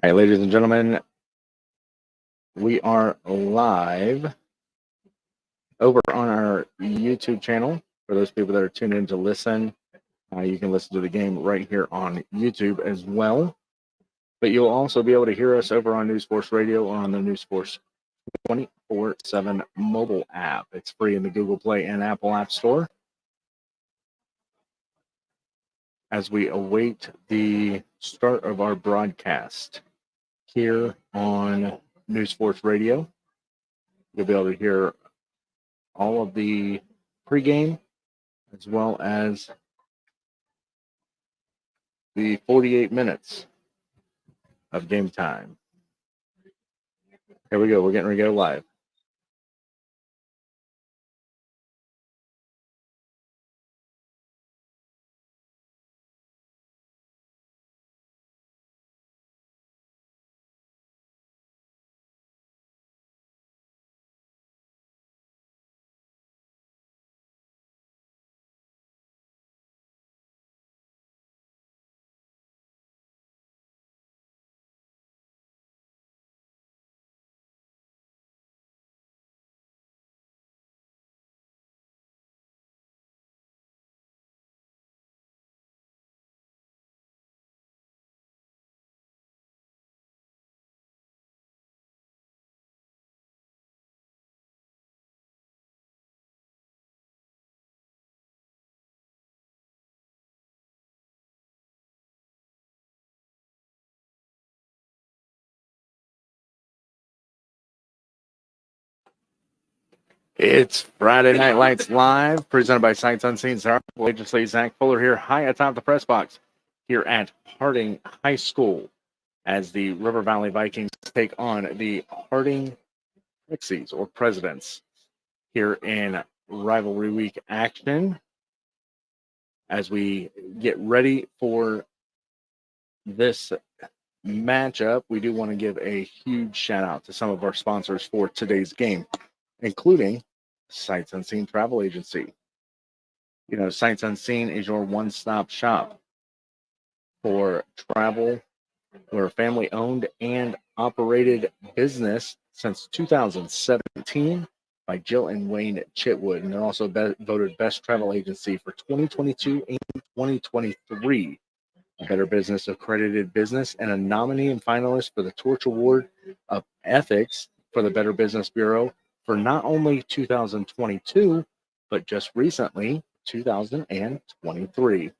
Hi, ladies and gentlemen. We are live over on our YouTube channel. For those people that are tuned in to listen, you can listen to the game right here on YouTube as well. But you'll also be able to hear us over on NewsForce Radio or on the NewsForce 24/7 mobile app. It's free in the Google Play and Apple App Store. As we await the start of our broadcast here on NewsForce Radio, you'll be able to hear all of the pregame as well as the 48 minutes of game time. Here we go. We're getting ready to go live. It's Friday Night Lights Live, presented by Sights Unseen. Travel Agency. Zach Fuller here, high atop the press box here at Harding High School, as the River Valley Vikings take on the Harding Pixies, or Presidents, here in rivalry week action. As we get ready for this matchup, we do want to give a huge shout out to some of our sponsors for today's game, including Sights Unseen Travel Agency. You know, Sights Unseen is your one-stop shop for travel. We're a family-owned and operated business since 2017 by Jill and Wayne Chitwood, and they're also voted Best Travel Agency for 2022 and 2023. A Better Business Accredited Business, and a nominee and finalist for the Torch Award of Ethics for the Better Business Bureau for not only 2022, but just recently, 2023.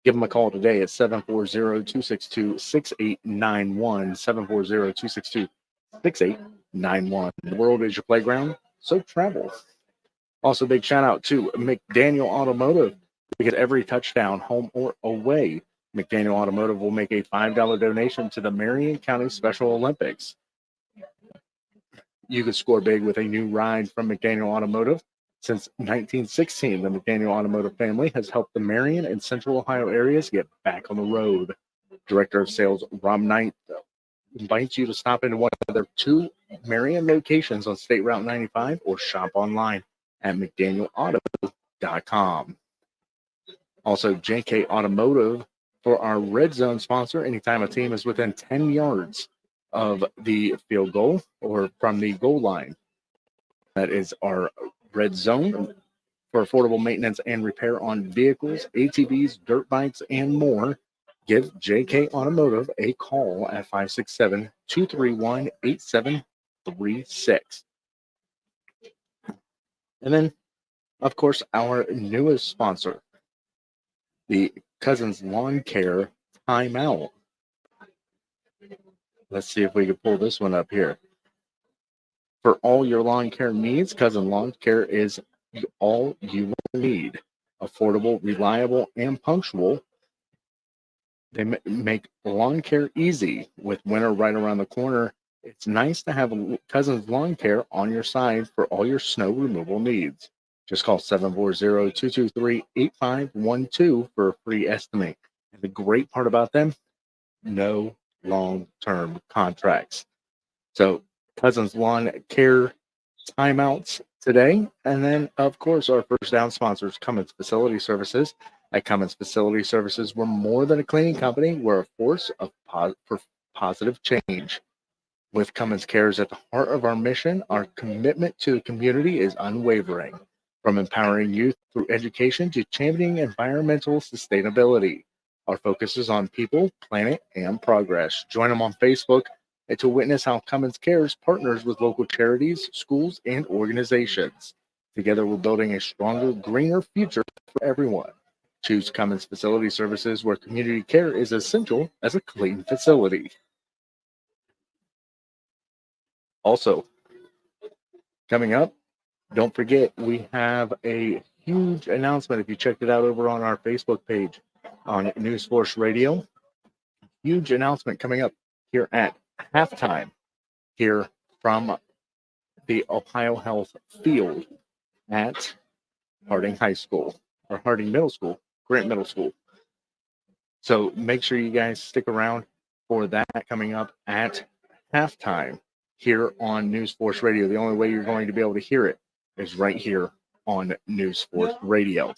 Give them a call today at 740-262-6891, 740-262-6891. The world is your playground, so travel. Also, big shout out to McDaniel Automotive. We get every touchdown, home or away. McDaniel Automotive will make a $5 donation to the Marion County Special Olympics. You can score big with a new ride from McDaniel Automotive. Since 1916, the McDaniel Automotive family has helped the Marion and Central Ohio areas get back on the road. Director of Sales Rob Knight invites you to stop into one of their two Marion locations on State Route 95 or shop online at McDanielAuto.com. Also, JK Automotive for our Red Zone sponsor. Anytime a team is within 10 yards of the field goal or from the goal line, that is our Red Zone for affordable maintenance and repair on vehicles, ATVs, dirt bikes, and more. Give JK Automotive a call at 567-231-8736. And then, of course, our newest sponsor, the Cousins Lawn Care Timeout. Let's see if we can pull this one up here. For all your lawn care needs, Cousin Lawn Care is all you will need. Affordable, reliable, and punctual. They make lawn care easy. With winter right around the corner, it's nice to have Cousins Lawn Care on your side for all your snow removal needs. Just call 740-223-8512 for a free estimate. And the great part about them, no long-term contracts. So Cousins Lawn Care timeouts today. And then, of course, our first down sponsors, Cummins Facility Services. At Cummins Facility Services, we're more than a cleaning company. We're a force positive change. With Cummins Cares at the heart of our mission, our commitment to the community is unwavering. From empowering youth through education to championing environmental sustainability, our focus is on people, planet, and progress. Join them on Facebook and to witness how Cummins Cares partners with local charities, schools, and organizations. Together, we're building a stronger, greener future for everyone. Choose Cummins Facility Services, where community care is essential as a clean facility. Also, coming up, don't forget, we have a huge announcement. If you checked it out over on our Facebook page on NewsForce Radio, huge announcement coming up here at halftime here from the Ohio Health Field at Harding High School, or Harding Middle School, Grant Middle School. So make sure you guys stick around for that coming up at halftime here on NewsForce Radio. The only way you're going to be able to hear it is right here on NewsForce Radio.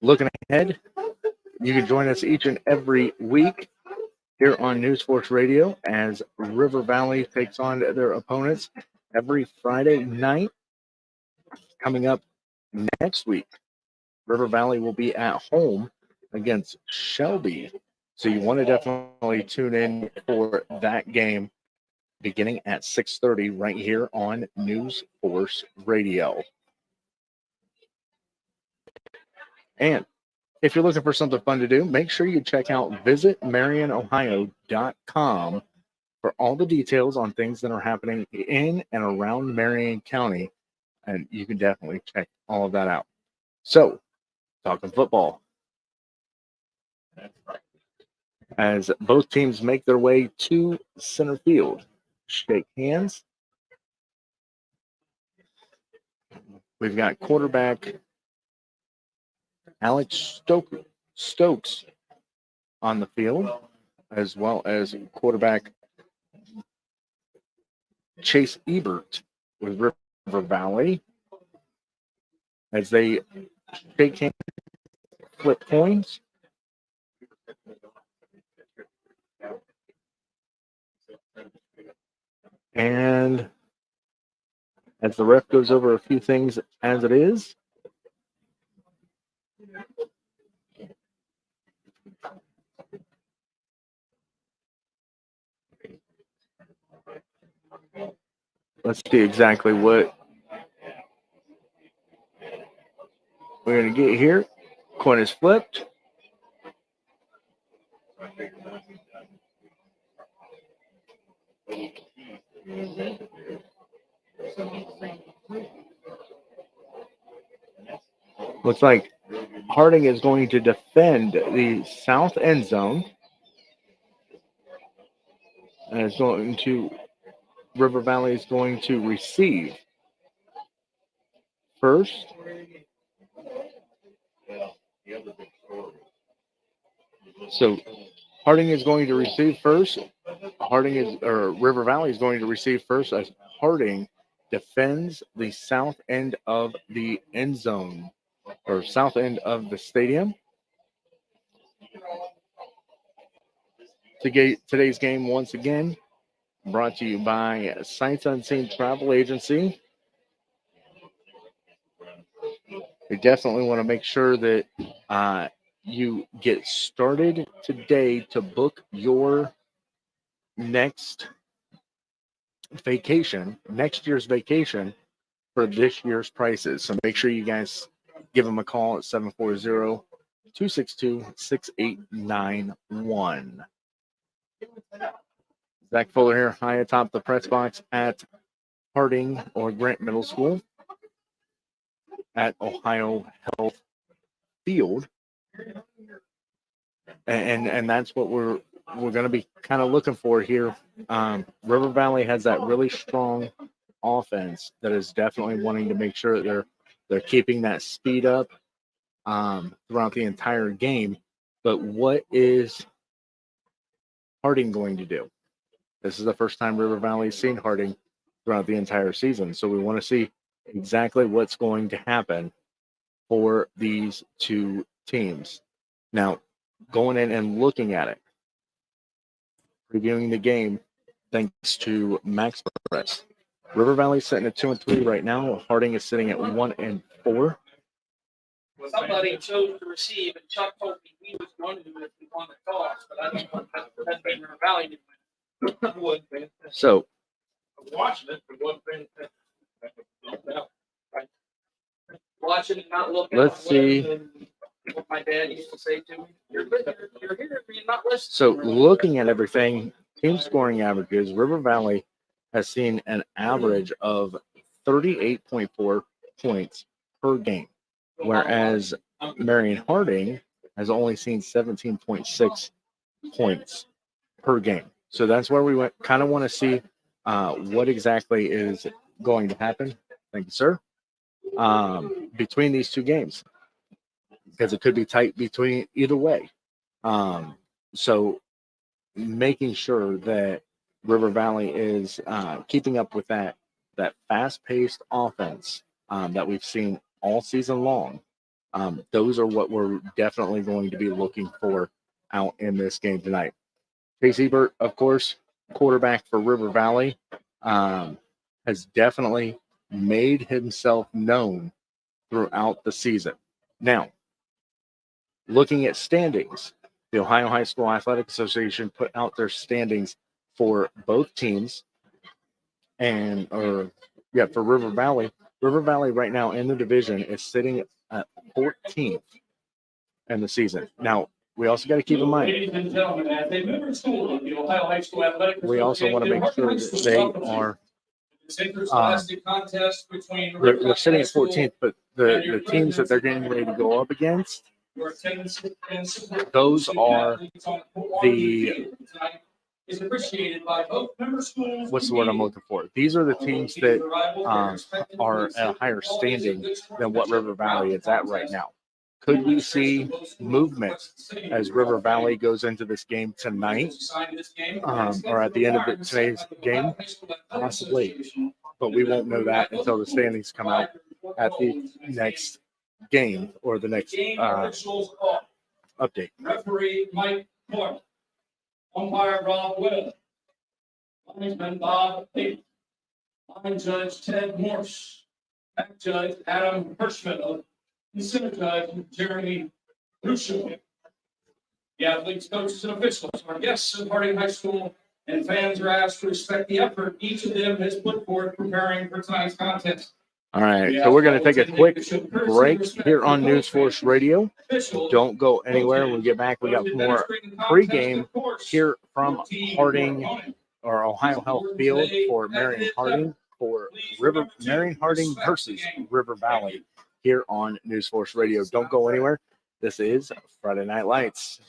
Looking ahead, you can join us each and every week here on NewsForce Radio as River Valley takes on their opponents every Friday night. Coming up next week, River Valley will be at home against Shelby. So you want to definitely tune in for that game beginning at 6:30 right here on NewsForce Radio. And if you're looking for something fun to do, make sure you check out visitmarionohio.com for all the details on things that are happening in and around Marion County. And you can definitely check all of that out. So, talking football. As both teams make their way to center field, shake hands. We've got quarterback Alex Stokes on the field, as well as quarterback Chase Ebert with River Valley. As they shake hands, flip coins. And as the ref goes over a few things as it is, let's see exactly what we're going to get here. Coin is flipped. Looks like Harding is going to defend the south end zone. And it's going to, River Valley is going to receive first. So Harding is going to receive first. River Valley is going to receive first as Harding defends the south end of the end zone, or south end of the stadium. Today's game, once again, brought to you by Sights Unseen Travel Agency. We definitely want to make sure that you get started today to book your next year's vacation for this year's prices. So make sure you guys give them a call at 740-262-6891. Zach Fuller here, high atop the press box at Harding or Grant Middle School at Ohio Health Field. And that's what we're going to be kind of looking for here. River Valley has that really strong offense that is definitely wanting to make sure that they're keeping that speed up throughout the entire game. But what is Harding going to do? This is the first time River Valley's seen Harding throughout the entire season. So we want to see exactly what's going to happen for these two teams. Now, going in and looking at it, previewing the game, thanks to Max Press. River Valley's sitting at 2-3 right now. Harding is sitting at 1-4. Somebody chose to receive, and Chuck told me he was going to if he won the toss, but I don't know if that means River Valley didn't win. So, I'm watching it, but wasn't paying attention. Watching it, not looking. Let's see. What my dad used to say to me, you're here, you're not listening. So, looking at everything, team scoring averages, River Valley has seen an average of 38.4 points per game, whereas Marion Harding has only seen 17.6 points per game. So that's where we kind of want to see what exactly is going to happen. Thank you, sir. Between these two games, because it could be tight between either way. So making sure that River Valley is keeping up with that fast-paced offense that we've seen all season long. Those are what we're definitely going to be looking for out in this game tonight. Chase Ebert, of course, quarterback for River Valley, has definitely made himself known throughout the season. Now, looking at standings, the Ohio High School Athletic Association put out their standings for both teams, for River Valley. River Valley right now in the division is sitting at 14th in the season. Now, we also got to keep in mind, ladies and gentlemen, as a member school of the Ohio High School Athletic we also want to make sure that they are. This interscholastic contest between They're sitting at 14th, but the teams that they're getting ready to go up against, those are the is appreciated by both member schools. What's the word I'm looking for? These are the teams that are at a higher standing than what River Valley is at right now. Could we see movement as River Valley goes into this game tonight, or at the end of today's game? Possibly, but we won't know that until the standings come out at the next game or the next update. Referee Mike Clark, umpire Rob Webb, linesman Bob Pate, line judge Ted Morse, back judge Adam Hirschfeld, and center judge Jeremy Russo. The athletes, coaches, and officials, our guests of Harding High School, and fans are asked to respect the effort each of them has put forth preparing for tonight's contest. All right, so we're going to take a quick break here on NewsForce Radio. Don't go anywhere. When we get back, we got more pregame here from Harding or Ohio Health Field for Marion Harding Marion Harding versus River Valley here on NewsForce Radio. Don't go anywhere. This is Friday Night Lights.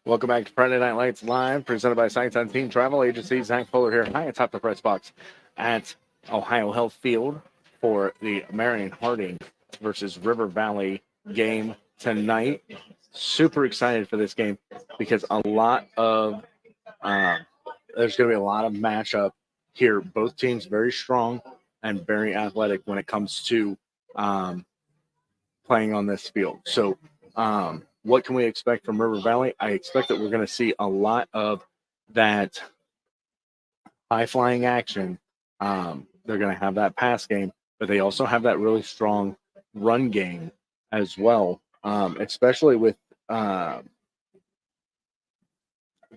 Welcome back to Friday Night Lights Live, presented by Sights Unseen Travel Agency. Zach Fuller here, high atop the press box at Ohio Health Field for the Marion Harding versus River Valley game tonight. Super excited for this game because there's going to be a lot of matchup here. Both teams very strong and very athletic when it comes to playing on this field. So, what can we expect from River Valley? I expect that we're going to see a lot of that high flying action. They're going to have that pass game, but they also have that really strong run game as well, especially with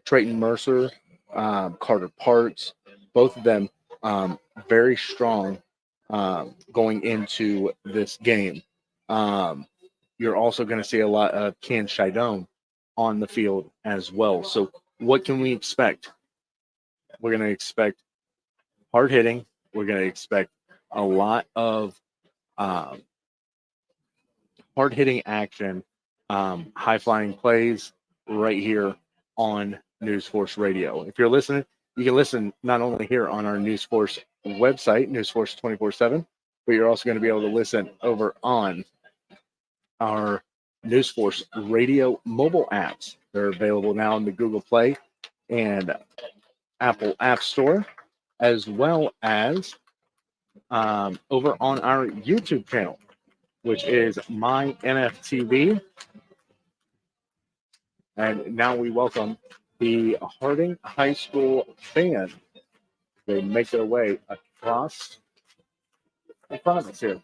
Trayton Mercer, Carter Parks, both of them very strong going into this game. You're also going to see a lot of Ken Shidone on the field as well. So what can we expect? We're going to expect hard hitting. We're going to expect a lot of hard hitting action, high flying plays right here on NewsForce Radio. If you're listening, you can listen not only here on our NewsForce website, NewsForce 24/7, but you're also going to be able to listen over on our NewsForce Radio mobile apps. They're available now in the Google Play and Apple App Store, as well as over on our YouTube channel, which is My NFtv. And now we welcome the Harding High School band. They make their way across in front of us here.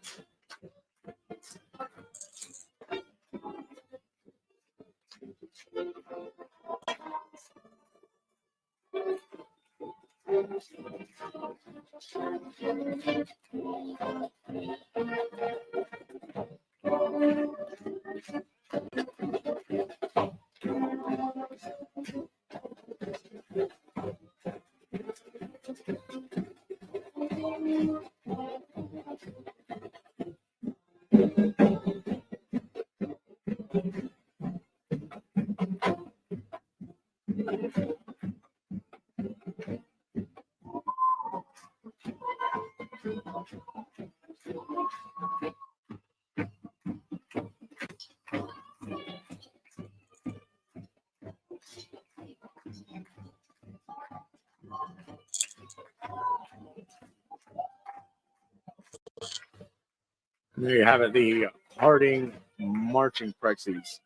There you have it, the Harding marching Prexies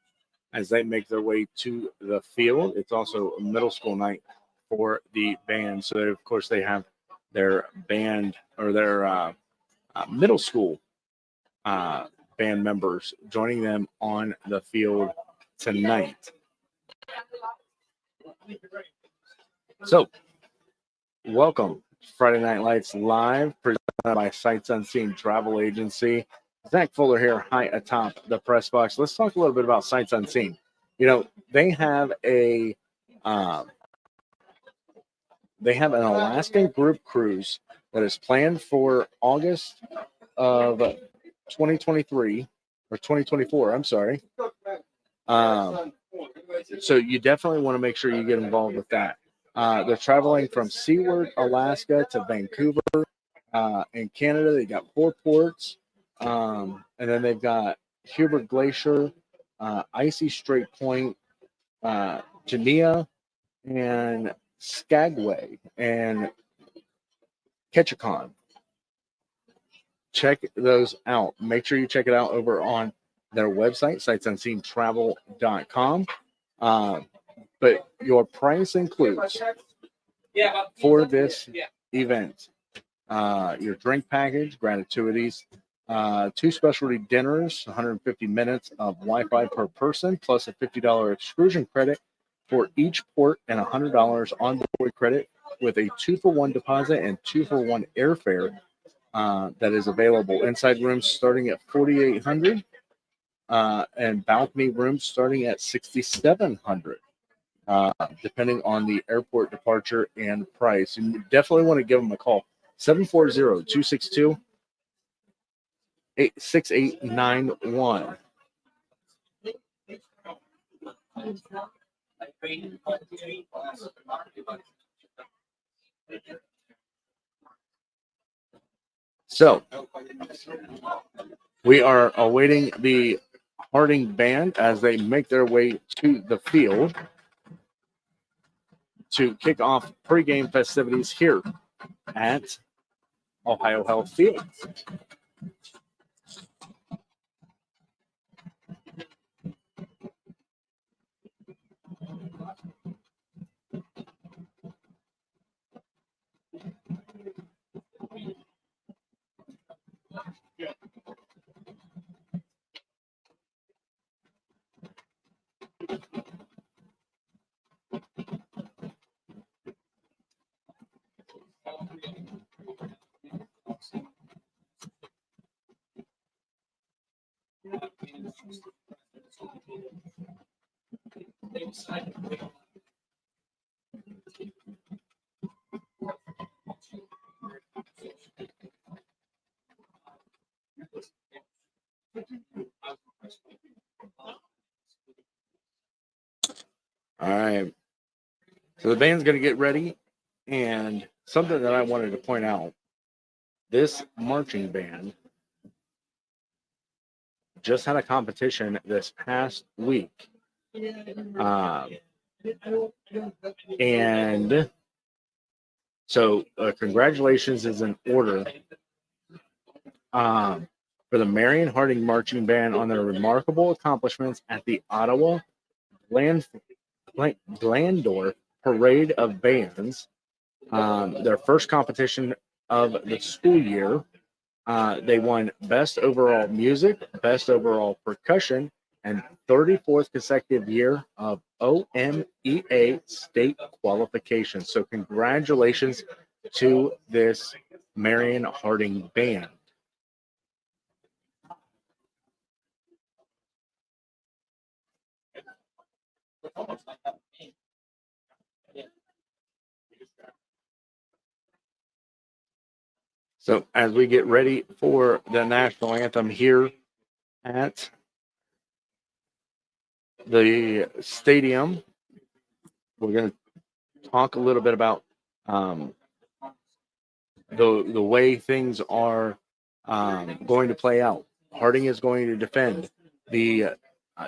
as they make their way to the field. It's also middle school night for the band. So, of course, they have their band or their middle school band members joining them on the field tonight. So, welcome to Friday Night Lights Live, presented by Sights Unseen Travel Agency. Zach Fuller here, high atop the press box. Let's talk a little bit about Sights Unseen. You know, they have an Alaskan group cruise that is planned for August of 2023 or 2024. I'm sorry. So you definitely want to make sure you get involved with that. They're traveling from Seward, Alaska to Vancouver in Canada. They got 4 ports. And then they've got Hubert Glacier, Icy Strait Point, Geneva, and Skagway, and Ketchikan. Check those out. Make sure you check it out over on their website, sightsunseentravel.com. But your price includes for this event your drink package, gratuities, 2 specialty dinners, 150 minutes of Wi-Fi per person, plus a $50 excursion credit for each port, and $100 onboard credit with a 2-for-1 deposit and 2-for-1 airfare that is available. Inside rooms starting at $4,800 and balcony rooms starting at $6,700. Depending on the airport departure and price. And you definitely want to give them a call. 740-262-6891. So we are awaiting the Harding band as they make their way to the field to kick off pregame festivities here at Ohio Health Field. All right. So the band's going to get ready. And something that I wanted to point out, this marching band just had a competition this past week. And so congratulations is in order for the Marion Harding Marching Band on their remarkable accomplishments at the Ottawa Glandorf Parade of Bands, their first competition of the school year. They won Best Overall Music, Best Overall Percussion, and 34th consecutive year of OMEA state qualification. So congratulations to this Marion Harding band. So as we get ready for the national anthem here at the stadium, we're going to talk a little bit about the way things are going to play out. Harding is going to defend the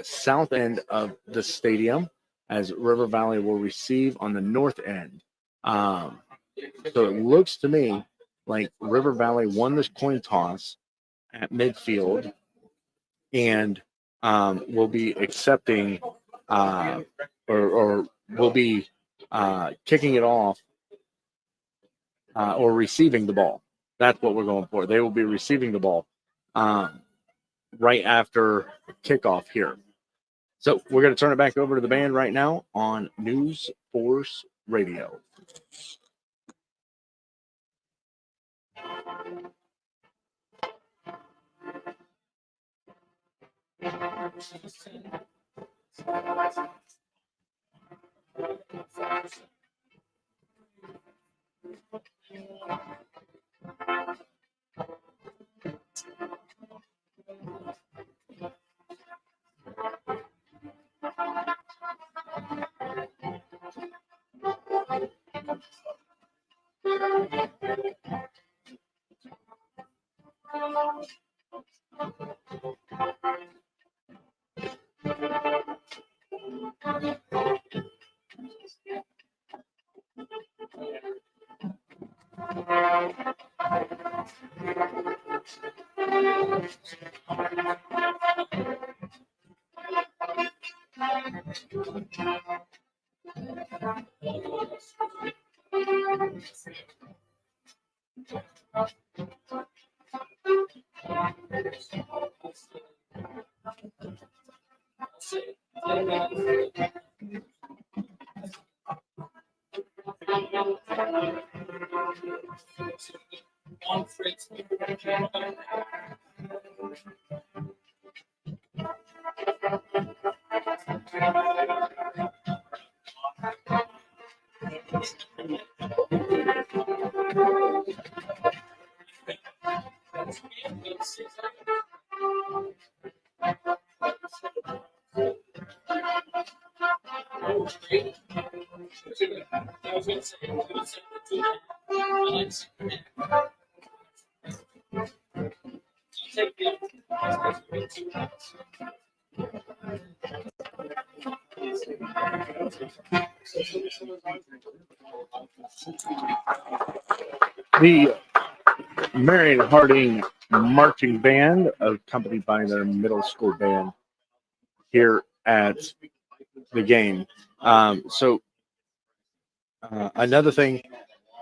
south end of the stadium, as River Valley will receive on the north end. So it looks to me like River Valley won this coin toss at midfield and will be accepting or will be kicking it off or receiving the ball. That's what we're going for. They will be receiving the ball right after kickoff here. So we're going to turn it back over to the band right now on NewsForce Radio. The Marion Harding Marching Band, accompanied by their middle school band, here at the game. Another thing,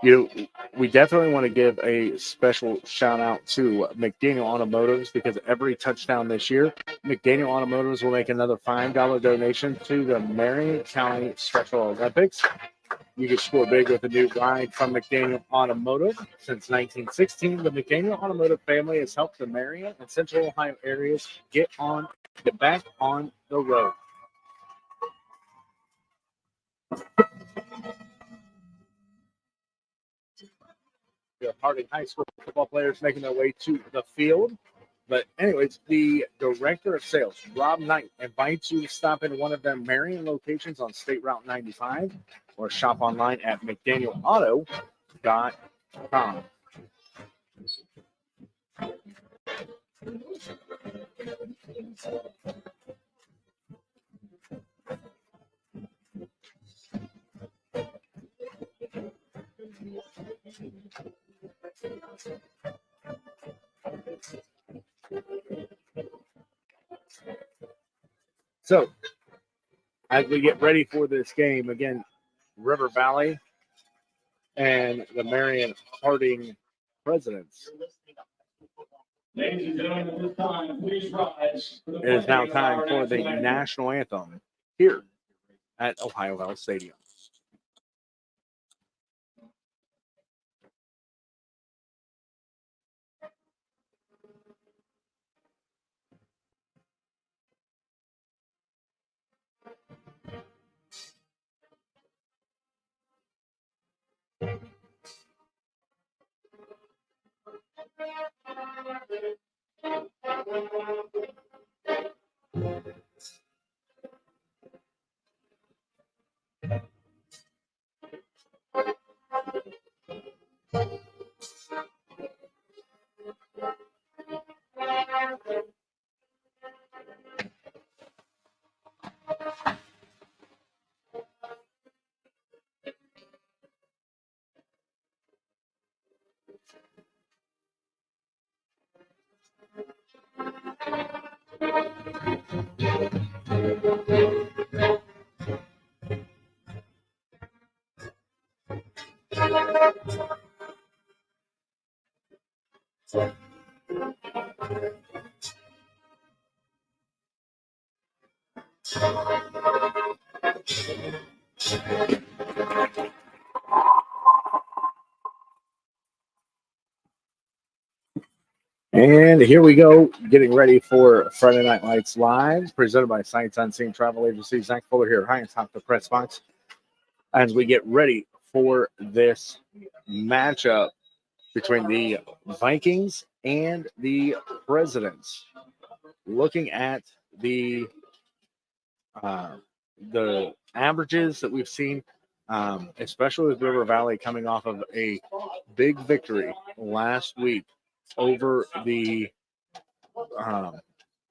we definitely want to give a special shout out to McDaniel Automotives, because every touchdown this year, McDaniel Automotives will make another $5 donation to the Marion County Special Olympics. You can score big with a new ride from McDaniel Automotive. Since 1916, the McDaniel Automotive family has helped the Marion and Central Ohio areas get back on the road. The Harding High School football players making their way to the field. But anyways, the director of sales, Rob Knight, invites you to stop in one of their Marion locations on State Route 95 or shop online at McDanielAuto.com. So, as we get ready for this game, again, River Valley and the Marion Harding Presidents. Ladies and gentlemen, at this time, please rise. It is now time for the national anthem here at Ohio Valley Stadium. And here we go, getting ready for Friday Night Lights Live, presented by Sights Unseen Travel Agency. Zach Fuller here, high on top of the press box, as we get ready for this matchup between the Vikings and the Presidents. Looking at the averages that we've seen, especially with River Valley coming off of a big victory last week over the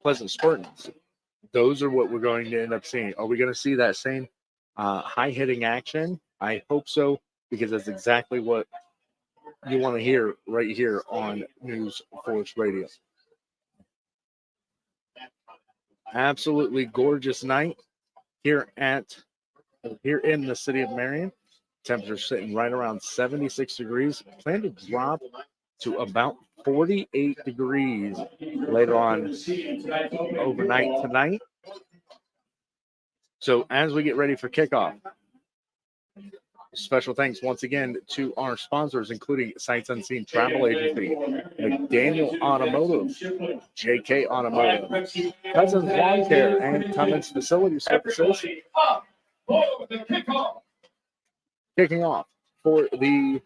Pleasant Spartans. Those are what we're going to end up seeing. Are we going to see that same high-hitting action? I hope so, because that's exactly what you want to hear right here on NewsForce Radio. Absolutely gorgeous night here in the city of Marion. Temperature sitting right around 76 degrees. Plan to drop to about 48 degrees later on overnight tonight. So as we get ready for kickoff, special thanks once again to our sponsors, including Sights Unseen Travel Agency, McDaniel Automotive, JK Automotive, Cousins Lawn Care, and Cummins Facility Services. Kicking off for the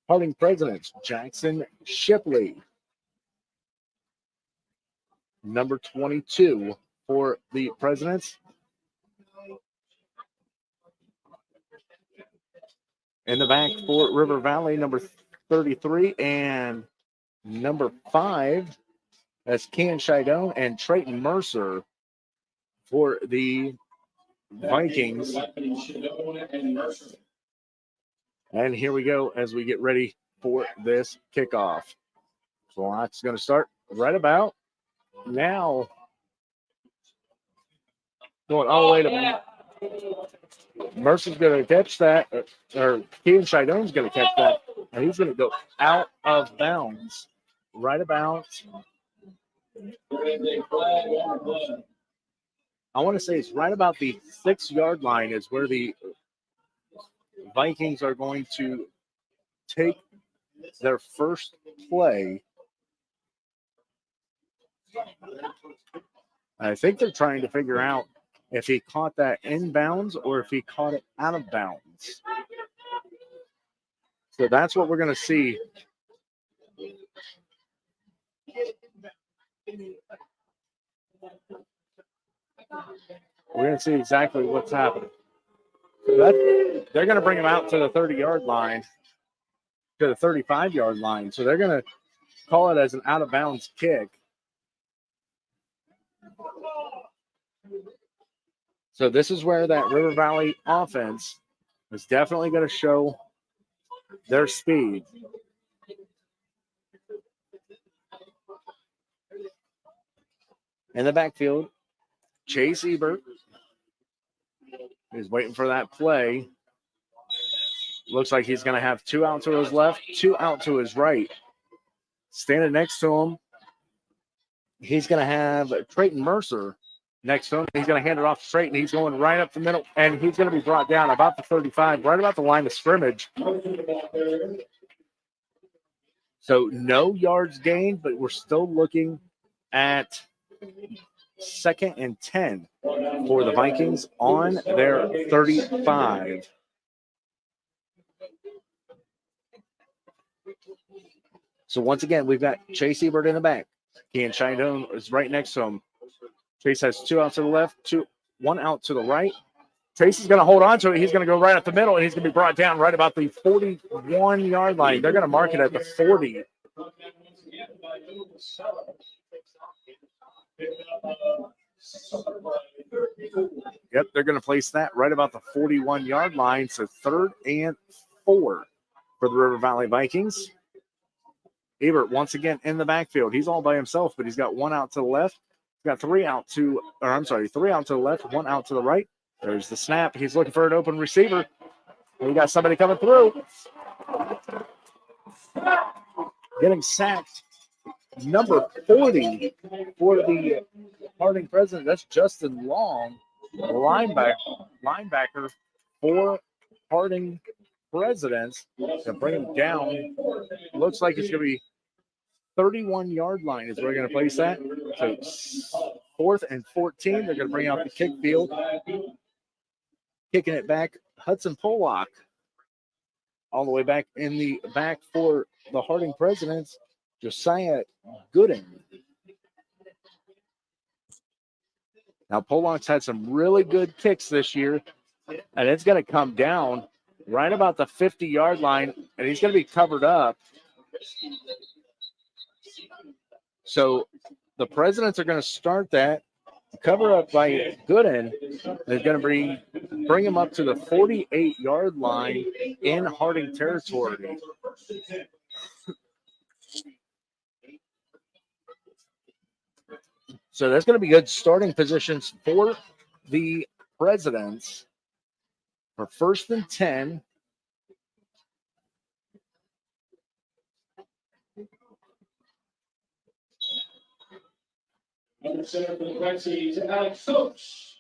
Harding Presidents, Jackson Shipley. Number 22 for the Presidents, In the back for River Valley, number 33 and number 5. That's Ken Shidone and Trayton Mercer for the Vikings. And here we go as we get ready for this kickoff. Clock's going to start right about now. Going all the way to Mercer's going to catch that, or Ken Shidone's going to catch that, and he's going to go out of bounds right about. I want to say it's right about the 6-yard line is where the Vikings are going to take their first play. I think they're trying to figure out if he caught that in bounds or if he caught it out of bounds. So that's what we're going to see. We're going to see exactly what's happening. So they're going to bring him out to the 30-yard line, to the 35-yard line. So they're going to call it as an out-of-bounds kick. So this is where that River Valley offense is definitely going to show their speed. In the backfield, Chase Ebert is waiting for that play. Looks like he's going to have 2 out to his left, 2 out to his right. Standing next to him, he's going to have Trayton Mercer next to him. He's going to hand it off to Trayton. He's going right up the middle, and he's going to be brought down about the 35, right about the line of scrimmage. So no yards gained, but we're still looking at 2nd and 10 for the Vikings on their 35. So once again, we've got Chase Ebert in the back. Ken Shidone is right next to him. Chase has 2 out to the left, 1 out to the right. Chase is going to hold on to it. He's going to go right up the middle, and he's going to be brought down right about the 41-yard line. They're going to mark it at the 40. Yep, they're going to place that right about the 41-yard line. So 3rd and 4 for the River Valley Vikings. Ebert once again in the backfield. He's all by himself, but he's got 1 out to the left. He's got 3 out to the left, 1 out to the right. There's the snap. He's looking for an open receiver. We got somebody coming through. Getting sacked. Number 40 for the Harding President. That's Justin Long, linebacker for Harding Presidents. To bring him down. Looks like it's going to be 31-yard line is where we're going to place that. So 4th and 14. They're going to bring out the kick field. Kicking it back, Hudson Pollock. All the way back in the back for the Harding Presidents, Josiah Gooden. Now, Pollock's had some really good kicks this year, and it's going to come down right about the 50-yard line, and he's going to be covered up. So the Presidents are going to start that. Cover up by Gooden. They're going to bring him up to the 48-yard line in Harding territory. So that's going to be good starting positions for the Presidents for 1st and 10.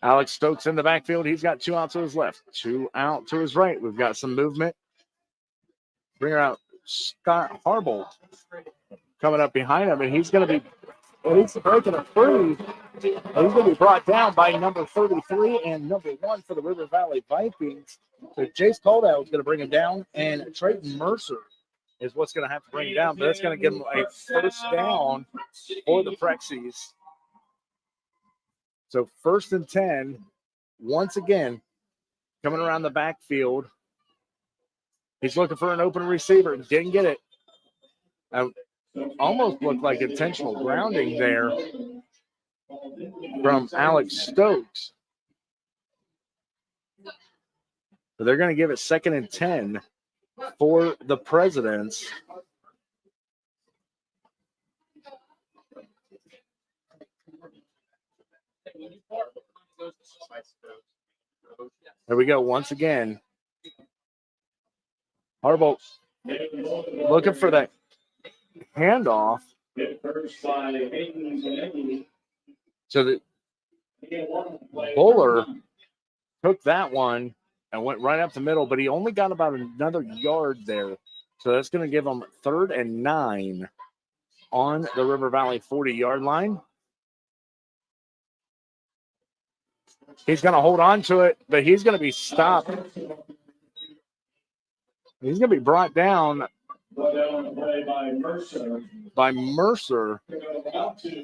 Alex Stokes in the backfield. He's got 2 out to his left, 2 out to his right. We've got some movement. Bring her out Scott Harbolt coming up behind him, and he's going to be breaking a free. He's going to be brought down by number 33 and number 1 for the River Valley Vikings. So Jace Coldell is going to bring him down, and Trayton Mercer is what's going to have to bring him down. But that's going to give him a 1st down for the Prexies. So 1st and 10, once again, coming around the backfield He's looking for an open receiver. Didn't get it. Almost looked like intentional grounding there from Alex Stokes. So they're going to give it 2nd and 10 for the Presidents. There we go. Once again, Harbaugh looking for that handoff. So that Bowler took that one and went right up the middle, but he only got about another yard there. So that's going to give him 3rd and 9 on the River Valley 40-yard line. He's going to hold on to it, but he's going to be stopped. He's going to be brought down by Mercer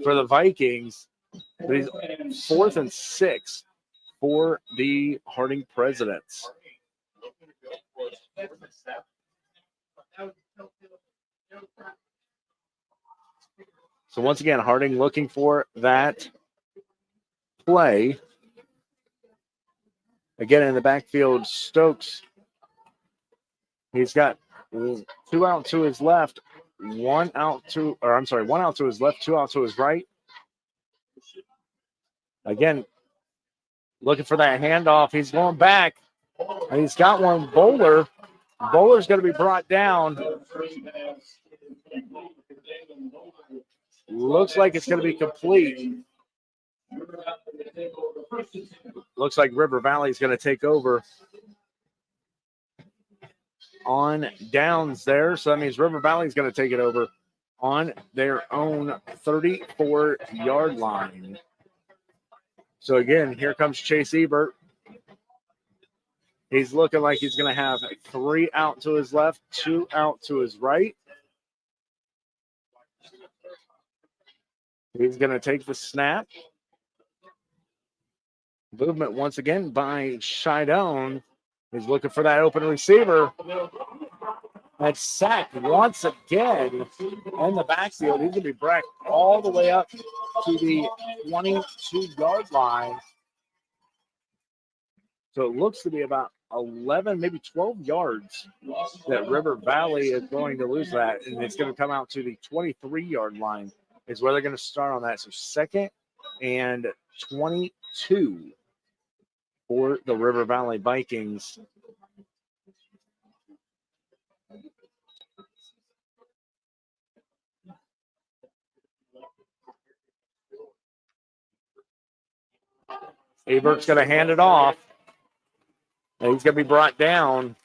for the Vikings. But he's 4th and 6 for the Harding Presidents. So once again, Harding looking for that play. Again, in the backfield, Stokes. He's got 2 out to his left, 1 out to his left, 2 out to his right. Again, looking for that handoff. He's going back, and he's got one. Bowler's going to be brought down. Looks like it's going to be complete. Looks like River Valley is going to take over on downs there. So that means River Valley is going to take it over on their own 34-yard line. So again, here comes Chase Ebert. He's looking like he's going to have 3 out to his left, 2 out to his right. He's going to take the snap. Movement once again by Shidone. He's looking for that open receiver. That's sacked once again in the backfield. He's going to be brought all the way up to the 22-yard line. So it looks to be about 11, maybe 12 yards that River Valley is going to lose that. And it's going to come out to the 23-yard line is where they're going to start on that. So 2nd and 22 for the River Valley Vikings. Ebert's going to hand it off. And he's going to be brought down.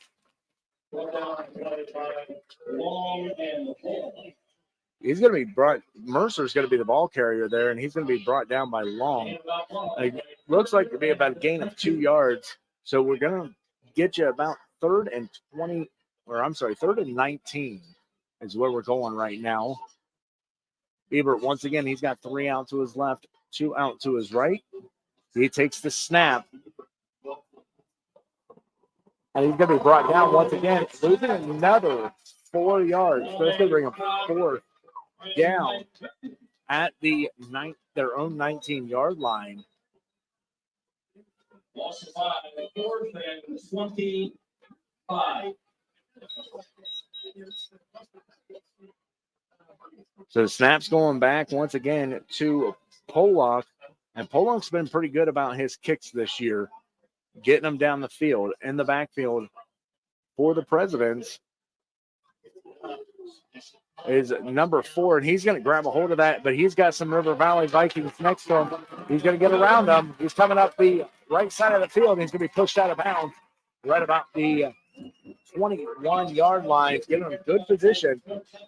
He's going to be brought. Mercer's going to be the ball carrier there, and he's going to be brought down by Long. It looks like it'll be about a gain of 2 yards. So we're going to get you about 3rd and 19 is where we're going right now. Ebert, once again, he's got 3 out to his left, 2 out to his right. He takes the snap. And he's going to be brought down once again, losing another 4 yards. So it's going to bring him 4th down at their own 19-yard line. Loss of 5, 4th and 25. So the snap's going back once again to Pollock. And Pollock's been pretty good about his kicks this year, getting them down the field. In the backfield for the Presidents is number 4, and he's going to grab a hold of that, but he's got some River Valley Vikings next to him. He's going to get around them. He's coming up the right side of the field, and he's going to be pushed out of bounds right about the 21-yard line, giving him good position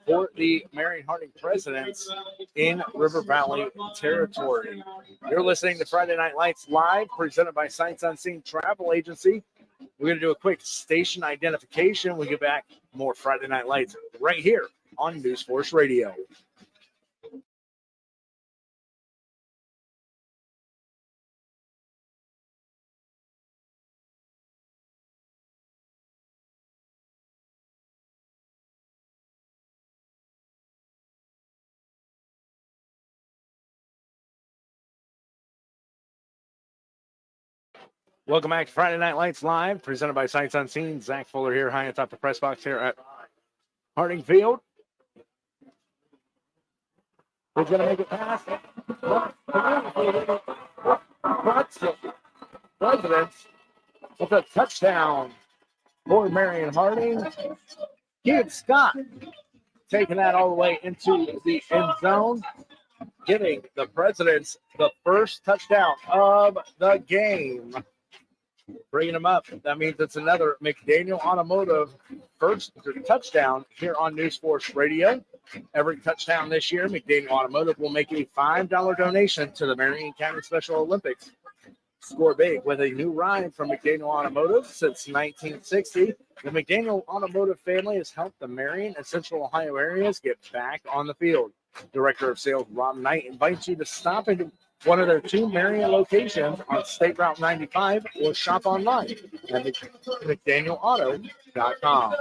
for the Marion Harding Presidents in River Valley territory. You're listening to Friday Night Lights Live, presented by Sights Unseen Travel Agency. We're going to do a quick station identification. We get back more Friday Night Lights right here on NewsForce Radio. Welcome back to Friday Night Lights Live, presented by Sights Unseen. Zach Fuller here, high atop the press box here at Harding Field. He's going to make it past. Presidents with a touchdown for Marion Harding. Keith Scott taking that all the way into the end zone, giving the Presidents the first touchdown of the game. Bringing them up. That means it's another McDaniel Automotive first touchdown here on NewsForce Radio. Every touchdown this year, McDaniel Automotive will make a $5 donation to the Marion County Special Olympics. Score big with a new ride from McDaniel Automotive since 1960. The McDaniel Automotive family has helped the Marion and Central Ohio areas get back on the field. Director of Sales Rob Knight invites you to stop into one of their two Marion locations on State Route 95 or shop online at McDanielAuto.com.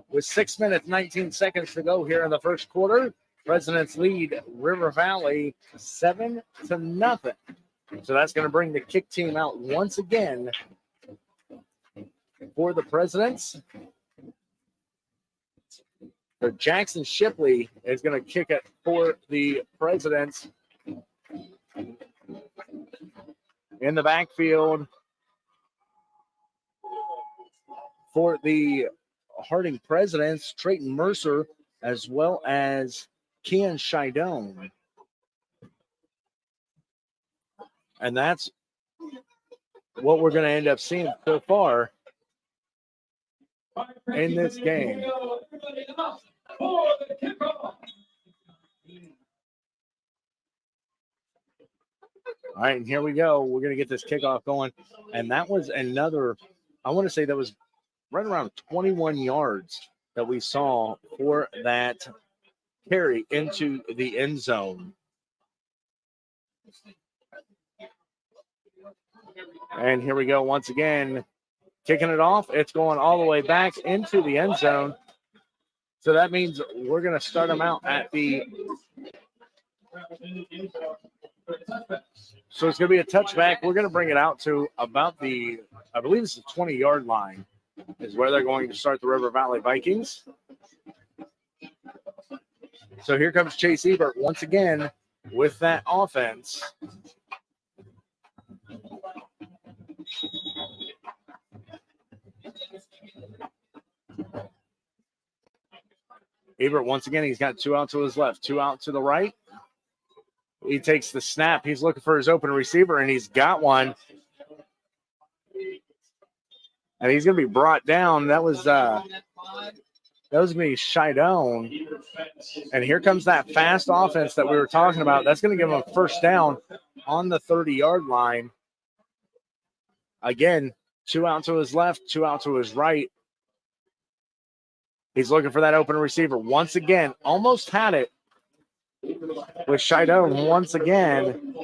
With 6 minutes, 19 seconds to go here in the first quarter, Presidents lead River Valley 7-0. So that's going to bring the kick team out once again for the Presidents. So Jackson Shipley is going to kick it for the Presidents. In the backfield for the Harding Presidents, Trayton Mercer, as well as Ken Shidone. And that's what we're going to end up seeing so far in this game. All right, and here we go. We're going to get this kickoff going. And that was another, I want to say that was right around 21 yards that we saw for that carry into the end zone. And here we go once again, kicking it off. It's going all the way back into the end zone. So that means we're going to start them out at the. So it's going to be a touchback. We're going to bring it out to about the, I believe it's the 20-yard line is where they're going to start the River Valley Vikings. So here comes Chase Ebert once again with that offense. Ebert once again, he's got two out to his left, two out to the right. He takes the snap. He's looking for his open receiver, and he's got one. And he's going to be brought down. That was going to be Shidone. And here comes that fast offense that we were talking about. That's going to give him a first down on the 30-yard line. Again, two out to his left, two out to his right. He's looking for that open receiver. Once again, almost had it with Shidone once again.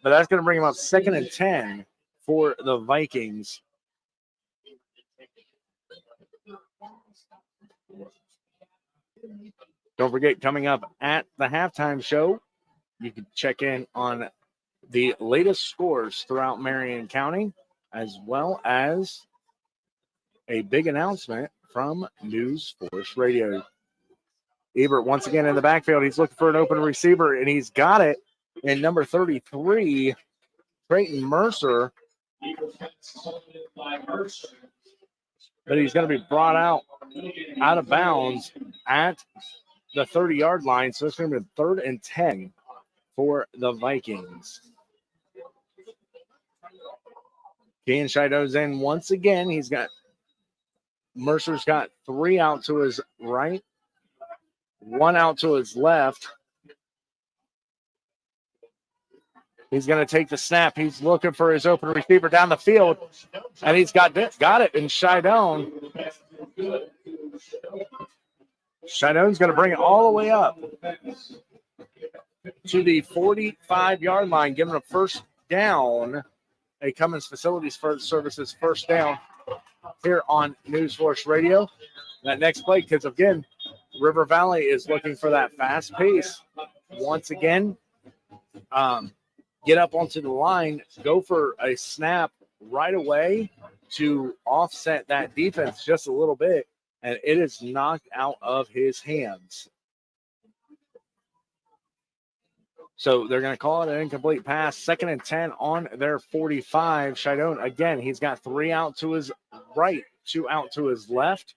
But that's going to bring him up 2nd and 10 for the Vikings. Don't forget, coming up at the halftime show, you can check in on the latest scores throughout Marion County, as well as a big announcement from NewsForce Radio. Ebert once again in the backfield. He's looking for an open receiver, and he's got it in number 33, Trayton Mercer. But he's going to be brought out of bounds at the 30-yard line. So it's going to be 3rd and 10 for the Vikings. Ken Shido's in once again. Mercer's got 3 out to his right, 1 out to his left. He's going to take the snap. He's looking for his open receiver down the field, and he's got it in Shidone. Shidone's going to bring it all the way up to the 45-yard line, giving a first down. A Cummins Facilities Services first down here on NewsForce Radio. That next play, because again, River Valley is looking for that fast pace once again. get up onto the line, go for a snap right away to offset that defense just a little bit, and it is knocked out of his hands. So they're going to call it an incomplete pass. 2nd and 10 on their 45. Shidone, again, he's got 3 out to his right, 2 out to his left.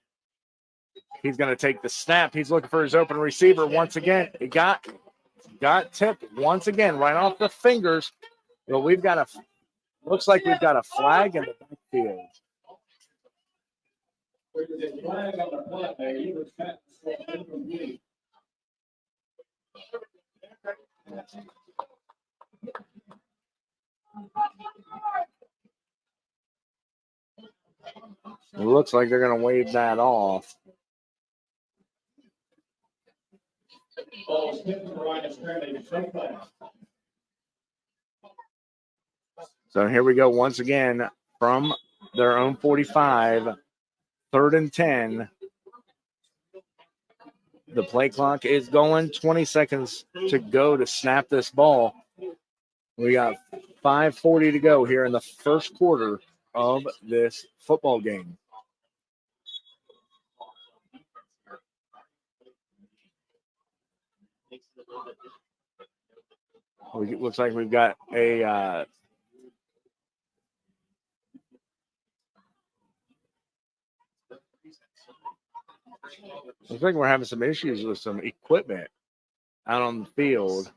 He's going to take the snap. He's looking for his open receiver once again. He got tipped once again right off the fingers. But looks like we've got a flag in the backfield. It looks like they're going to wave that off. So here we go once again from their own 45, 3rd and 10. The play clock is going, 20 seconds to go to snap this ball. We got 5:40 to go here in the first quarter of this football game. It looks like we've got a looks like we're having some issues with some equipment out on the field.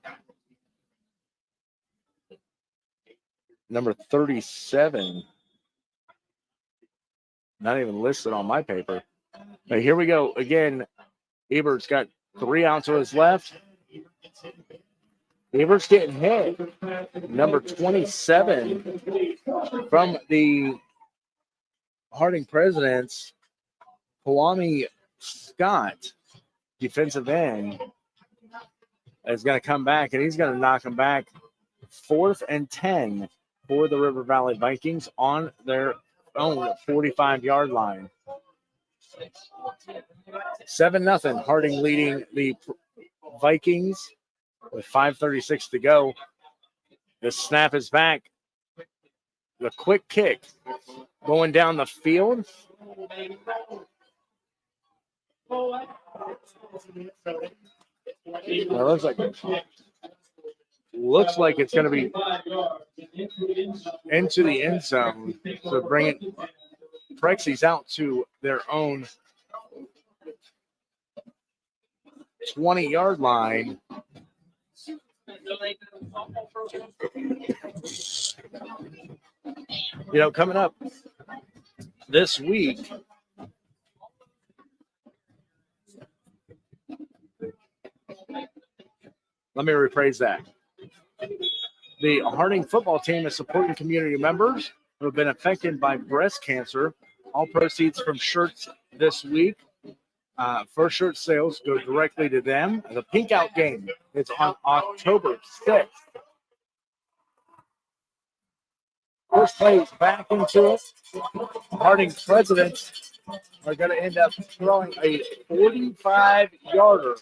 Number 37, not even listed on my paper. But here we go again. Ebert's got 3 out to his left. Ebert's getting hit. Number 27 from the Harding Presidents, Kwame Scott, defensive end, is going to come back, and he's going to knock him back. 4th and 10 for the River Valley Vikings on their own 45-yard line. 7-0. Harding leading the Vikings with 5:36 to go. The snap is back. The quick kick going down the field. Looks like it's going to be into the end zone. So bringing Prexies out to their own 20-yard line. Coming up this week, let me rephrase that. The Harding football team is supporting community members who have been affected by breast cancer. All proceeds from shirts this week. First shirt sales go directly to them. The Pink Out game is on October 6th. First plays back into it. Harding Presidents are going to end up throwing a 45-yarder,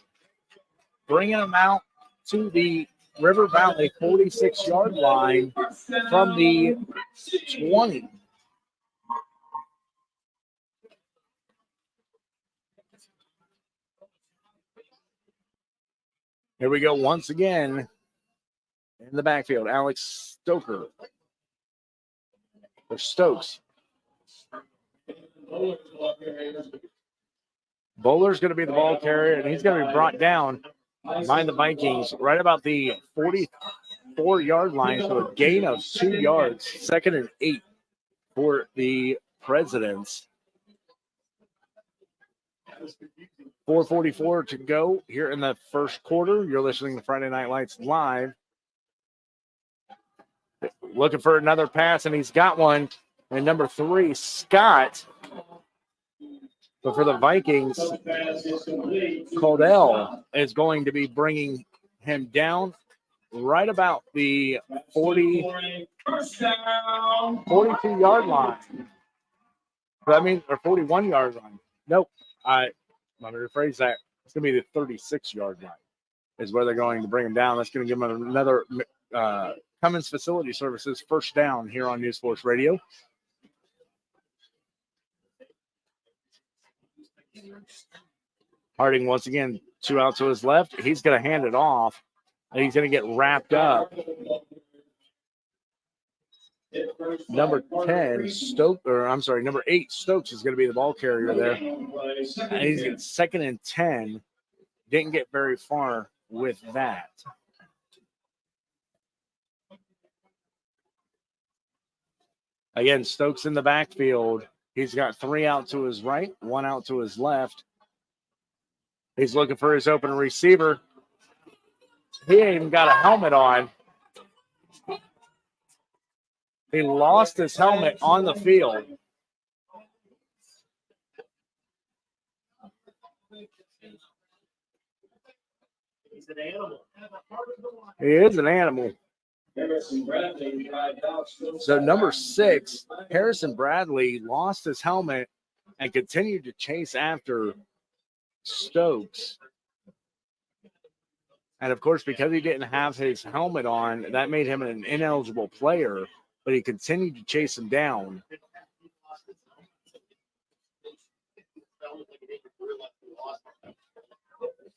bringing them out to the River Valley 46-yard line from the 20. Here we go once again in the backfield. Alex Stoker. Or Stokes. Bowler's going to be the ball carrier, and he's going to be brought down by the Vikings right about the 44-yard line, so a gain of 2 yards. 2nd and 8 for the Presidents. 4:44 to go here in the first quarter. You're listening to Friday Night Lights live. Looking for another pass, and he's got one. And number 3, Scott. But for the Vikings, Caldell is going to be bringing him down right about the 42-yard line. Or 41-yard line. Nope. Let me rephrase that. It's going to be the 36-yard line is where they're going to bring him down. That's going to give him another Cummins Facility Services, first down here on NewsForce Radio. Harding once again, 2 out to his left. He's going to hand it off, and he's going to get wrapped up. Number 10, number 8, Stokes is going to be the ball carrier there. And he's getting 2nd and 10. Didn't get very far with that. Again, Stokes in the backfield. He's got 3 out to his right, 1 out to his left. He's looking for his open receiver. He ain't even got a helmet on. He lost his helmet on the field. He's an animal. He is an animal. So number 6, Harrison Bradley, lost his helmet and continued to chase after Stokes. And of course, because he didn't have his helmet on, that made him an ineligible player, but he continued to chase him down.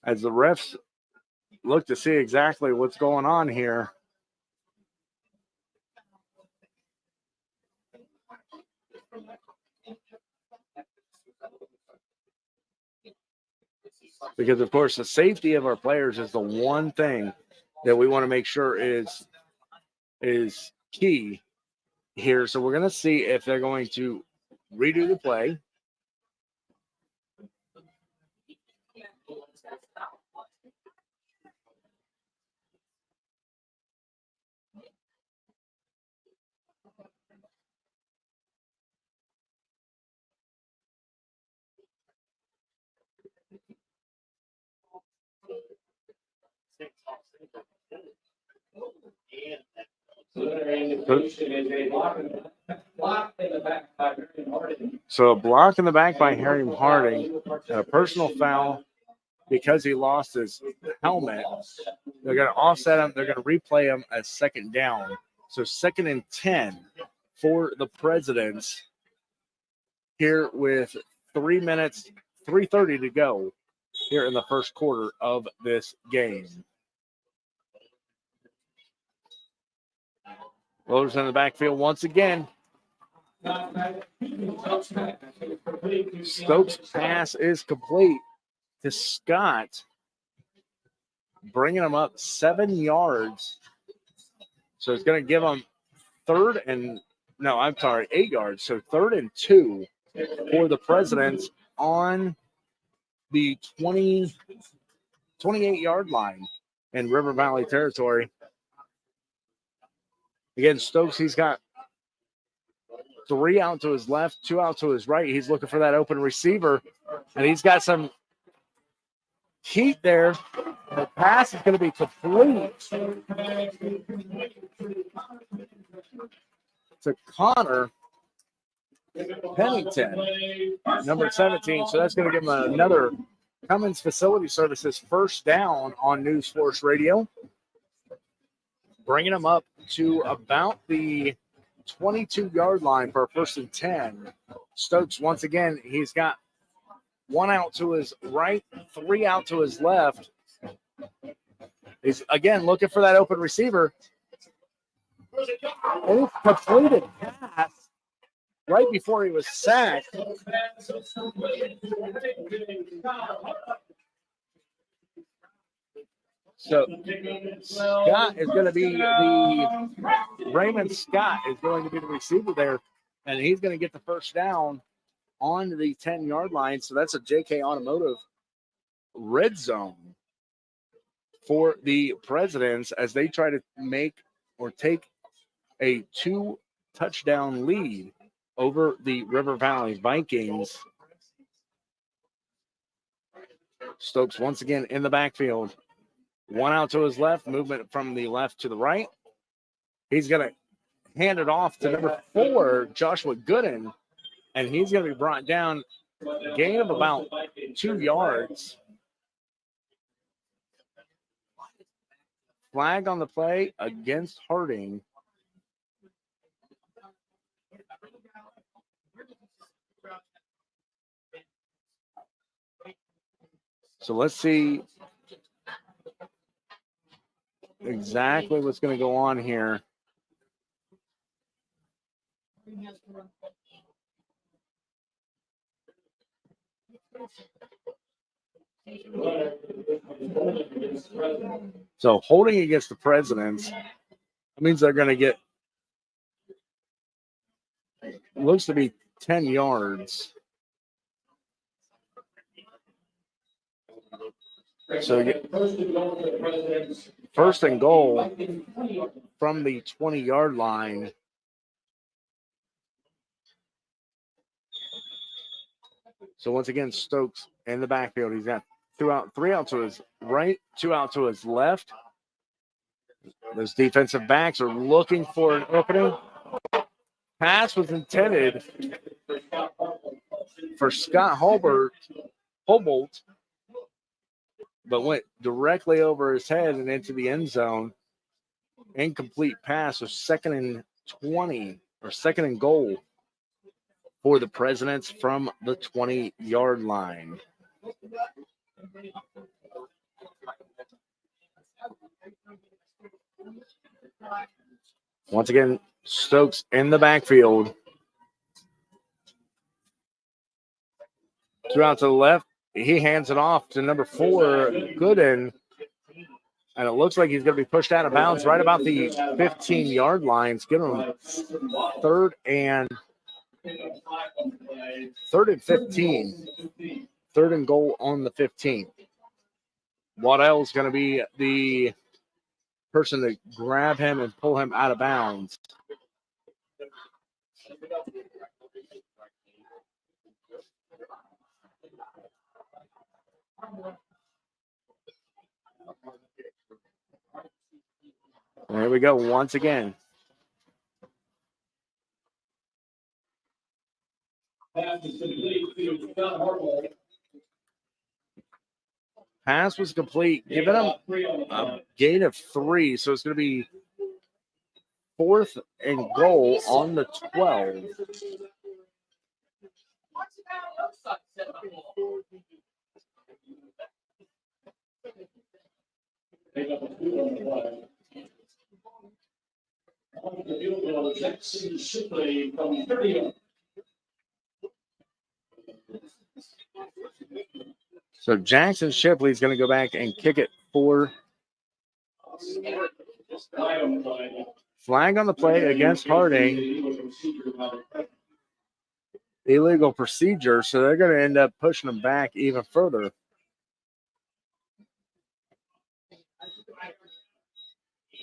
As the refs look to see exactly what's going on here. Because, of course, the safety of our players is the one thing that we want to make sure is key here. So we're going to see if they're going to redo the play. So a block in the back by Harry Harding, and a personal foul because he lost his helmet. They're going to offset him. They're going to replay him as 2nd down. So 2nd and 10 for the Presidents here with 3:30 to go here in the first quarter of this game. Loaders in the backfield once again. Stokes' pass is complete to Scott, bringing him up 7 yards. So it's going to give him 8 yards. So 3rd and 2 for the Presidents on the 28-yard line in River Valley territory. Again, Stokes, he's got 3 out to his left, 2 out to his right. He's looking for that open receiver, and he's got some heat there. The pass is going to be complete to Connor Pennington, number 17. So that's going to give him another Cummins Facility Services first down on NewsForce Radio, bringing him up to about the 22-yard line for a 1st and 10. Stokes, once again, he's got 1 out to his right, 3 out to his left. He's, again, looking for that open receiver. And he completed pass right before he was sacked. So Scott is going to be Raymond Scott is going to be the receiver there, and he's going to get the first down on the 10-yard line. So that's a JK Automotive red zone for the Presidents as they try to make or take a 2-touchdown lead over the River Valley Vikings. Stokes once again in the backfield. 1 out to his left, movement from the left to the right. He's going to hand it off to number 4, Joshua Gooden, and he's going to be brought down, gain of about 2 yards. Flag on the play against Harding. So let's see exactly what's going to go on here. So holding against the Presidents, that means they're going to get, looks to be 10 yards. So first and goal from the 20-yard line. So once again, Stokes in the backfield. He's got three out to his right, 2 out to his left. Those defensive backs are looking for an opening. Pass was intended for Scott Hobart, but went directly over his head and into the end zone. Incomplete pass. So 2nd and 20 or 2nd and goal for the Presidents from the 20-yard line. Once again, Stokes in the backfield. 2 out to the left. He hands it off to number 4, Gooden. And it looks like he's going to be pushed out of bounds right about the 15-yard line. It's giving him third and 15. 3rd and goal on the 15. Waddell's going to be the person to grab him and pull him out of bounds. There we go once again. Pass was complete, giving him a gain of 3. So it's going to be 4th and goal on the 12. So Jackson Shipley is going to go back and kick it for flag on the play against Harding. Illegal procedure, so they're going to end up pushing them back even further.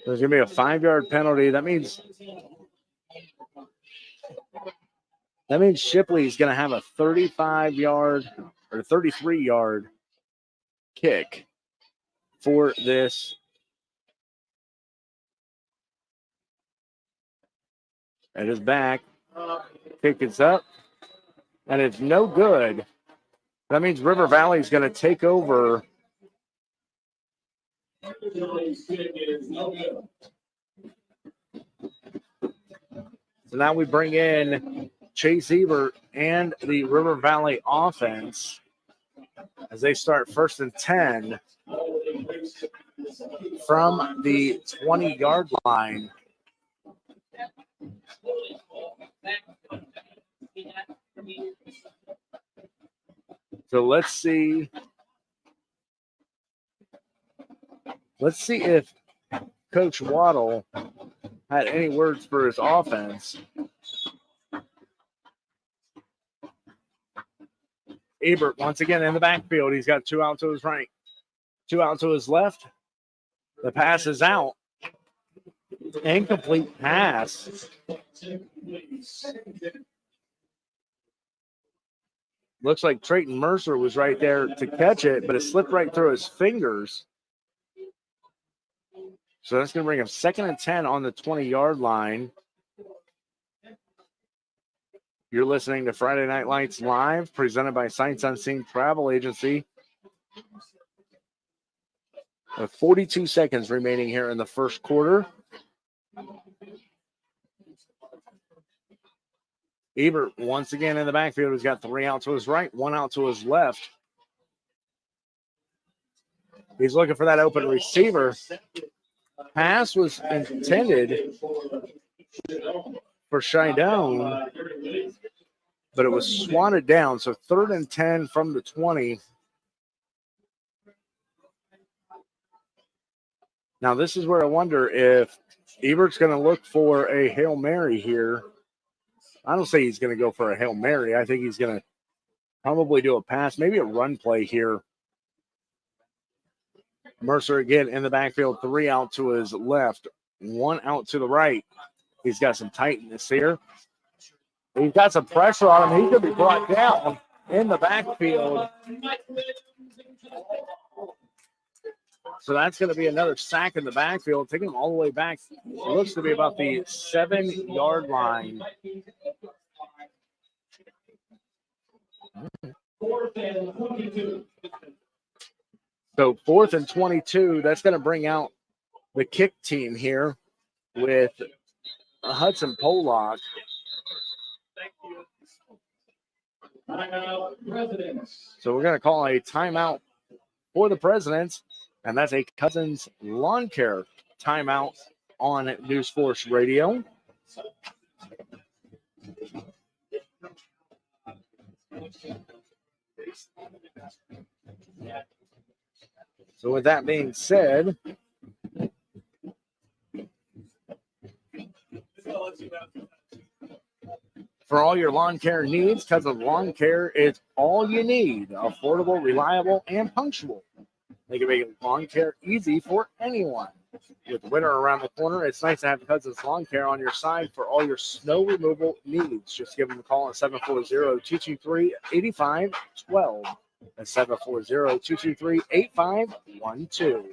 There's going to be a 5-yard penalty. That means Shipley's going to have a 35-yard or 33-yard kick for this. It is back. Kick is up. And it's no good. That means River Valley is going to take over. So now we bring in Chase Ebert and the River Valley offense as they start 1st and 10 from the 20-yard line. So let's see if Coach Waddle had any words for his offense. Ebert once again in the backfield. He's got 2 out to his right, 2 out to his left. The pass is out. Incomplete pass. Looks like Trayton Mercer was right there to catch it, but it slipped right through his fingers. So that's going to bring him 2nd and 10 on the 20-yard line. You're listening to Friday Night Lights Live, presented by Sights Unseen Travel Agency. With 42 seconds remaining here in the first quarter. Ebert once again in the backfield. He's got 3 out to his right, 1 out to his left. He's looking for that open receiver. Pass was intended for Shidone, but it was swatted down. So 3rd and 10 from the 20. Now, this is where I wonder if Ebert's going to look for a Hail Mary here. I don't say he's going to go for a Hail Mary. I think he's going to probably do a pass, maybe a run play here. Mercer again in the backfield, 3 out to his left, 1 out to the right. He's got some tightness here. He's got some pressure on him. He's going to be brought down in the backfield. So that's going to be another sack in the backfield, taking him all the way back. It looks to be about the 7-yard line. So 4th and 22, that's going to bring out the kick team here with Hudson Pollock. So we're going to call a timeout for the Presidents, and that's a Cousins Lawn Care timeout on NewsForce Radio. So with that being said, for all your lawn care needs, Cousins Lawn Care is all you need. Affordable, reliable, and punctual. They can make lawn care easy for anyone. With winter around the corner, it's nice to have Cousins Lawn Care on your side for all your snow removal needs. Just give them a call at 740-223-8512. That's 740-223-8512.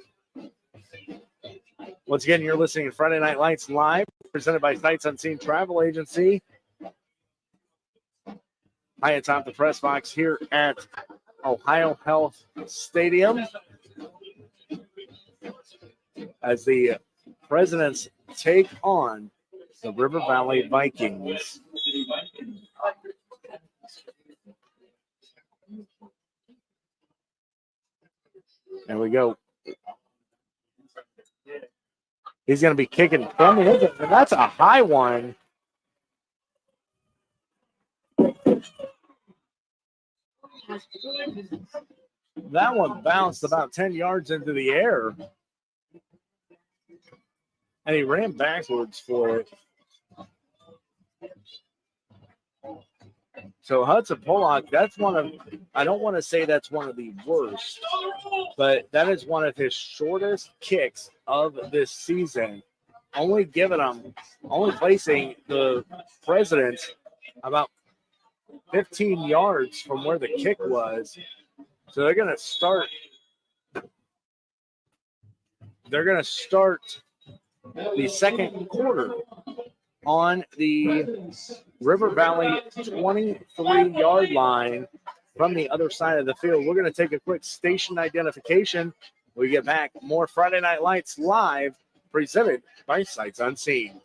Once again, you're listening to Friday Night Lights Live, presented by Sights Unseen Travel Agency. High atop the press box here at Ohio Health Stadium, as the Presidents take on the River Valley Vikings. There we go. He's going to be kicking from the end, and that's a high one. That one bounced about 10 yards into the air. And he ran backwards for it. So Hudson Pollock, that's one of, I don't want to say that's one of the worst, but that is one of his shortest kicks of this season. Only placing the Presidents about 15 yards from where the kick was. So they're going to start the second quarter on the River Valley 23-yard line from the other side of the field. We're going to take a quick station identification. When we get back, more Friday Night Lights Live, presented by Sights Unseen.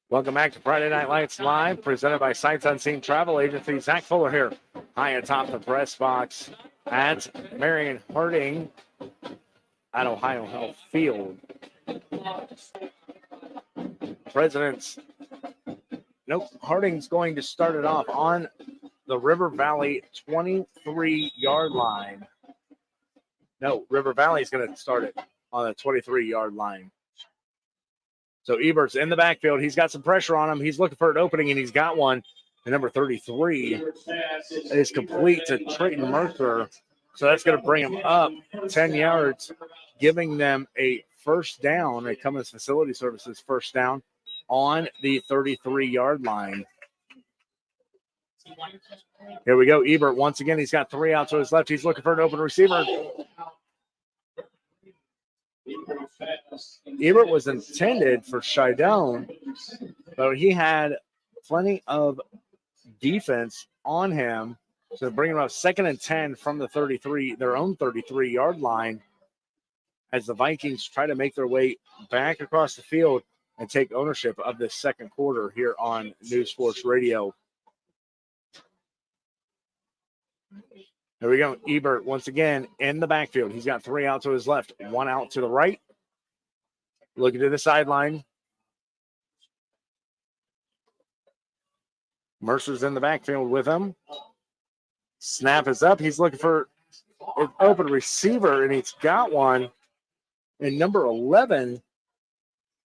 Welcome back to Friday Night Lights Live, presented by Sights Unseen Travel Agency. Zach Fuller here, high atop the press box at Marion Harding at Ohio Health Field. Harding's going to start it off on the River Valley 23-yard line. No, River Valley's going to start it on the 23-yard line. So Ebert's in the backfield. He's got some pressure on him. He's looking for an opening, and he's got one. The number 33 is complete to Trayton Mercer. So that's going to bring him up 10 yards, giving them a first down, a Cummins Facility Services first down on the 33-yard line. Here we go. Ebert, once again, he's got 3 out to his left. He's looking for an open receiver. Ebert was intended for Shidone, but he had plenty of defense on him. So bringing him up 2nd and 10 from the 33, their own 33-yard line, as the Vikings try to make their way back across the field and take ownership of this second quarter here on NewsForce Radio. Here we go. Ebert once again in the backfield. He's got 3 out to his left, 1 out to the right. Looking to the sideline. Mercer's in the backfield with him. Snap is up. He's looking for an open receiver, and he's got one. And number 11,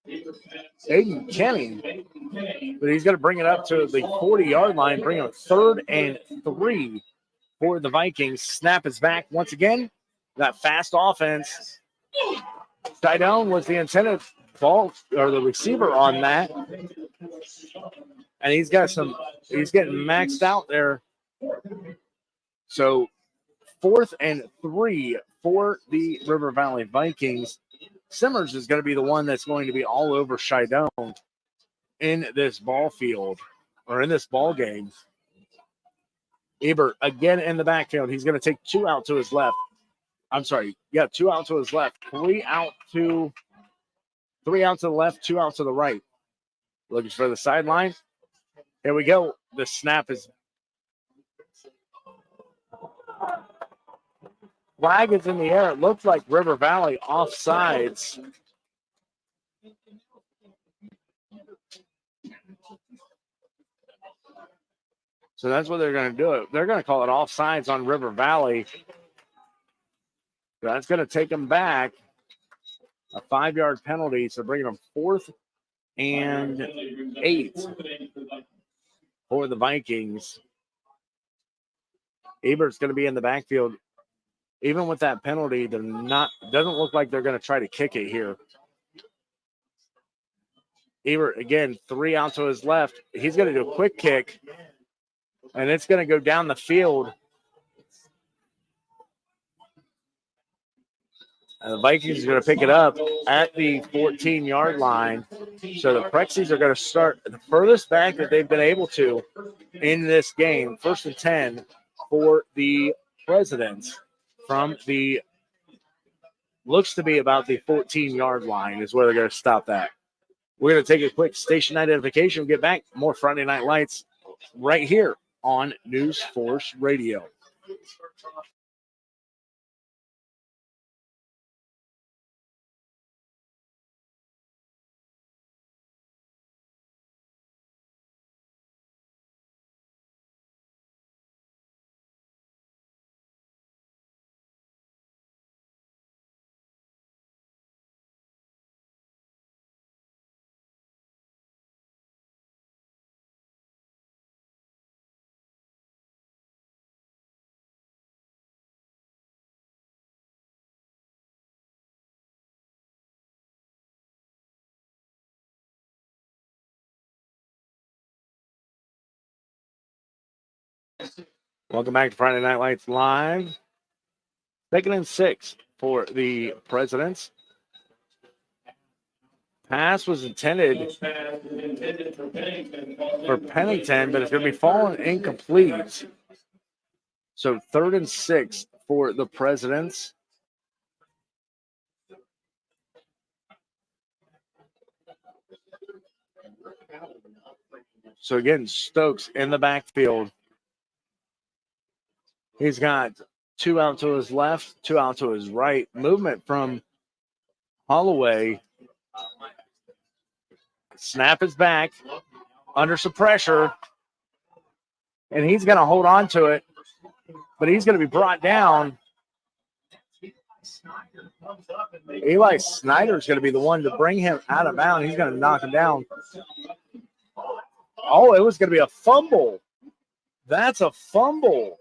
Aiden Kenny. But he's going to bring it up to the 40-yard line, bring up 3rd and 3 for the Vikings. Snap is back once again. That fast offense. Shidone was the intended ball or the receiver on that. And he's getting maxed out there. So 4th and 3 for the River Valley Vikings. Simmers is going to be the one that's going to be all over Shidone in this ball field or in this ball game. Ebert again in the backfield. He's going to take 2 out to his left. 2 out to his left. 3 out to the left, 2 out to the right. Looking for the sideline. Here we go. The snap is. Flag is in the air. It looks like River Valley offsides. So that's what they're going to do. They're going to call it offsides on River Valley. That's going to take them back. A 5-yard penalty, so bringing them 4th and 8 for the Vikings. Ebert's going to be in the backfield. Even with that penalty, doesn't look like they're going to try to kick it here. Ebert, again, 3 out to his left. He's going to do a quick kick, and it's going to go down the field. And the Vikings are going to pick it up at the 14-yard line. So the Prexies are going to start the furthest back that they've been able to in this game. 1st and 10 for the Presidents from the looks to be about the 14-yard line is where they're going to stop that. We're going to take a quick station identification. We'll get back. More Friday Night Lights right here on NewsForce Radio. Welcome back to Friday Night Lights Live. 2nd and 6 for the Presidents. Pass was intended for Pennington, but it's going to be falling incomplete. So 3rd and 6 for the Presidents. So again, Stokes in the backfield. He's got 2 out to his left, 2 out to his right. Movement from Holloway. Snap is back under some pressure, and he's going to hold on to it, but he's going to be brought down. Eli Snyder's going to be the one to bring him out of bounds. He's going to knock him down. Oh, it was going to be a fumble That's a fumble.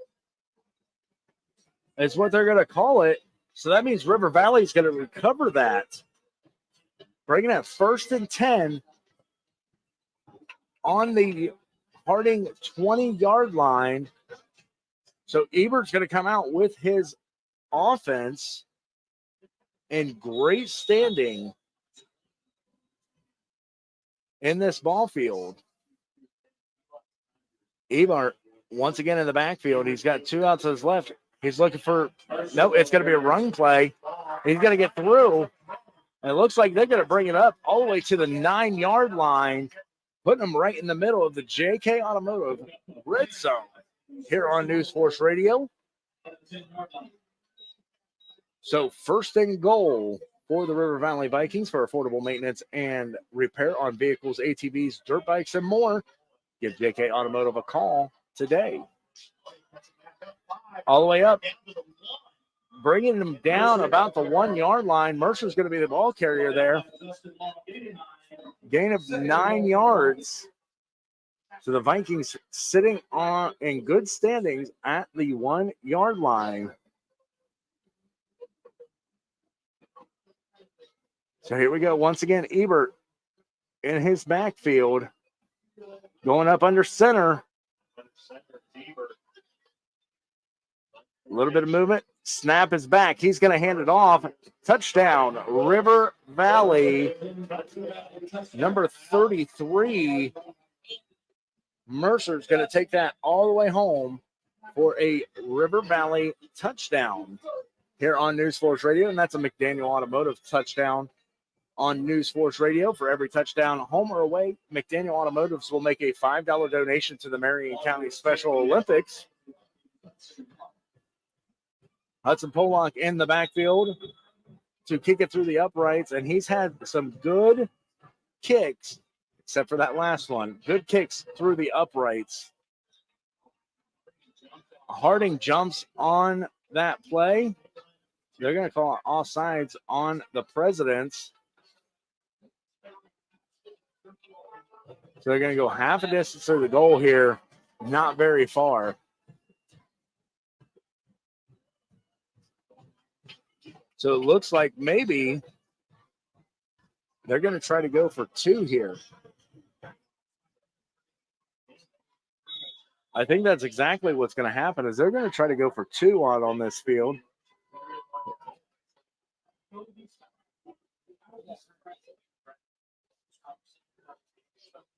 Is what they're going to call it. So that means River Valley is going to recover that. Bringing it 1st and 10 on the Harding 20-yard line. So Ebert's going to come out with his offense in great standing in this ball field. Ebert, once again in the backfield, he's got 2 outs to his left. He's looking for, no, it's going to be a run play. He's going to get through. And it looks like they're going to bring it up all the way to the 9-yard line, putting them right in the middle of the JK Automotive red zone here on NewsForce Radio. So 1st and goal for the River Valley Vikings for affordable maintenance and repair on vehicles, ATVs, dirt bikes, and more. Give JK Automotive a call today. All the way up, bringing them down about the 1-yard line. Mercer's going to be the ball carrier there. Gain of 9 yards. So the Vikings sitting on in good standings at the 1-yard line. So here we go. Once again, Ebert in his backfield, going up under center. A little bit of movement. Snap is back. He's going to hand it off. Touchdown, River Valley. Number 33. Mercer's going to take that all the way home for a River Valley touchdown here on NewsForce Radio. And that's a McDaniel Automotive touchdown on NewsForce Radio. For every touchdown, home or away, McDaniel Automotives will make a $5 donation to the Marion County Special Olympics. Hudson Pollock in the backfield to kick it through the uprights, and he's had some good kicks, except for that last one. Good kicks through the uprights. Harding jumps on that play. They're going to call it offsides on the Presidents. So they're going to go half a distance through the goal here, not very far. So it looks like maybe they're going to try to go for 2 here. I think that's exactly what's going to happen, is they're going to try to go for 2 on this field.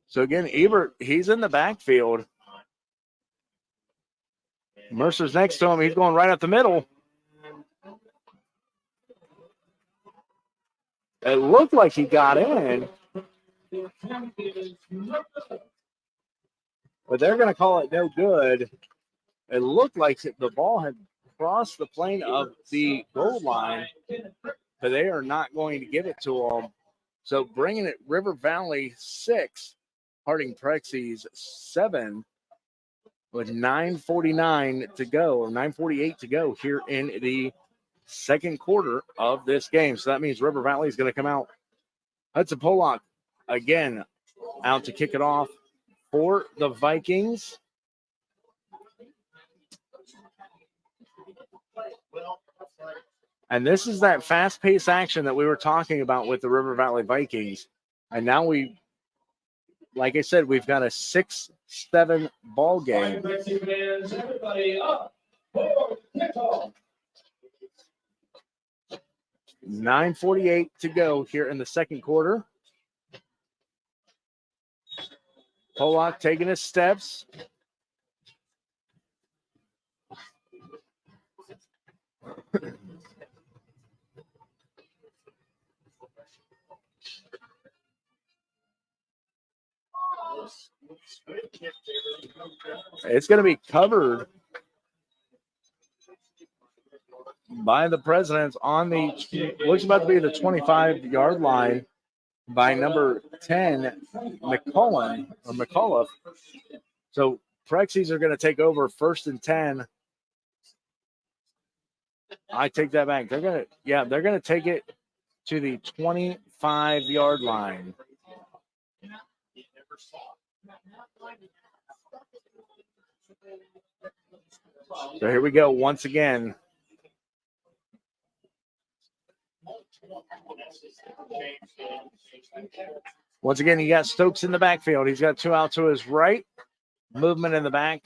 So again, Ebert, he's in the backfield. Mercer's next to him. He's going right up the middle. It looked like he got in, but they're going to call it no good. It looked like the ball had crossed the plane of the goal line, but they are not going to give it to them. So bringing it River Valley 6, Harding Prexies 7, with 9:49 to go, or 9:48 to go here in the second quarter of this game. So that means River Valley is going to come out. Hudson Pollock again out to kick it off for the Vikings. And this is that fast-paced action that we were talking about with the River Valley Vikings. And now we, like I said, we've got a 6-7 ball game. 9:48 to go here in the second quarter. Pollock taking his steps. It's going to be covered by the Presidents on the, looks about to be the 25-yard line by number 10, McCullough. So Prexies are going to take over 1st and 10. I take that back. They're going to take it to the 25-yard line. So here we go once again. Once again, you got Stokes in the backfield. He's got 2 out to his right. Movement in the back.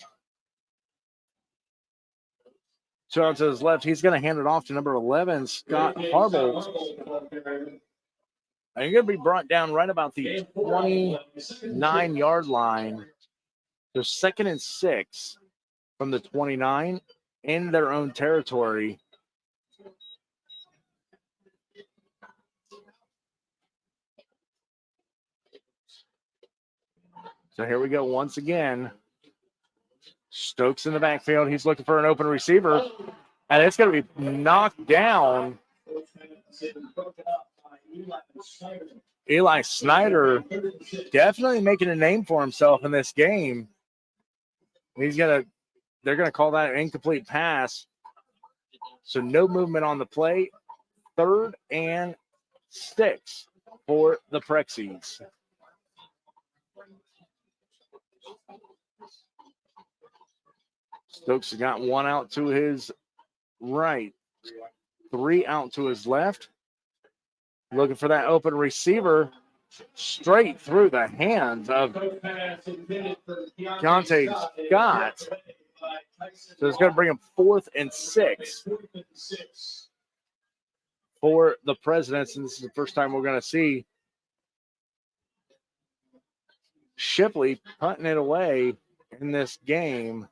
2 out to his left. He's going to hand it off to number 11, Scott Harbolt. And you're going to be brought down right about the 29-yard line. They're 2nd and 6 from the 29 in their own territory. So here we go once again. Stokes in the backfield. He's looking for an open receiver. And it's going to be knocked down. Eli Snyder definitely making a name for himself in this game. They're going to call that an incomplete pass. So no movement on the play. 3rd and 6 for the Prexies. Stokes has got 1 out to his right, 3 out to his left. Looking for that open receiver straight through the hands of Deontay Scott. So it's going to bring him 4th and 6 for the Presidents. And this is the first time we're going to see Shipley punting it away in this game.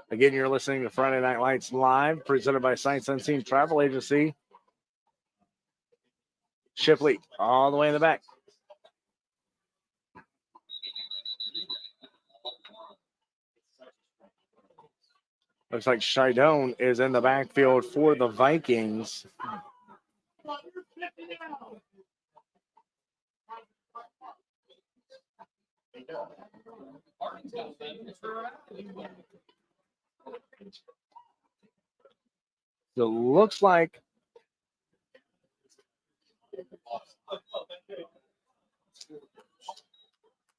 Again, you're listening to Friday Night Lights Live, presented by Sights Unseen Travel Agency. Shipley all the way in the back. Looks like Shidone is in the backfield for the Vikings. So it looks like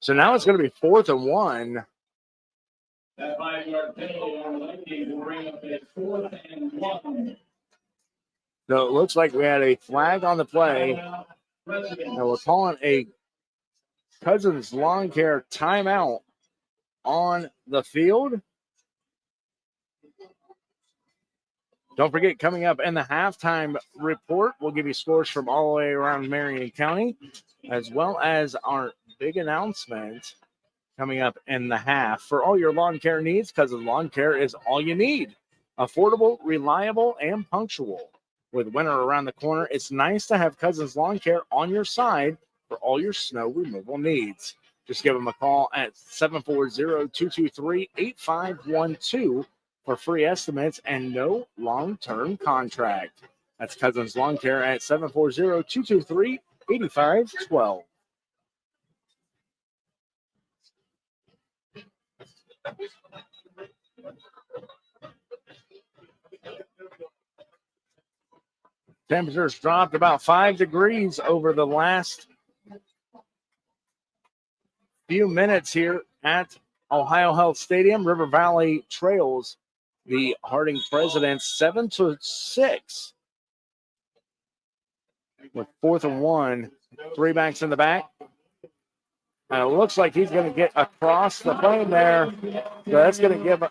now it's going to be 4th and 1. That 5-yard penalty on the Vikings will bring up a 4th and 1. So it looks like we had a flag on the play. Now we're calling a Cousins Lawn Care timeout on the field. Don't forget, coming up in the halftime report, we'll give you scores from all the way around Marion County, as well as our big announcement coming up in the half. For all your lawn care needs, Cousins Lawn Care is all you need. Affordable, reliable, and punctual. With winter around the corner, it's nice to have Cousins Lawn Care on your side for all your snow removal needs. Just give them a call at 740-223-8512 for free estimates and no long-term contract. That's Cousins Lawn Care at 740-223-8512. Temperatures dropped about 5 degrees over the last few minutes here at Ohio Health Stadium. River Valley trails the Harding Presidents 7-6 with 4th and 1, 3 backs in the back. And it looks like he's going to get across the plane there. So that's going to give,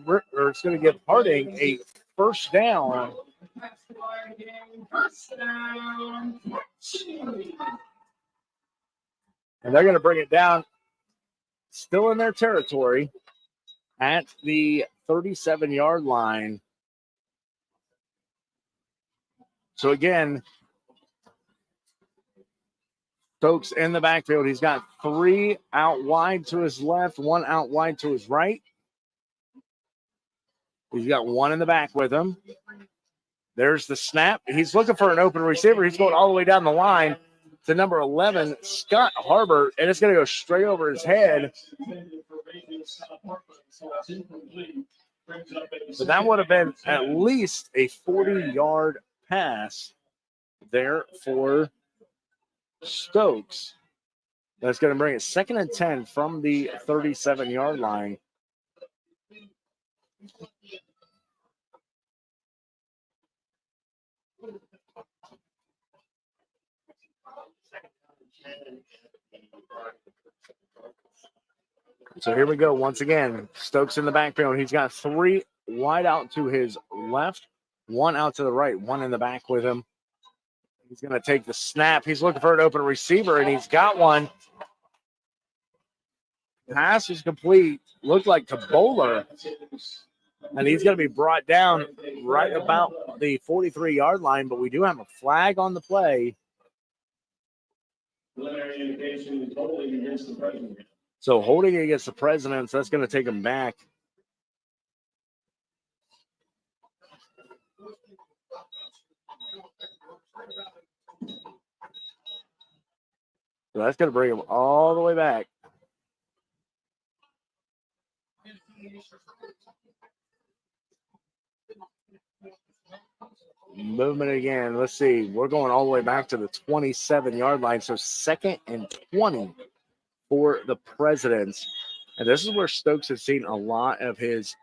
it's going to give Harding a first down. And they're going to bring it down, still in their territory, at the 37-yard line. So again, Stokes in the backfield. He's got 3 out wide to his left, 1 out wide to his right. He's got 1 in the back with him. There's the snap. He's looking for an open receiver. He's going all the way down the line to number 11, Scott Harbert, and it's going to go straight over his head. But that would have been at least a 40-yard pass there for Stokes. That's going to bring it 2nd and 10 from the 37-yard line. So here we go once again. Stokes in the backfield. He's got 3 wide out to his left, 1 out to the right, 1 in the back with him. He's going to take the snap. He's looking for an open receiver, and he's got one. Pass is complete. Looked like to Bowler. And he's going to be brought down right about the 43-yard line, but we do have a flag on the play. So holding against the Presidents, that's going to take him back. So that's going to bring him all the way back. Movement again. Let's see. We're going all the way back to the 27-yard line. So 2nd and 20 for the Presidents. And this is where Stokes has seen a lot of his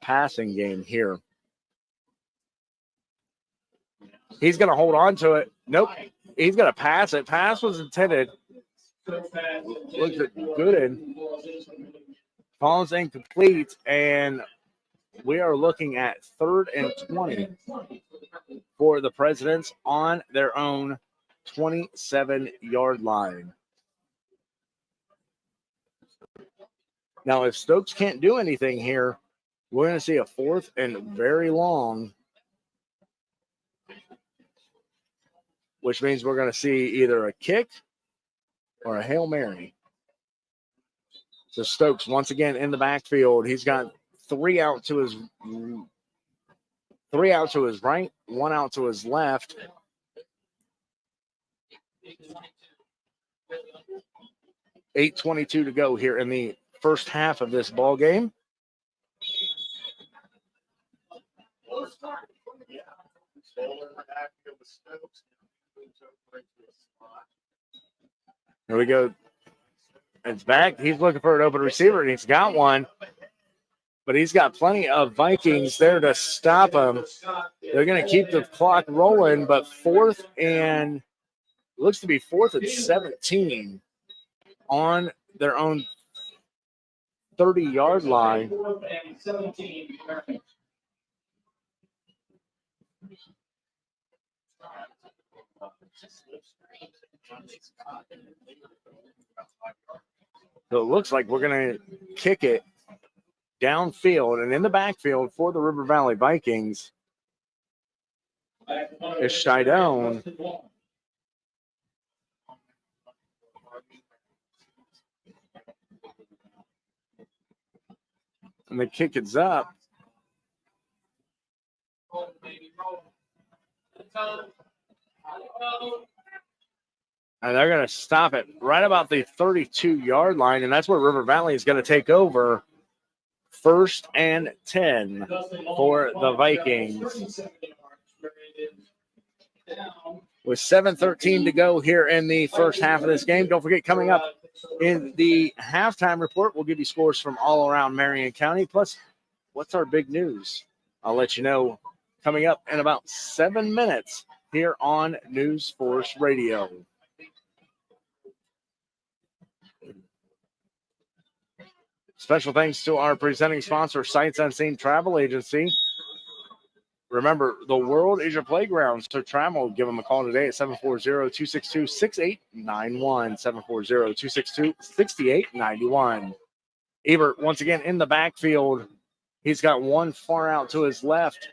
passing game here. He's going to hold on to it. Nope. He's going to pass it. Pass was intended. Looks at Gooden. Falls incomplete, and we are looking at 3rd and 20 for the Presidents on their own 27-yard line. Now, if Stokes can't do anything here, we're going to see a 4th and very long, which means we're going to see either a kick or a Hail Mary. So Stokes, once again, in the backfield. He's got 3 out to his right, 1 out to his left. $8:22 to go here in the first half of this ball game. Here we go. It's back. He's looking for an open receiver, and he's got one. But he's got plenty of Vikings there to stop him. They're going to keep the clock rolling, but looks to be 4th and 17 on their own 30-yard line. So it looks like we're going to kick it downfield, and in the backfield for the River Valley Vikings is Shidone. And the kick is up. And they're going to stop it right about the 32-yard line, and that's where River Valley is going to take over. 1st and 10 for the Vikings. With 7:13 to go here in the first half of this game. Don't forget, coming up in the halftime report, we'll give you scores from all around Marion County. Plus, what's our big news? I'll let you know coming up in about 7 minutes here on NewsForce Radio. Special thanks to our presenting sponsor, Sights Unseen Travel Agency. Remember, the world is your playground, so travel. Give them a call today at 740-262-6891, 740-262-6891. Ebert, once again, in the backfield. He's got 1 far out to his left.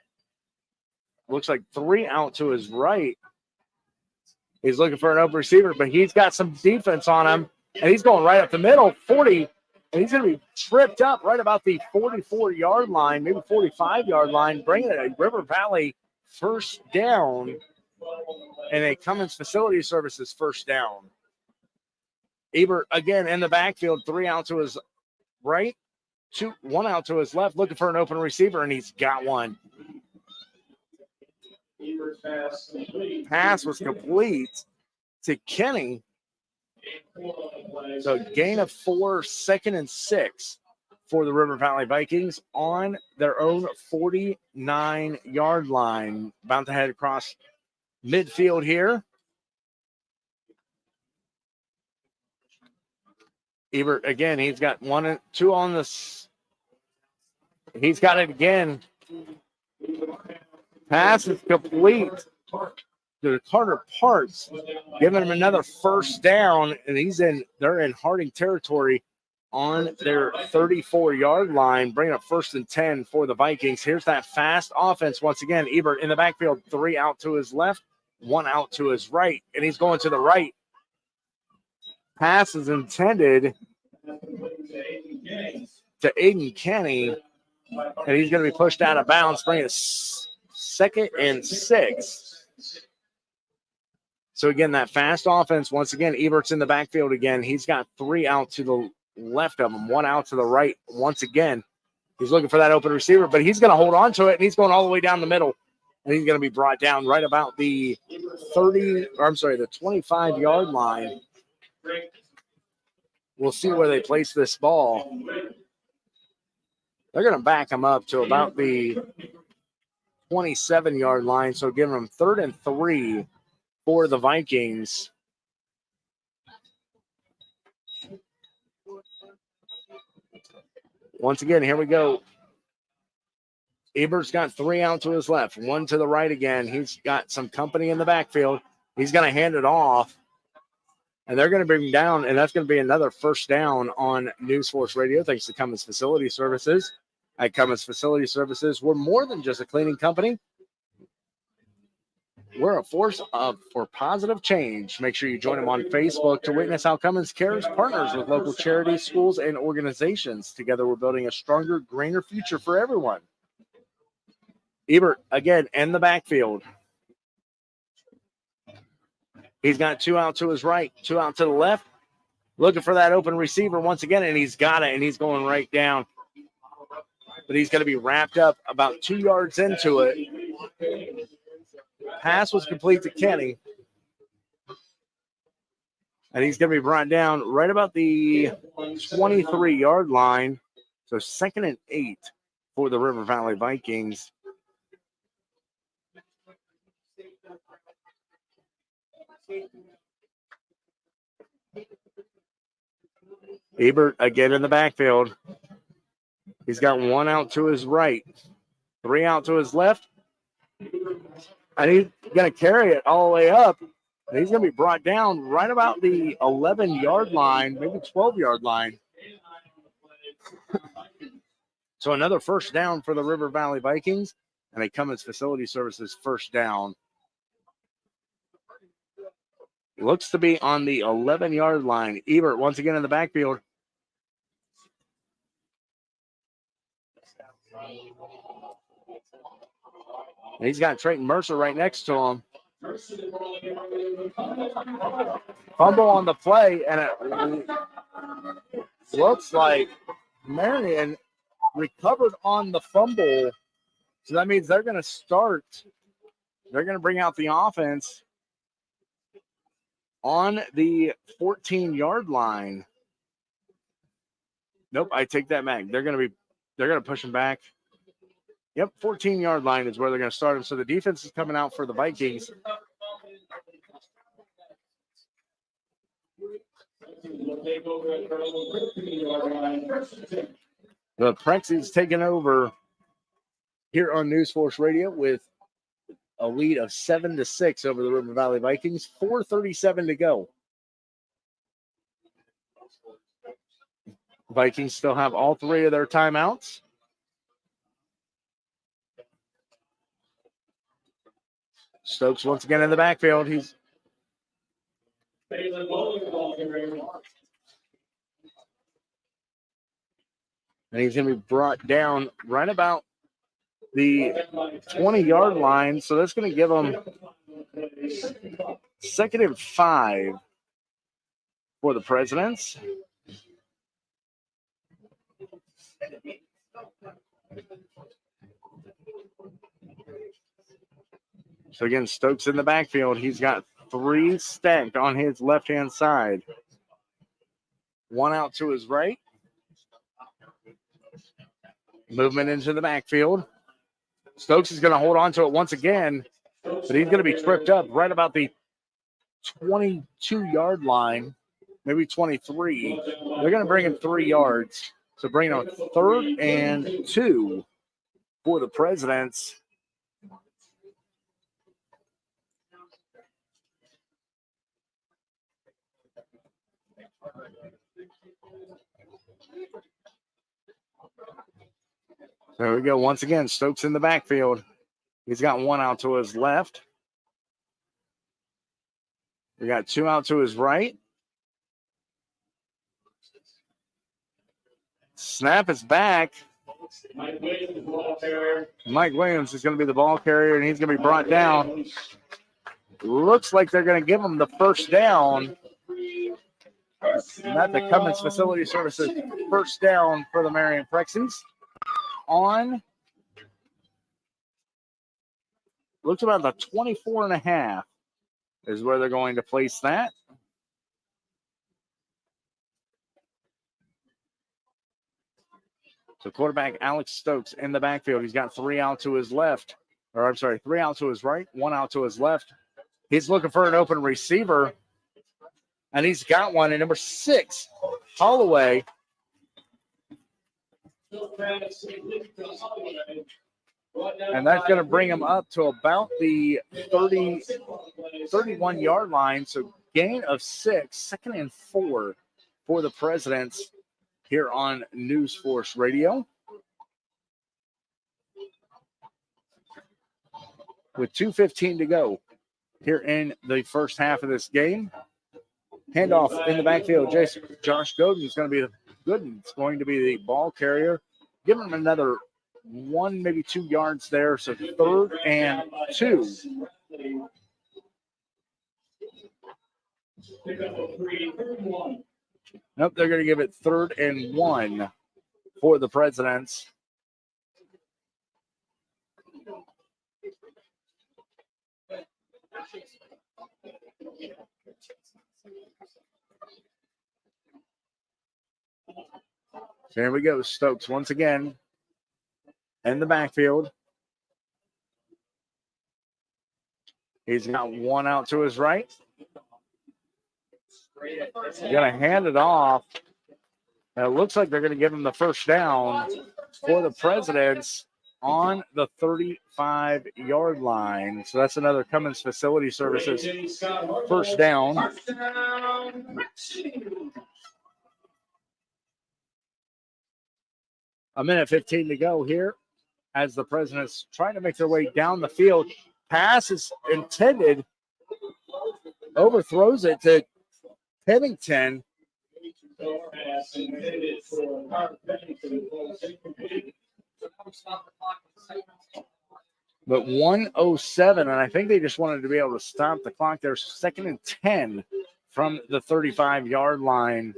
Looks like 3 out to his right. He's looking for an open receiver, but he's got some defense on him, and he's going right up the middle, 40. And he's going to be tripped up right about the 44-yard line, maybe 45-yard line, bringing it a River Valley first down and a Cummins Facility Services first down. Ebert, again, in the backfield, 3 out to his right, one out to his left, looking for an open receiver, and he's got one. Pass was complete to Kenny. So gain of 4, 2nd and 6 for the River Valley Vikings on their own 49-yard line. About to head across midfield here. Ebert again, he's got 1 and 2 on this. He's got it again. Pass is complete to Carter Parks, giving him another first down, and they're in Harding territory on their 34-yard line, bringing up 1st and 10 for the Vikings. Here's that fast offense once again. Ebert in the backfield, 3 out to his left, 1 out to his right, and he's going to the right. Pass is intended to Aiden Kenny, and he's going to be pushed out of bounds, bringing us 2nd and 6. So again, that fast offense, once again, Ebert's in the backfield again. He's got 3 out to the left of him, 1 out to the right. Once again, he's looking for that open receiver, but he's going to hold on to it, and he's going all the way down the middle, and he's going to be brought down right about the 25-yard line. We'll see where they place this ball. They're going to back him up to about the 27-yard line, so giving him 3rd and 3 for the Vikings. Once again, here we go. Ebert's got 3 out to his left, 1 to the right again. He's got some company in the backfield. He's going to hand it off, and they're going to bring him down, and that's going to be another first down on NewsForce Radio, thanks to Cummins Facility Services. At Cummins Facility Services, we're more than just a cleaning company. We're a force for positive change. Make sure you join them on Facebook to witness how Cummins Cares partners with local charities, schools, and organizations. Together, we're building a stronger, greener future for everyone. Ebert, again, in the backfield. He's got 2 out to his right, 2 out to the left. Looking for that open receiver once again, and he's got it, and he's going right down. But he's going to be wrapped up about 2 yards into it. Pass was complete to Kenny. And he's going to be brought down right about the 23-yard line. So 2nd and 8 for the River Valley Vikings. Ebert again in the backfield. He's got 1 out to his right, 3 out to his left. And he's going to carry it all the way up. And he's going to be brought down right about the 11-yard line, maybe 12-yard line. So another first down for the River Valley Vikings. And a Cummins Facility Services first down. Looks to be on the 11-yard line. Ebert once again in the backfield. And he's got Trayton Mercer right next to him. Fumble on the play, and it looks like Marion recovered on the fumble. So that means they're going to start. They're going to bring out the offense on the 14-yard line. Nope, I take that back. They're going to push him back. Yep, 14-yard line is where they're going to start him. So the defense is coming out for the Vikings. The Prexies taking over here on NewsForce Radio with a lead of 7-6 over the River Valley Vikings. 4:37 to go. Vikings still have all 3 of their timeouts. Stokes once again in the backfield. He's and he's going to be brought down right about the 20-yard line. So that's going to give him 2nd and 5 for the Presidents. So again, Stokes in the backfield. He's got 3 stacked on his left-hand side. 1 out to his right. Movement into the backfield. Stokes is going to hold on to it once again, but he's going to be tripped up right about the 22-yard line, maybe 23. They're going to bring him 3 yards. So bringing on 3rd and 2 for the Presidents. There we go. Once again, Stokes in the backfield. He's got 1 out to his left. We got 2 out to his right. Snap is back. Mike Williams, ball carrier. Mike Williams is going to be the ball carrier, and he's going to be brought down. Looks like they're going to give him the first down. And that's the Cummins Facility Services first down for the Marion Prexies. On, looks about the 24.5 is where they're going to place that. So quarterback Alex Stokes in the backfield. He's got 3 out to his left. Or I'm sorry, 3 out to his right, 1 out to his left. He's looking for an open receiver. And he's got one in number 6, Holloway. And that's going to bring him up to about the 31-yard line. So gain of 6, 2nd and 4 for the Presidents here on NewsForce Radio. With 2:15 to go here in the first half of this game. Handoff in the backfield. Josh Godin is going to be the ball carrier. Give him another 1, maybe 2 yards there. So 3rd and 2. Nope, they're going to give it 3rd and 1 for the Presidents. There we go. Stokes once again in the backfield. He's got 1 out to his right. He's going to hand it off. And it looks like they're going to give him the first down for the Presidents on the 35-yard line. So that's another Cummins Facility Services first down. A minute 15 to go here as the Presidents trying to make their way down the field. Pass is intended. Overthrows it to Pennington. But 1:07, and I think they just wanted to be able to stop the clock. There's 2nd and 10 from the 35-yard line.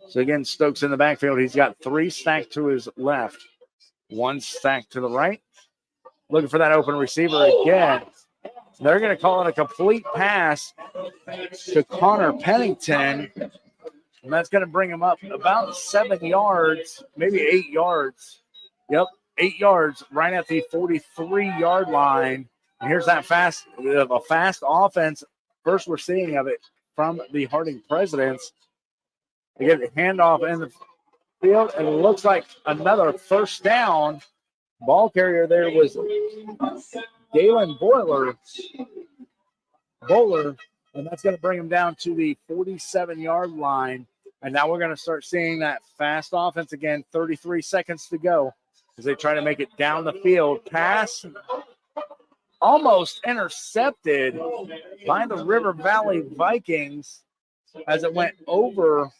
So again, Stokes in the backfield. He's got 3 stacked to his left, 1 stacked to the right. Looking for that open receiver again. They're going to call it a complete pass to Connor Pennington. And that's going to bring him up about 7 yards, maybe 8 yards. Yep, 8 yards right at the 43-yard line. And here's that fast offense. First we're seeing of it from the Harding Presidents. They get the handoff in the field, and it looks like another first down. Ball carrier there was Galen Bowler, and that's going to bring him down to the 47-yard line. And now we're going to start seeing that fast offense again. 33 seconds to go as they try to make it down the field. Pass almost intercepted by the River Valley Vikings as it went over.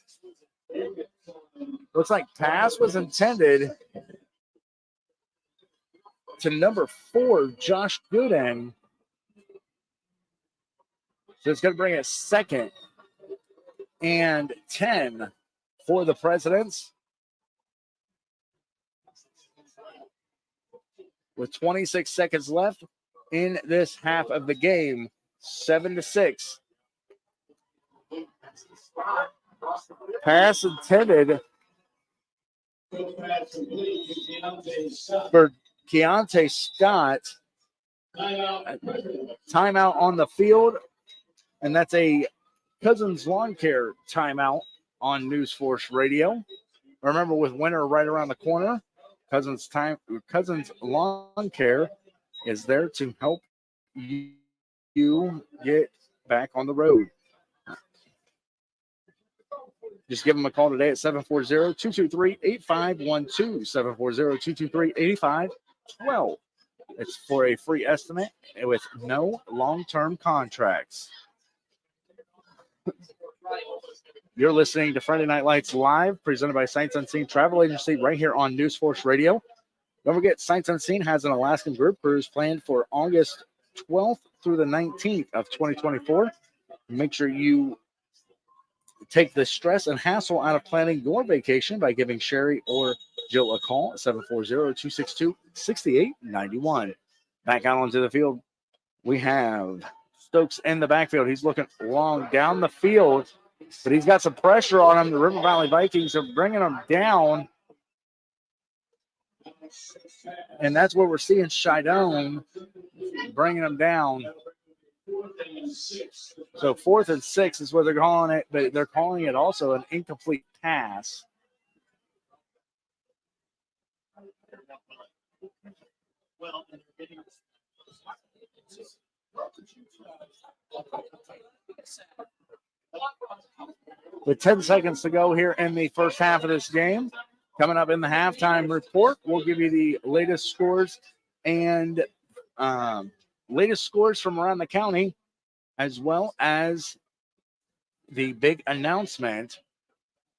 Looks like pass was intended to number 4, Josh Gooden. So it's going to bring it 2nd and 10 for the Presidents. With 26 seconds left in this half of the game, 7-6. Pass intended for Keontae Scott. Timeout on the field, and that's a Cousins Lawn Care timeout on NewsForce Radio. Remember, with winter right around the corner, Cousins Lawn Care is there to help you get back on the road. Just give them a call today at 740-223-8512, 740-223-8512. It's for a free estimate with no long-term contracts. You're listening to Friday Night Lights Live, presented by Sights Unseen Travel Agency right here on NewsForce Radio. Don't forget, Sights Unseen has an Alaskan group cruise planned for August 12th through the 19th of 2024. Make sure you take the stress and hassle out of planning your vacation by giving Sherry or Jill a call at 740-262-6891. Back out onto the field, we have Stokes in the backfield. He's looking long down the field, but he's got some pressure on him. The River Valley Vikings are bringing him down. And that's where we're seeing Shidone bringing him down. So 4th and 6 is what they're calling it, but they're calling it also an incomplete pass. With 10 seconds to go here in the first half of this game, coming up in the halftime report, we'll give you the latest scores and latest scores from around the county, as well as the big announcement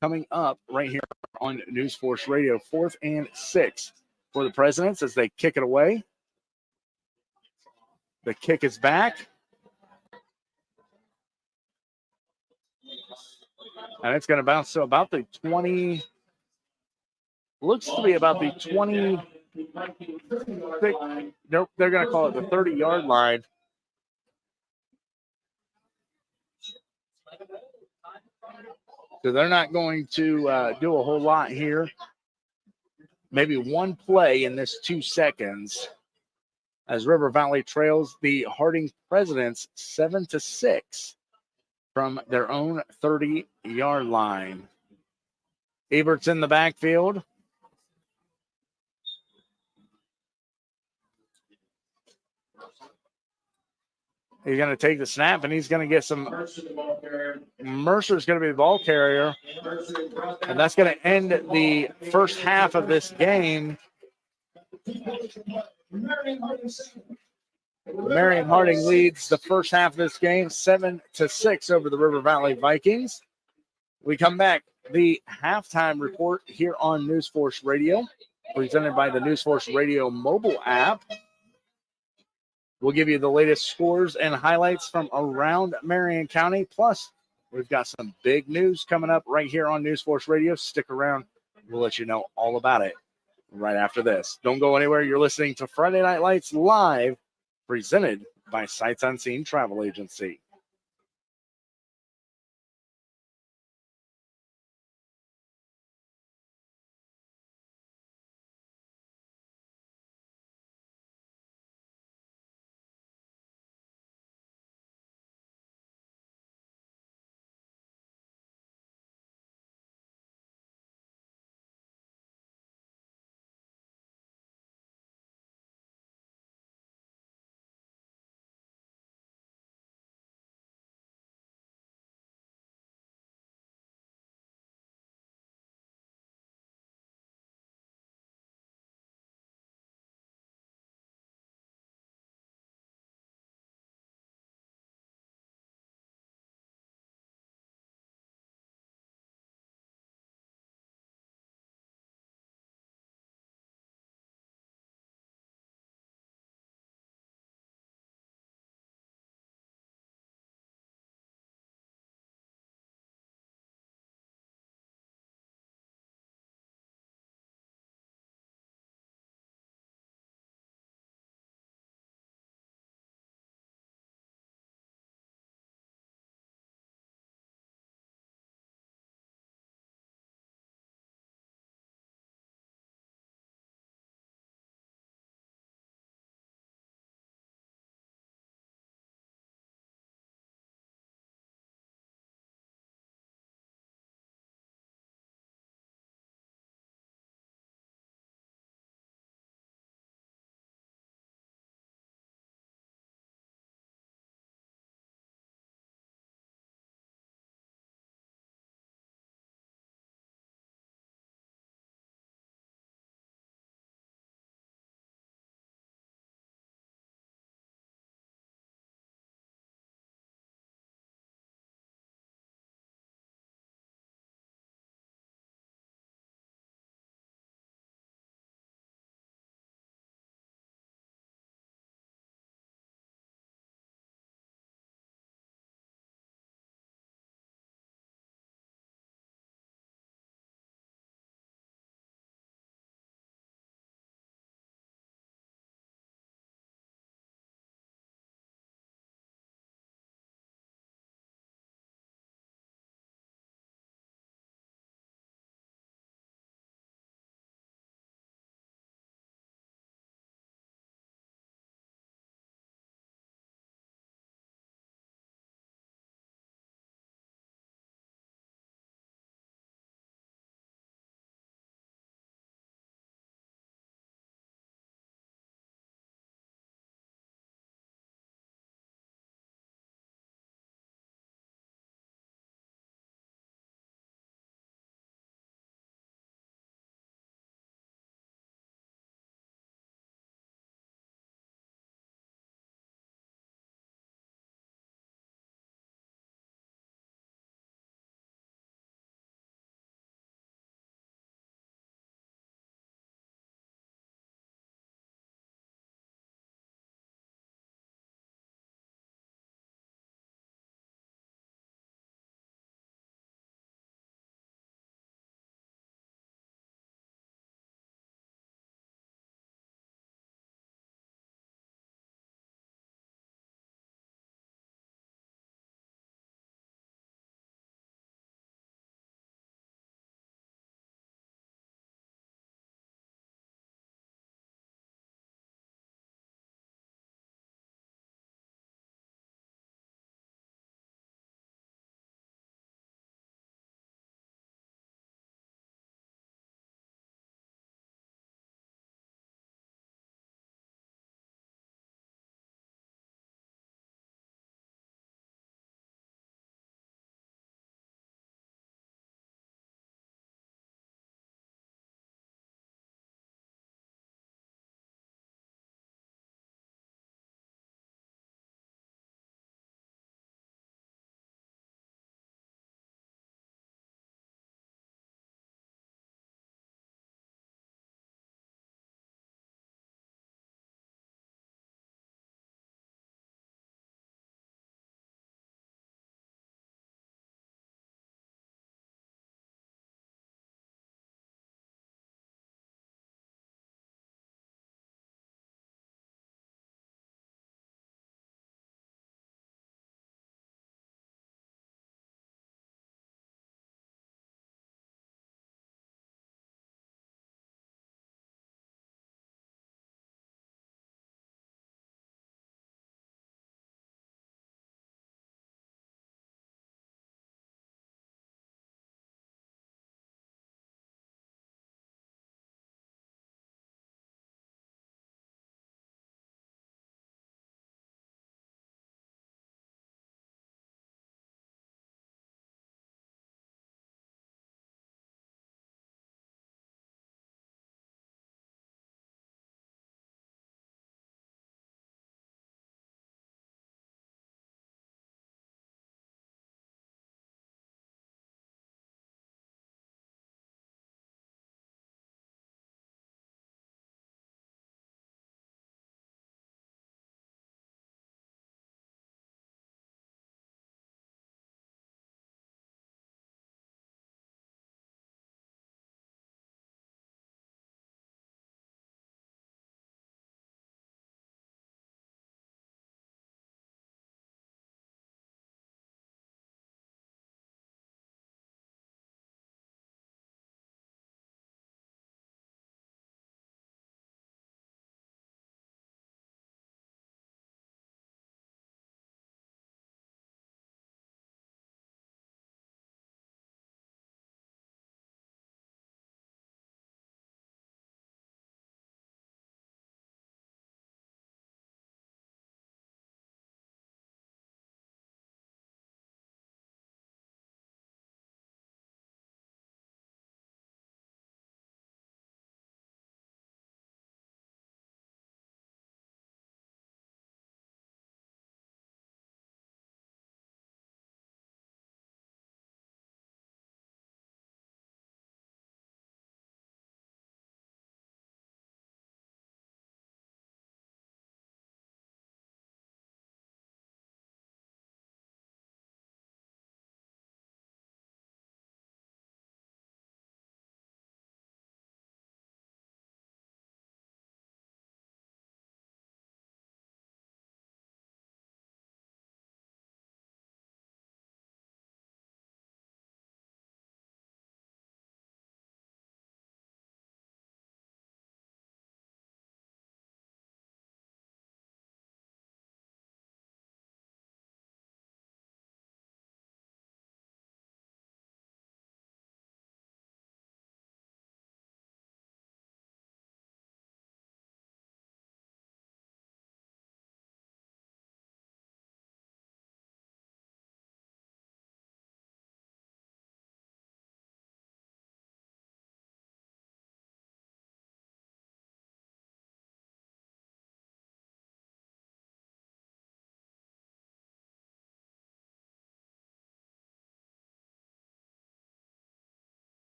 coming up right here on NewsForce Radio. 4th and 6 for the Presidents as they kick it away. The kick is back. And it's going to bounce to about the 20. Looks to be about the 20. Nope, they're going to call it the 30-yard line. So they're not going to do a whole lot here. Maybe one play in this 2 seconds as River Valley trails the Harding Presidents 7-6 from their own 30-yard line. Ebert's in the backfield. He's going to take the snap, and he's going to get some. Mercer's going to be the ball carrier, and that's going to end the first half of this game. Marion Harding leads the first half of this game 7-6 over the River Valley Vikings. We come back. The halftime report here on NewsForce Radio, presented by the NewsForce Radio mobile app. We'll give you the latest scores and highlights from around Marion County. Plus, we've got some big news coming up right here on NewsForce Radio. Stick around. We'll let you know all about it right after this. Don't go anywhere. You're listening to Friday Night Lights Live, presented by Sights Unseen Travel Agency.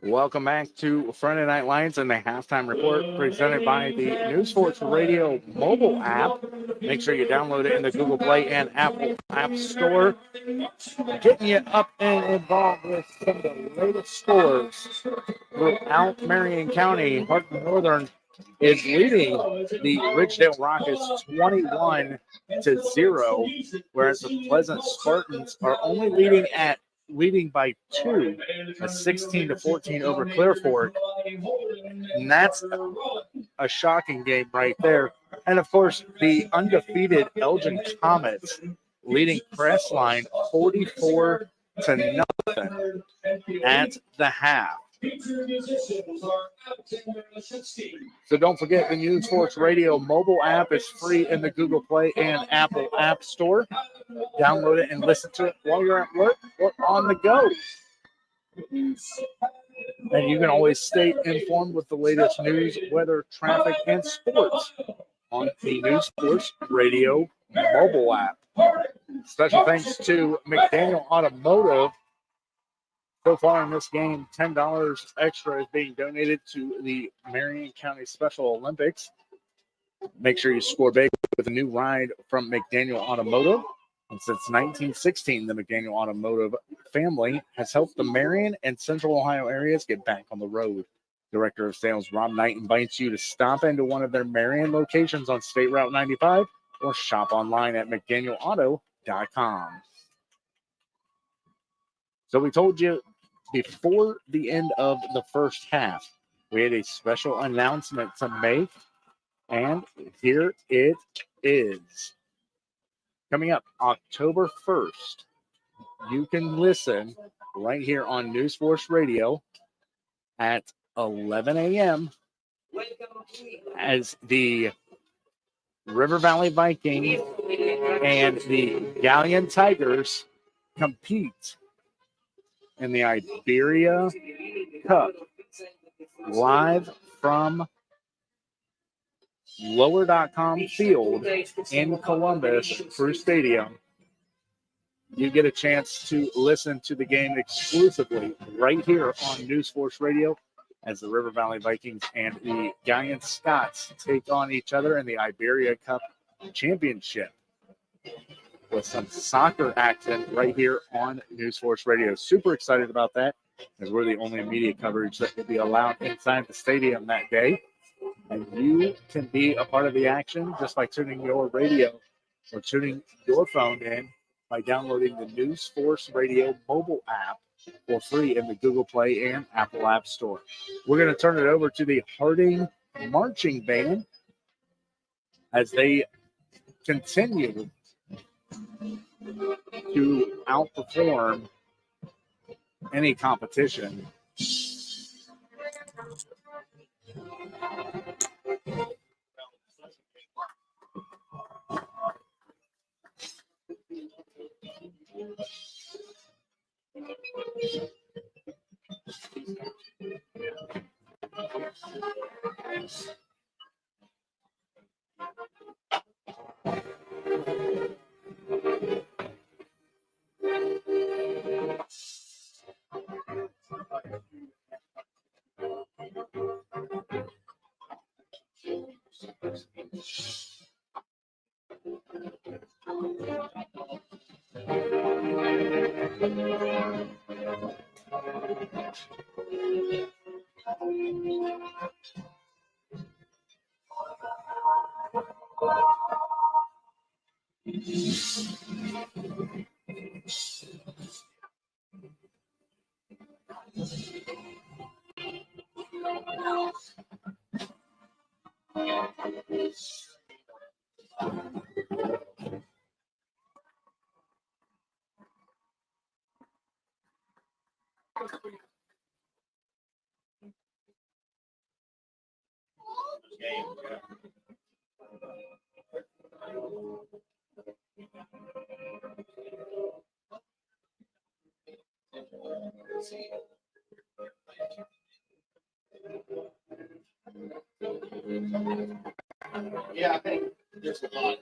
Welcome back to Friday Night Lights and the halftime report presented by the NewsForce Radio mobile app. Make sure you download it in the Google Play and Apple App Store. Getting you up and involved with some of the latest scores throughout Marion County. Hardin Northern is leading the Ridgedale Rockets 21-0, whereas the Pleasant Spartans are only leading by 2, a 16-14 over Clear Fork. And that's a shocking game right there. And of course, the undefeated Elgin Comets leading Crestline 44-0 at the half. So don't forget, the NewsForce Radio mobile app is free in the Google Play and Apple App Store. Download it and listen to it while you're at work or on the go. And you can always stay informed with the latest news, weather, traffic, and sports on the NewsForce Radio mobile app. Special thanks to McDaniel Automotive. So far in this game, $10 extra is being donated to the Marion County Special Olympics. Make sure you score big with a new ride from McDaniel Automotive. And since 1916, the McDaniel Automotive family has helped the Marion and Central Ohio areas get back on the road. Director of Sales Rob Knight invites you to stop into one of their Marion locations on State Route 95 or shop online at McDanielAuto.com. So we told you before the end of the first half, we had a special announcement to make, and here it is. Coming up October 1st, you can listen right here on NewsForce Radio at 11 a.m. as the River Valley Vikings and the Galleon Tigers compete in the Iberia Cup live from Lower.com Field in Columbus Crew Stadium. You get a chance to listen to the game exclusively right here on NewsForce Radio as the River Valley Vikings and the Galleon Scots take on each other in the Iberia Cup Championship with some soccer action right here on NewsForce Radio. Super excited about that, as we're the only media coverage that will be allowed inside the stadium that day. And you can be a part of the action just by tuning your radio or tuning your phone in by downloading the NewsForce Radio mobile app for free in the Google Play and Apple App Store. We're going to turn it over to the Harding Marching Band as they continue to outperform any competition. Yeah, I think there's a lot.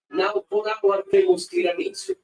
Now, por agora, temos tiramisu.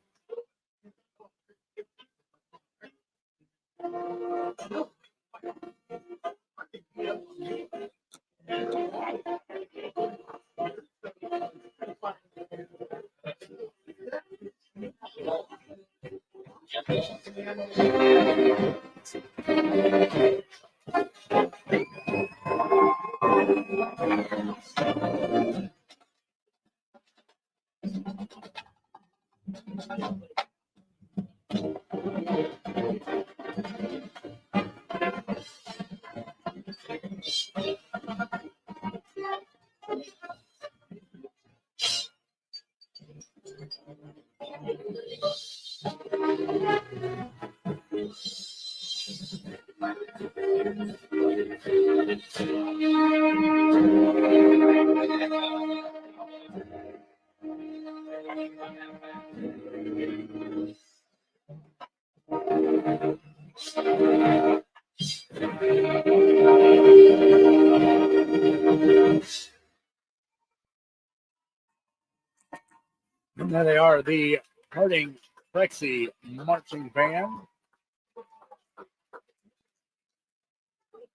And there they are, the Harding Plexi Marching Band,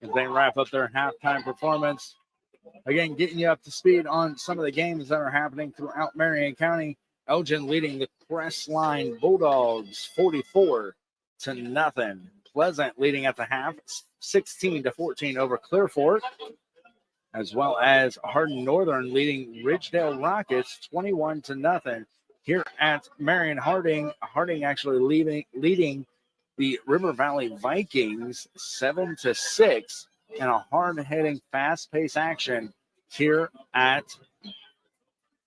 as they wrap up their halftime performance. Again, getting you up to speed on some of the games that are happening throughout Marion County. Elgin leading the Crestline Bulldogs 44-0. Pleasant leading at the half 16-14 over Clearfork, as well as Hardin Northern leading Ridgedale Rockets 21-0. Here at Marion, Harding actually leading the River Valley Vikings 7-6 in a hard-hitting, fast-paced action here at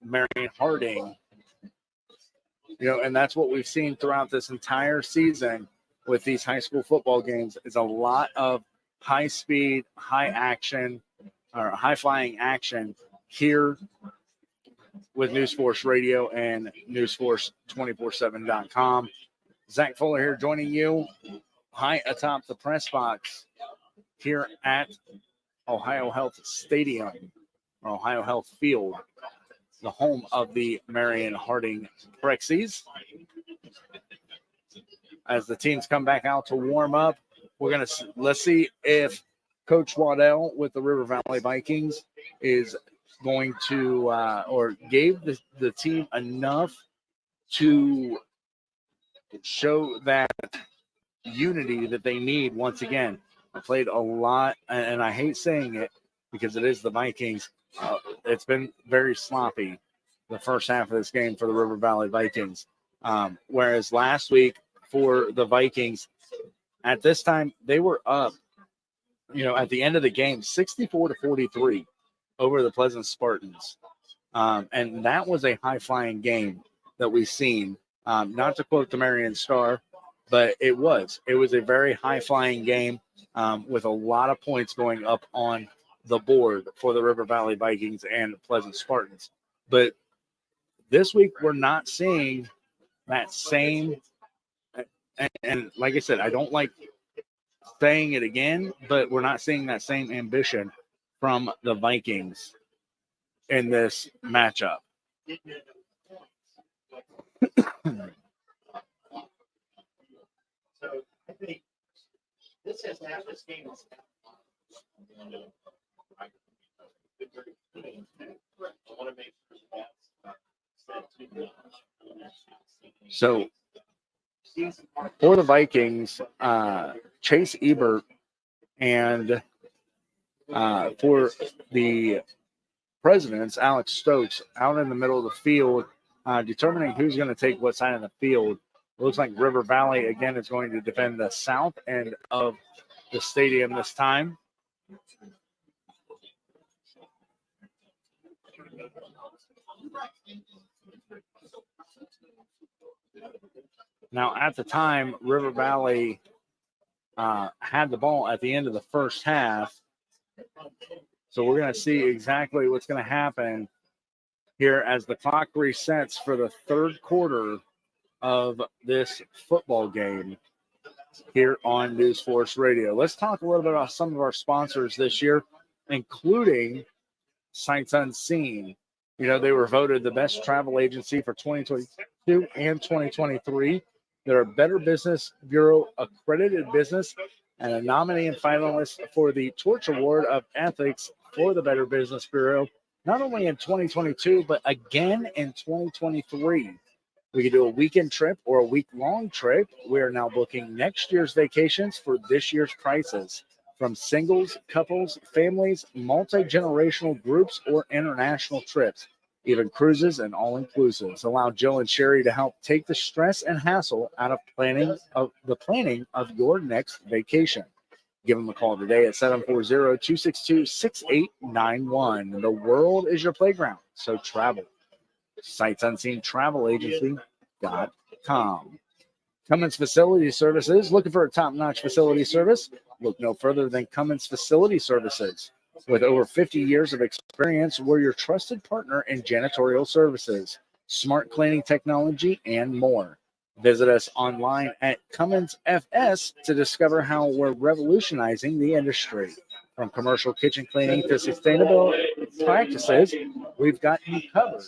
Marion Harding. And that's what we've seen throughout this entire season with these high school football games, is a lot of high speed, high action, or high flying action here with NewsForce Radio and NewsForce247.com. Zach Fuller here joining you high atop the press box here at Ohio Health Stadium, or Ohio Health Field, the home of the Marion Harding Prexies. As the teams come back out to warm up, let's see if Coach Waddell with the River Valley Vikings is going to or gave the team enough to show that unity that they need once again. I played a lot, and I hate saying it because it is the Vikings. It's been very sloppy the first half of this game for the River Valley Vikings. Whereas last week for the Vikings, at this time, they were up, at the end of the game, 64-43 over the Pleasant Spartans. And that was a high-flying game that we've seen. Not to quote the Marion Star, but it was a very high-flying game with a lot of points going up on the board for the River Valley Vikings and Pleasant Spartans. But this week, we're not seeing that same, and like I said, I don't like saying it again, but we're not seeing that same ambition from the Vikings in this matchup. So I think this has half this game. So for the Vikings, Chase Ebert, and for the Presidents, Alex Stokes, out in the middle of the field, determining who's going to take what side of the field. It looks like River Valley, again, is going to defend the south end of the stadium this time. Now, at the time, River Valley had the ball at the end of the first half. So we're going to see exactly what's going to happen here as the clock resets for the third quarter of this football game here on NewsForce Radio. Let's talk a little bit about some of our sponsors this year, including Sights Unseen. They were voted the best travel agency for 2022 and 2023. They're a Better Business Bureau accredited business and a nominee and finalist for the Torch Award of Ethics for the Better Business Bureau, not only in 2022, but again in 2023. We could do a weekend trip or a week-long trip. We are now booking next year's vacations for this year's prices. From singles, couples, families, multi-generational groups, or international trips, even cruises and all-inclusives. Allow Jill and Sherry to help take the stress and hassle out of planning of your next vacation. Give them a call today at 740-262-6891. The world is your playground, so travel. Sights Unseen Travel Agency.com. Cummins Facility Services. Looking for a top-notch facility service? Look no further than Cummins Facility Services. With over 50 years of experience, we're your trusted partner in janitorial services, smart cleaning technology, and more. Visit us online at Cummins FS to discover how we're revolutionizing the industry. From commercial kitchen cleaning to sustainable practices, we've got you covered.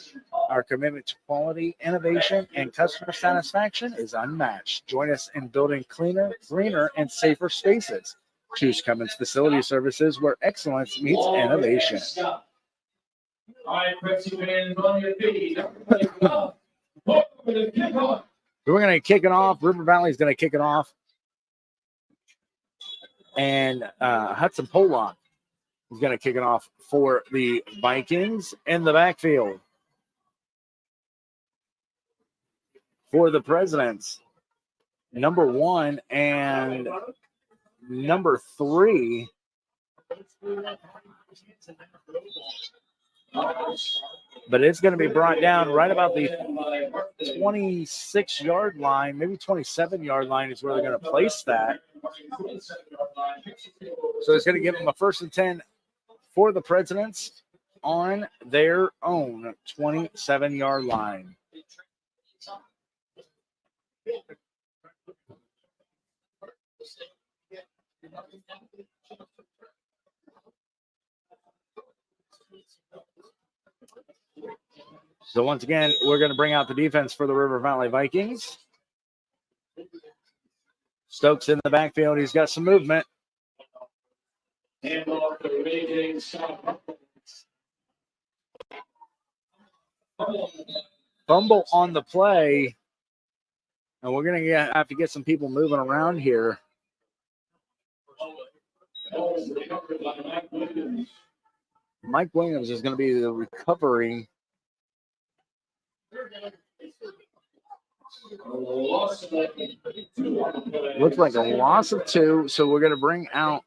Our commitment to quality, innovation, and customer satisfaction is unmatched. Join us in building cleaner, greener, and safer spaces. Choose Cummins Facility Services, where excellence meets innovation. All right, Pepsi fans, on your feet. Everybody go. Over the kickoff. We're going to kick it off. River Valley is going to kick it off. And Hudson Pollock is going to kick it off for the Vikings in the backfield. For the Presidents, number 1 and number 3. But it's going to be brought down right about the 26-yard line, maybe 27-yard line is where they're going to place that. So it's going to give them a 1st and 10 for the Presidents on their own 27-yard line. So once again, we're going to bring out the defense for the River Valley Vikings. Stokes in the backfield. He's got some movement. Handoff to Ray Scott. Fumble on the play. And we're going to have to get some people moving around here. Mike Williams is going to be the recovery. Looks like a loss of 2. So we're going to bring out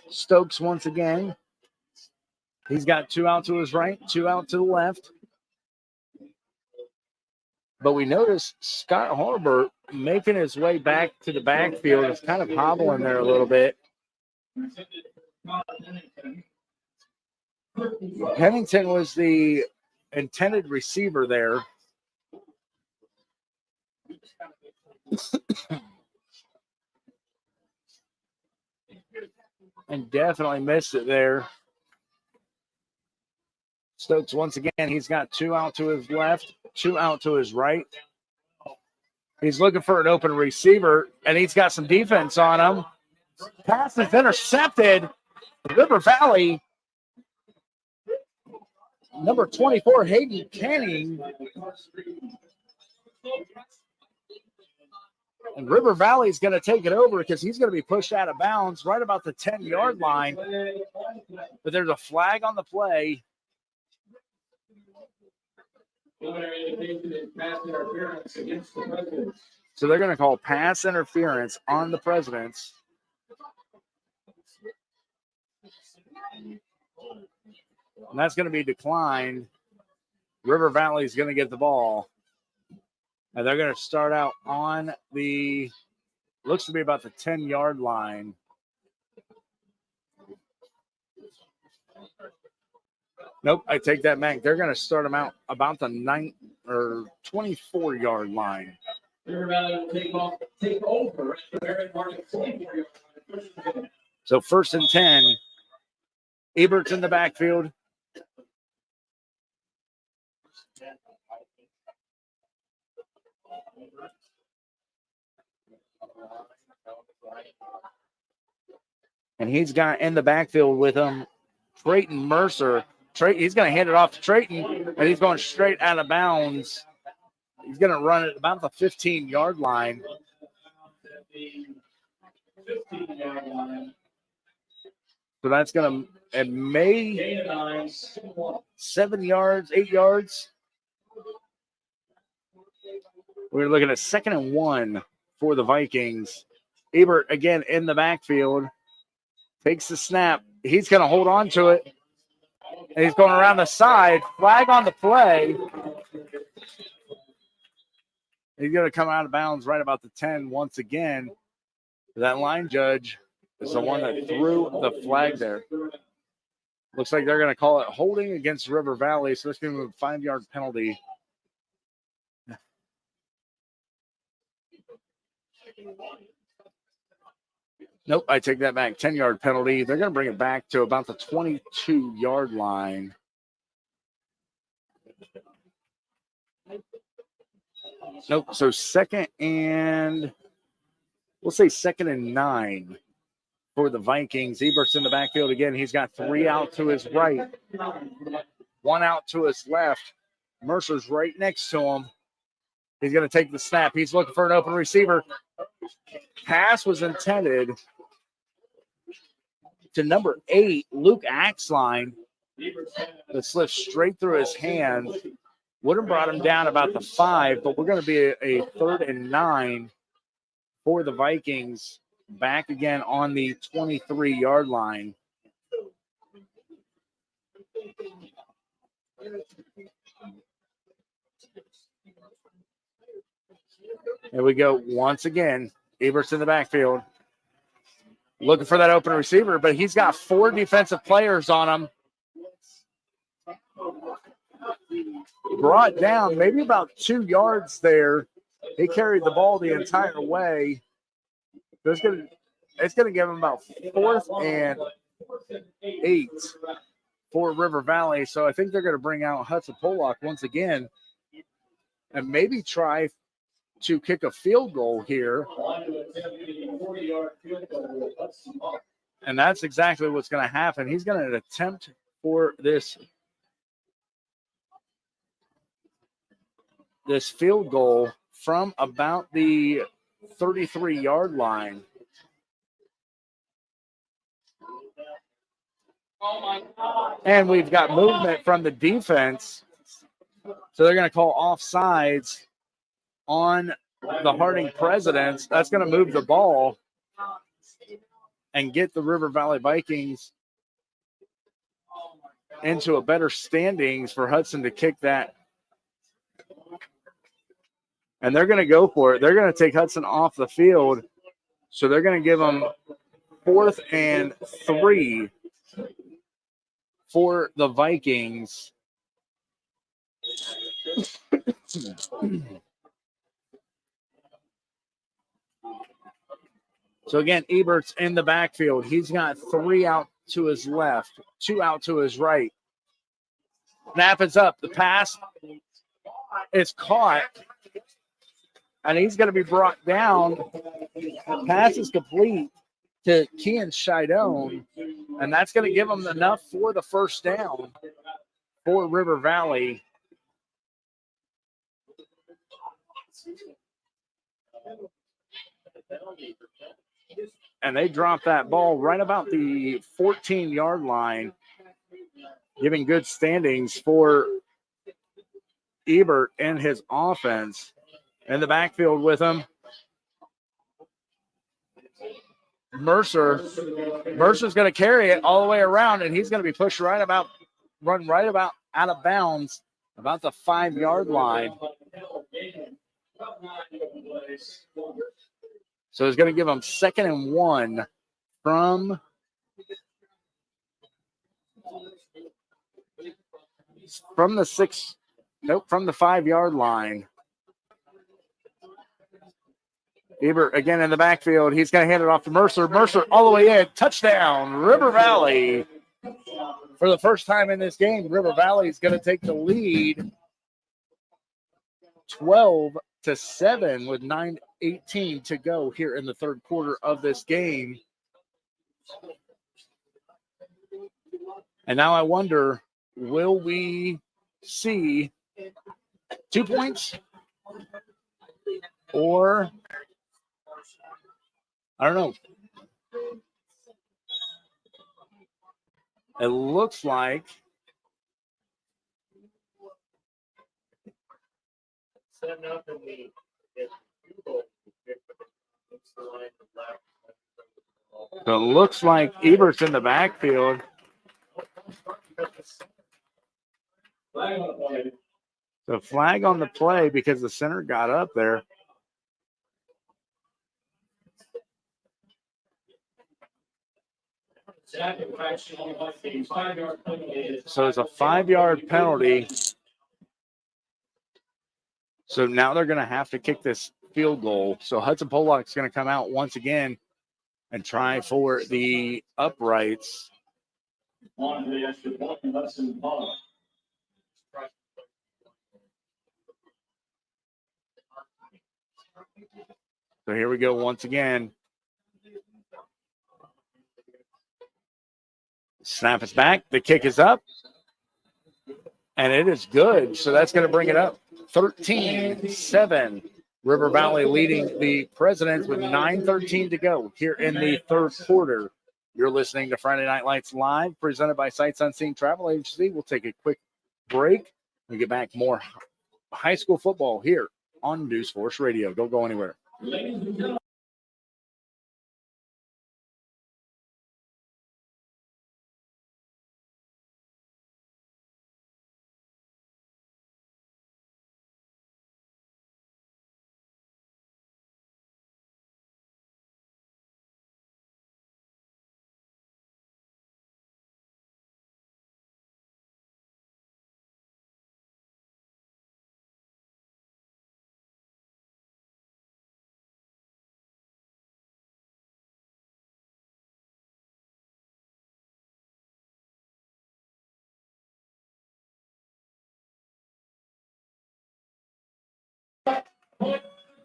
Stokes once again. He's got 2 out to his right, 2 out to the left. But we notice Scott Harbert making his way back to the backfield. Is kind of hobbling there a little bit. Pennington was the intended receiver there. And definitely missed it there. Stokes, once again, he's got 2 out to his left, 2 out to his right. He's looking for an open receiver, and he's got some defense on him. Pass is intercepted. River Valley, number 24, Hayden Canning. And River Valley is going to take it over because he's going to be pushed out of bounds right about the 10-yard line. But there's a flag on the play. So they're going to call pass interference on the Presidents. And that's going to be declined. River Valley is going to get the ball. And they're going to start out on the, looks to be about the 10-yard line. Nope, I take that back. They're going to start them out about the 24-yard line. So 1st and 10. Ebert's in the backfield. And he's got in the backfield with him Trayton Mercer. He's going to hand it off to Trayton, and he's going straight out of bounds. He's going to run it about the 15-yard line. So that's going to, it may 7 yards, 8 yards. We're looking at 2nd and 1 for the Vikings. Ebert again in the backfield. Takes the snap. He's going to hold on to it. And he's going around the side. Flag on the play. He's going to come out of bounds right about the 10 once again. That line judge is the one that threw the flag there. Looks like they're going to call it holding against River Valley. So it's going to be a 5-yard penalty. Nope, I take that back. 10-yard penalty. They're going to bring it back to about the 22-yard line. Nope, so 2nd and, we'll say 2nd and 9 for the Vikings. Ebert's in the backfield again. He's got 3 out to his right, 1 out to his left. Mercer's right next to him. He's going to take the snap. He's looking for an open receiver. Pass was intended to number 8, Luke Axline, that slipped straight through his hand. Would have brought him down about the 5, but we're going to be a 3rd and 9 for the Vikings. Back again on the 23-yard line. There we go once again. Ebert's in the backfield. Looking for that open receiver, but he's got 4 defensive players on him. Brought down maybe about 2 yards there. He carried the ball the entire way. It's gonna give them about 4th and 8 for River Valley. So I think they're gonna bring out Hudson Pollock once again and maybe try to kick a field goal here. And that's exactly what's going to happen. He's going to attempt for this field goal from about the 33-yard line. And we've got movement from the defense. So they're going to call offsides on the Harding Presidents. That's going to move the ball and get the River Valley Vikings into a better standings for Hudson to kick that. And they're going to go for it. They're going to take Hudson off the field. So they're going to give them 4th and 3 for the Vikings. So again, Ebert's in the backfield. He's got 3 out to his left, 2 out to his right. Snap is up. The pass is caught. And he's going to be brought down. Pass is complete to Kean Shidone. And that's going to give him enough for the first down for River Valley. And they drop that ball right about the 14-yard line, giving good standings for Ebert and his offense. In the backfield with him, Mercer's going to carry it all the way around, and he's going to be pushed run right about out of bounds, about the 5-yard line. So it's going to give him 2nd and 1 from the 5-yard line. Ebert again in the backfield. He's going to hand it off to Mercer. Mercer all the way in. Touchdown, River Valley. For the first time in this game, River Valley is going to take the lead 12-7 with 9:18 to go here in the third quarter of this game. And now I wonder, will we see 2 points? Or I don't know. It looks like Ebert's in the backfield. The flag on the play because the center got up there. So it's a 5-yard penalty. So now they're going to have to kick this field goal. So Hudson Pollock's going to come out once again and try for the uprights. On the extra point, Hudson Pollock. So here we go once again. Snap is back. The kick is up. And it is good. So that's going to bring it up 13-7. River Valley leading the Presidents with 9:13 to go here in the third quarter. You're listening to Friday Night Lights Live, presented by Sights Unseen Travel Agency. We'll take a quick break. We get back more high school football here on NewsForce Radio. Don't go anywhere.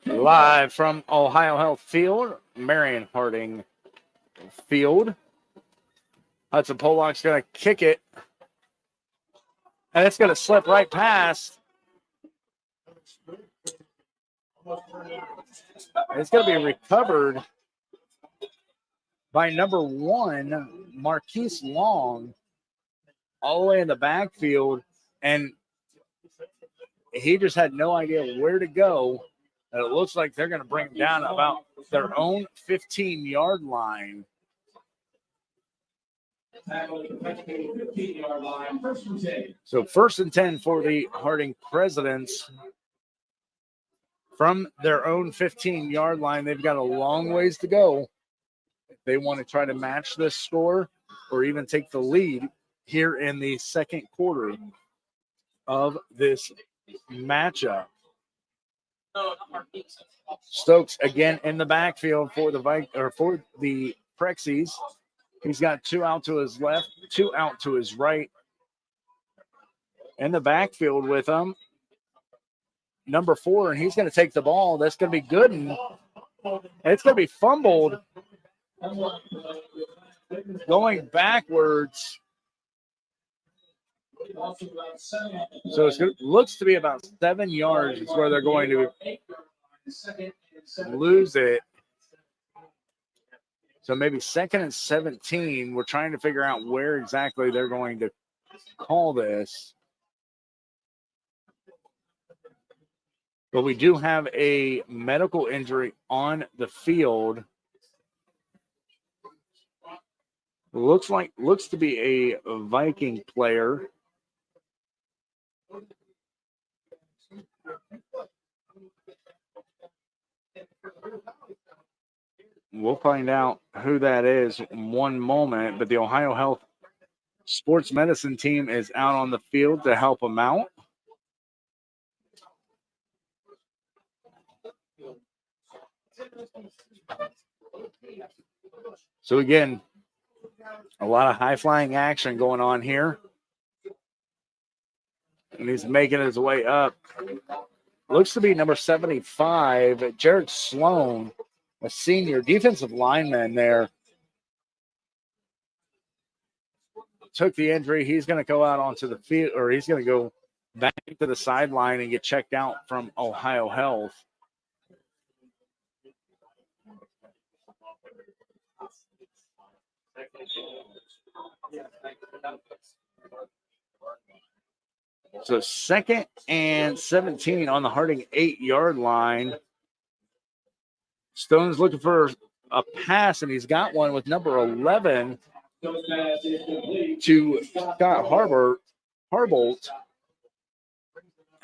Live from Ohio Health Field, Marion Harding Field. Hudson Pollock's going to kick it. And it's going to slip right past. It's going to be recovered by number 1, Marquise Long, all the way in the backfield. And he just had no idea where to go. And it looks like they're going to bring him down about their own 15-yard line. So 1st and 10 for the Harding Presidents from their own 15-yard line. They've got a long ways to go if they want to try to match this score or even take the lead here in the second quarter of this matchup. Stokes again in the backfield for the Prexies. He's got 2 out to his left, 2 out to his right. In the backfield with him, number 4, and he's going to take the ball. That's going to be good, and it's going to be fumbled. Going backwards. So it looks to be about 7 yards is where they're going to lose it. So maybe 2nd and 17. We're trying to figure out where exactly they're going to call this. But we do have a medical injury on the field. Looks to be a Viking player. We'll find out who that is in one moment, but the Ohio Health Sports Medicine team is out on the field to help them out. So again, a lot of high-flying action going on here. And he's making his way up. Looks to be number 75, Jared Sloan, a senior defensive lineman there. Took the injury. He's going to go out onto the field, or he's going to go back to the sideline and get checked out from Ohio Health. So 2nd and 17 on the Harding 8-yard line. Stone's looking for a pass, and he's got one with number 11 to Scott Harbolt.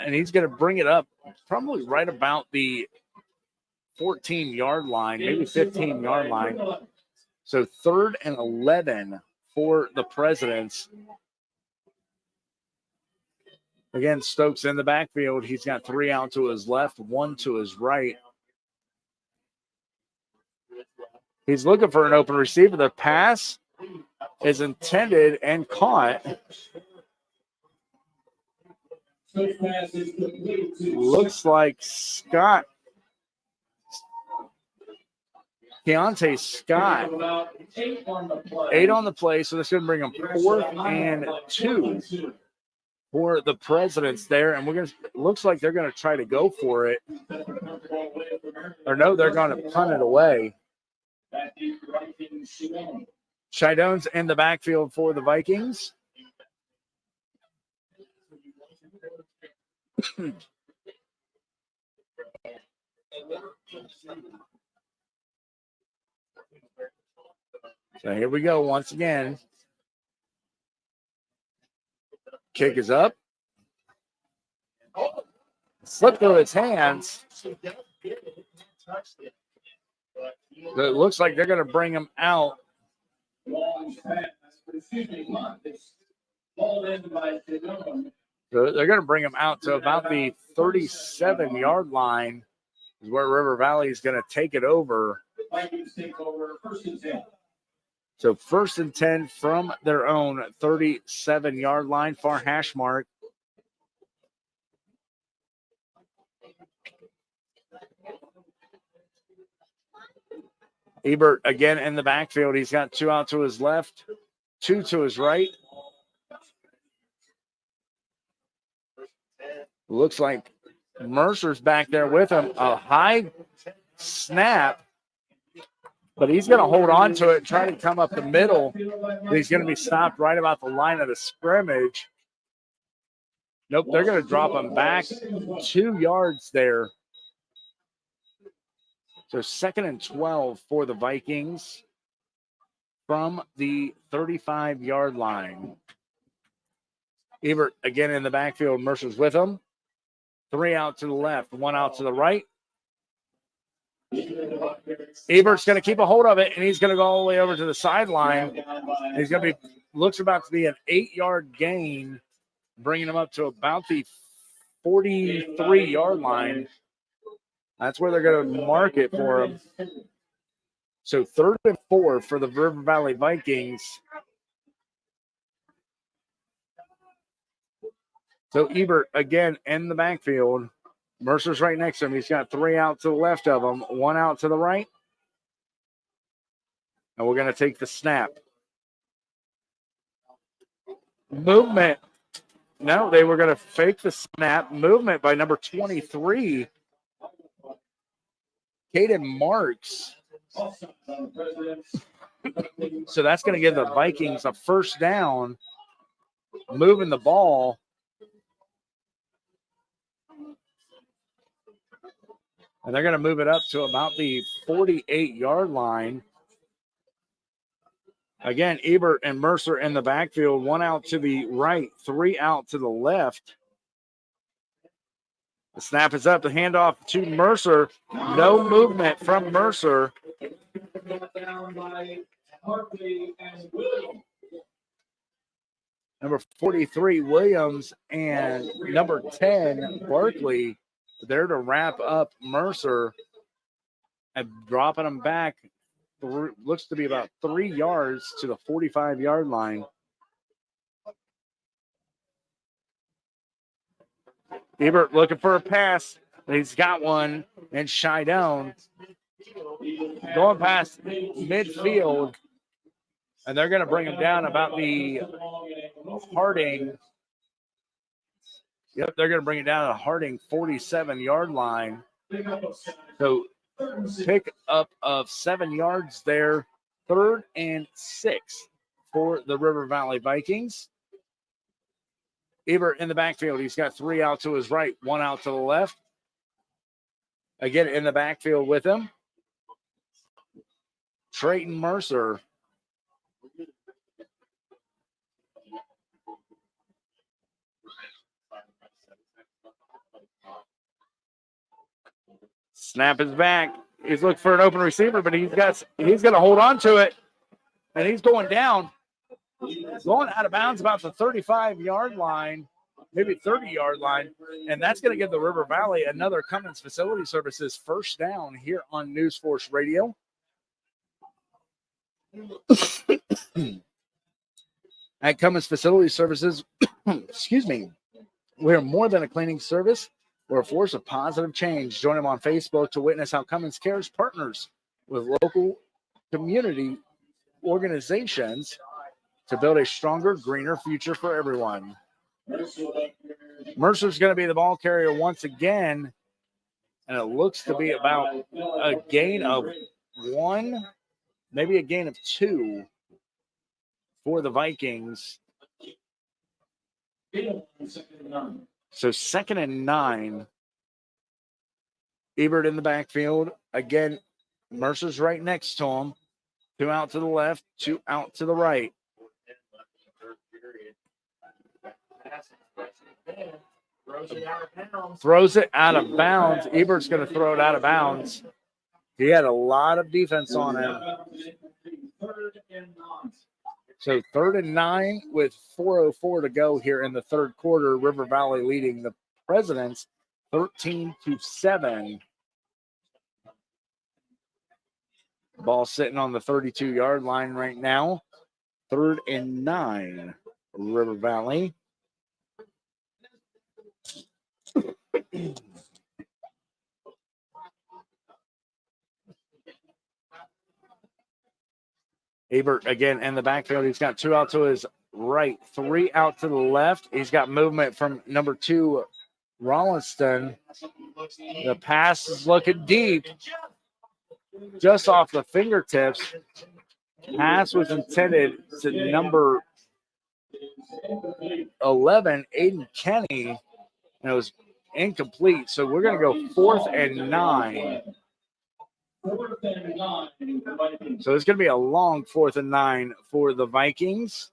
And he's going to bring it up probably right about the 14-yard line, maybe 15-yard line. So 3rd and 11 for the Presidents. Again, Stokes in the backfield. He's got 3 out to his left, 1 to his right. He's looking for an open receiver. The pass is intended and caught. Looks like Keontae Scott. 8 on the play, so this is going to bring him 4th and 2 for the Presidents there. And looks like they're going to try to go for it. Or no, they're going to punt it away. Shidone's in the backfield for the Vikings. So here we go once again. Kick is up. Slipped through his hands. So it looks like they're going to bring him out. So they're going to bring him out to about the 37-yard line is where River Valley is going to take it over. So 1st and 10 from their own 37-yard line, far hash mark. Ebert again in the backfield. He's got 2 out to his left, 2 to his right. Looks like Mercer's back there with him. A high snap, but he's going to hold on to it and try to come up the middle. He's going to be stopped right about the line of the scrimmage. Nope, they're going to drop him back 2 yards there. So 2nd and 12 for the Vikings from the 35-yard line. Ebert again in the backfield. Mercer's with him. 3 out to the left, 1 out to the right. Ebert's going to keep a hold of it, and he's going to go all the way over to the sideline. He's going to be, looks about to be an 8-yard gain, bringing him up to about the 43-yard line. That's where they're going to mark it for him. So 3rd and 4 for the River Valley Vikings. So Ebert again in the backfield. Mercer's right next to him. He's got 3 out to the left of him, 1 out to the right. And we're going to take the snap. Movement. No, they were going to fake the snap. Movement by number 23, Caden Marks. So that's going to give the Vikings a 1st down, moving the ball. And they're going to move it up to about the 48-yard line. Again, Ebert and Mercer in the backfield, 1 out to the right, 3 out to the left. The snap is up, the handoff to Mercer. No movement from Mercer. Number 43, Williams, and number 10, Barkley, there to wrap up Mercer and dropping them back. Looks to be about 3 yards to the 45-yard line. Ebert looking for a pass. He's got one, and Shidone going past midfield, and they're going to bring him down about the Harding. Yep, they're going to bring it down to the Harding 47-yard line. So pick up of 7 yards there. 3rd and 6 for the River Valley Vikings. Ebert in the backfield. He's got 3 out to his right, 1 out to the left. Again, in the backfield with him, Trayton Mercer. Snap is back. He's looking for an open receiver, but he's going to hold on to it, and he's going down. Going out of bounds about the 35-yard line, maybe 30-yard line, and that's going to give the River Valley another Cummins Facility Services 1st down here on NewsForce Radio. At Cummins Facility Services, excuse me, we're more than a cleaning service. We're a force of positive change. Join them on Facebook to witness how Cummins Cares partners with local community organizations to build a stronger, greener future for everyone. Mercer's going to be the ball carrier once again, and it looks to be about a gain of 1, maybe a gain of 2 for the Vikings. So 2nd and 9. Ebert in the backfield. Again, Mercer's right next to him. 2 out to the left, 2 out to the right. Throws it out of bounds. Ebert's going to throw it out of bounds. He had a lot of defense on him. So 3rd and 9 with 4:04 to go here in the 3rd quarter. River Valley leading the Presidents 13-7. Ball sitting on the 32-yard line right now. 3rd and 9, River Valley. Ebert again in the backfield. He's got 2 out to his right, 3 out to the left. He's got movement from number 2, Rollinston. The pass is looking deep, just off the fingertips. Pass was intended to number 11, Aiden Kenny, and it was incomplete. So we're going to go 4th and 9. So it's going to be a long 4th and 9 for the Vikings.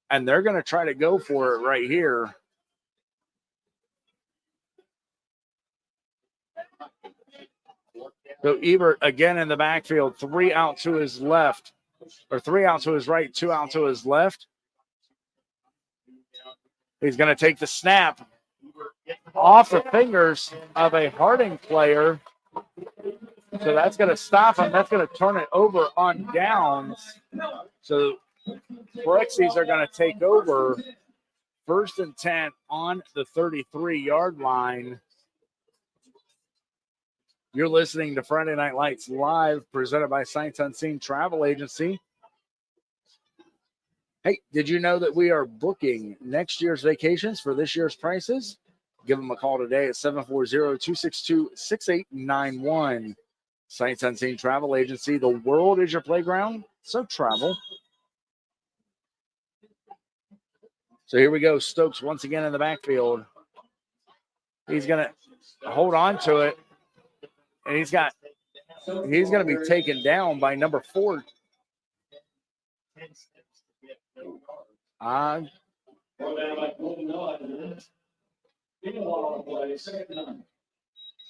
And they're going to try to go for it right here. So Ebert again in the backfield, 3 out to his left, or 3 out to his right, 2 out to his left. He's going to take the snap off the fingers of a Harding player. So that's going to stop him. That's going to turn it over on downs. So Brexies are going to take over 1st and 10 on the 33-yard line. You're listening to Friday Night Lights live, presented by Sights Unseen Travel Agency. Hey, did you know that we are booking next year's vacations for this year's prices? Give them a call today at 740-262-6891. Sights Unseen Travel Agency. The world is your playground, so travel. So here we go. Stokes once again in the backfield. He's going to hold on to it. And he's going to be taken down by number 4.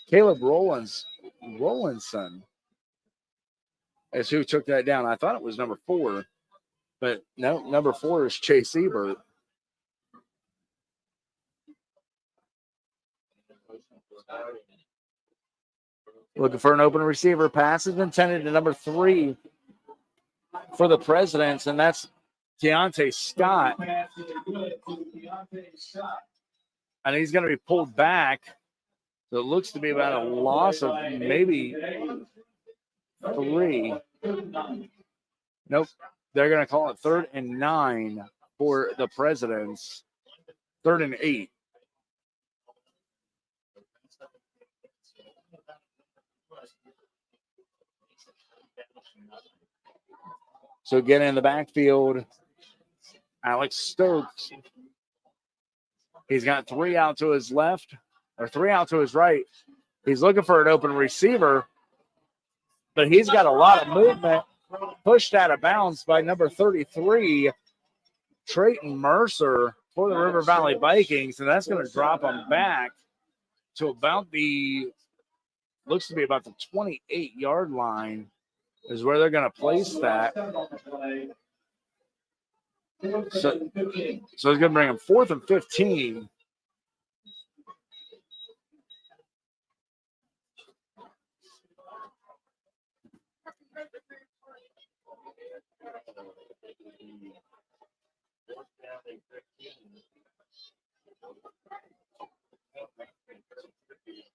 Caleb Rollinson is who took that down. I thought it was number 4, but no, number 4 is Chase Ebert. Looking for an open receiver. Pass is intended to number 3 for the Presidents, and that's Deontay Scott. And he's going to be pulled back. So it looks to be about a loss of maybe 3. Nope. They're going to call it 3rd and 9 for the Presidents. 3rd and 8. So again in the backfield, Alex Stokes. He's got 3 out to his left, or 3 out to his right. He's looking for an open receiver, but he's got a lot of movement. Pushed out of bounds by number 33, Trayton Mercer, for the River Valley Vikings, and that's going to drop him back to about looks to be about the 28-yard line is where they're going to place that. So it's going to bring him 4th and 15.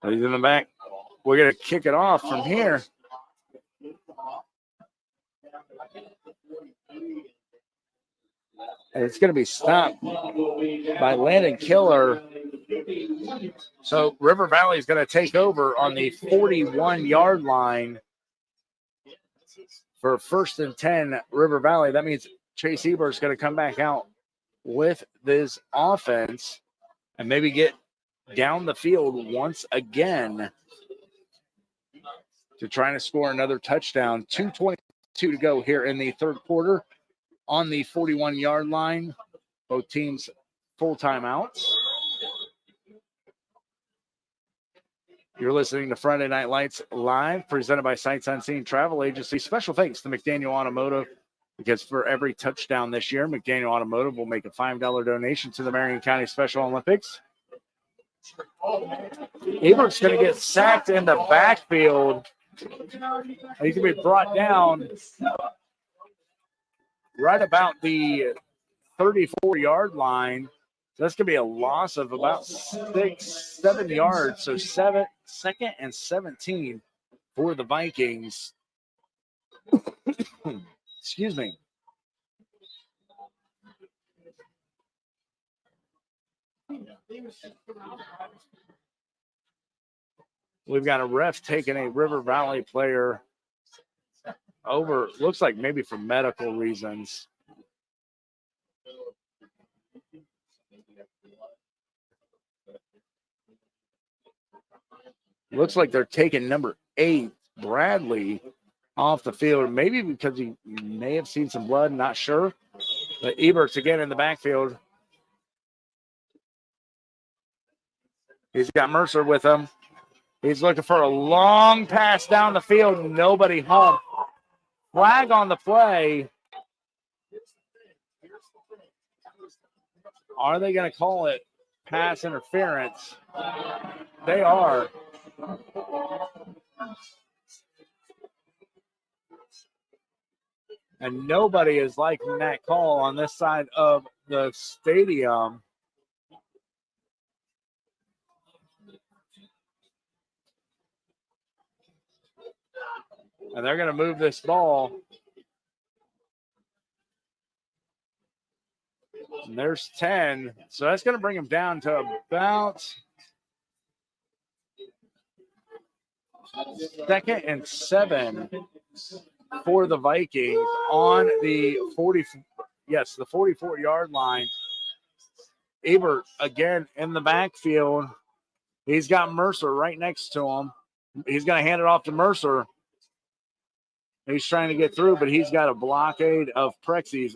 He's in the back. We're going to kick it off from here. And it's going to be stopped by Landon Killer. So River Valley is going to take over on the 41-yard line for 1st and 10 River Valley. That means Chase Ebert is going to come back out with this offense and maybe get down the field once again to try to score another touchdown. 2:22 to go here in the 3rd quarter on the 41-yard line. Both teams full timeouts. You're listening to Friday Night Lights live, presented by Sights Unseen Travel Agency. Special thanks to McDaniel Automotive, because for every touchdown this year, McDaniel Automotive will make a $5 donation to the Marion County Special Olympics. Ebert's going to get sacked in the backfield. He's going to be brought down right about the 34-yard line. So that's going to be a loss of about 6-7 yards. So 2nd and 17 for the Vikings. Excuse me. We've got a ref taking a River Valley player over, looks like maybe for medical reasons. Looks like they're taking number 8, Bradley, off the field, maybe because he may have seen some blood, not sure. But Ebert's again in the backfield. He's got Mercer with him. He's looking for a long pass down the field. Nobody home. Flag on the play. Are they going to call it pass interference? They are. And nobody is liking that call on this side of the stadium. And they're going to move this ball. And there's 10. So that's going to bring them down to about 2nd and 7 for the Vikings on the 44-yard line. Ebert again in the backfield. He's got Mercer right next to him. He's going to hand it off to Mercer. He's trying to get through, but he's got a blockade of Prexies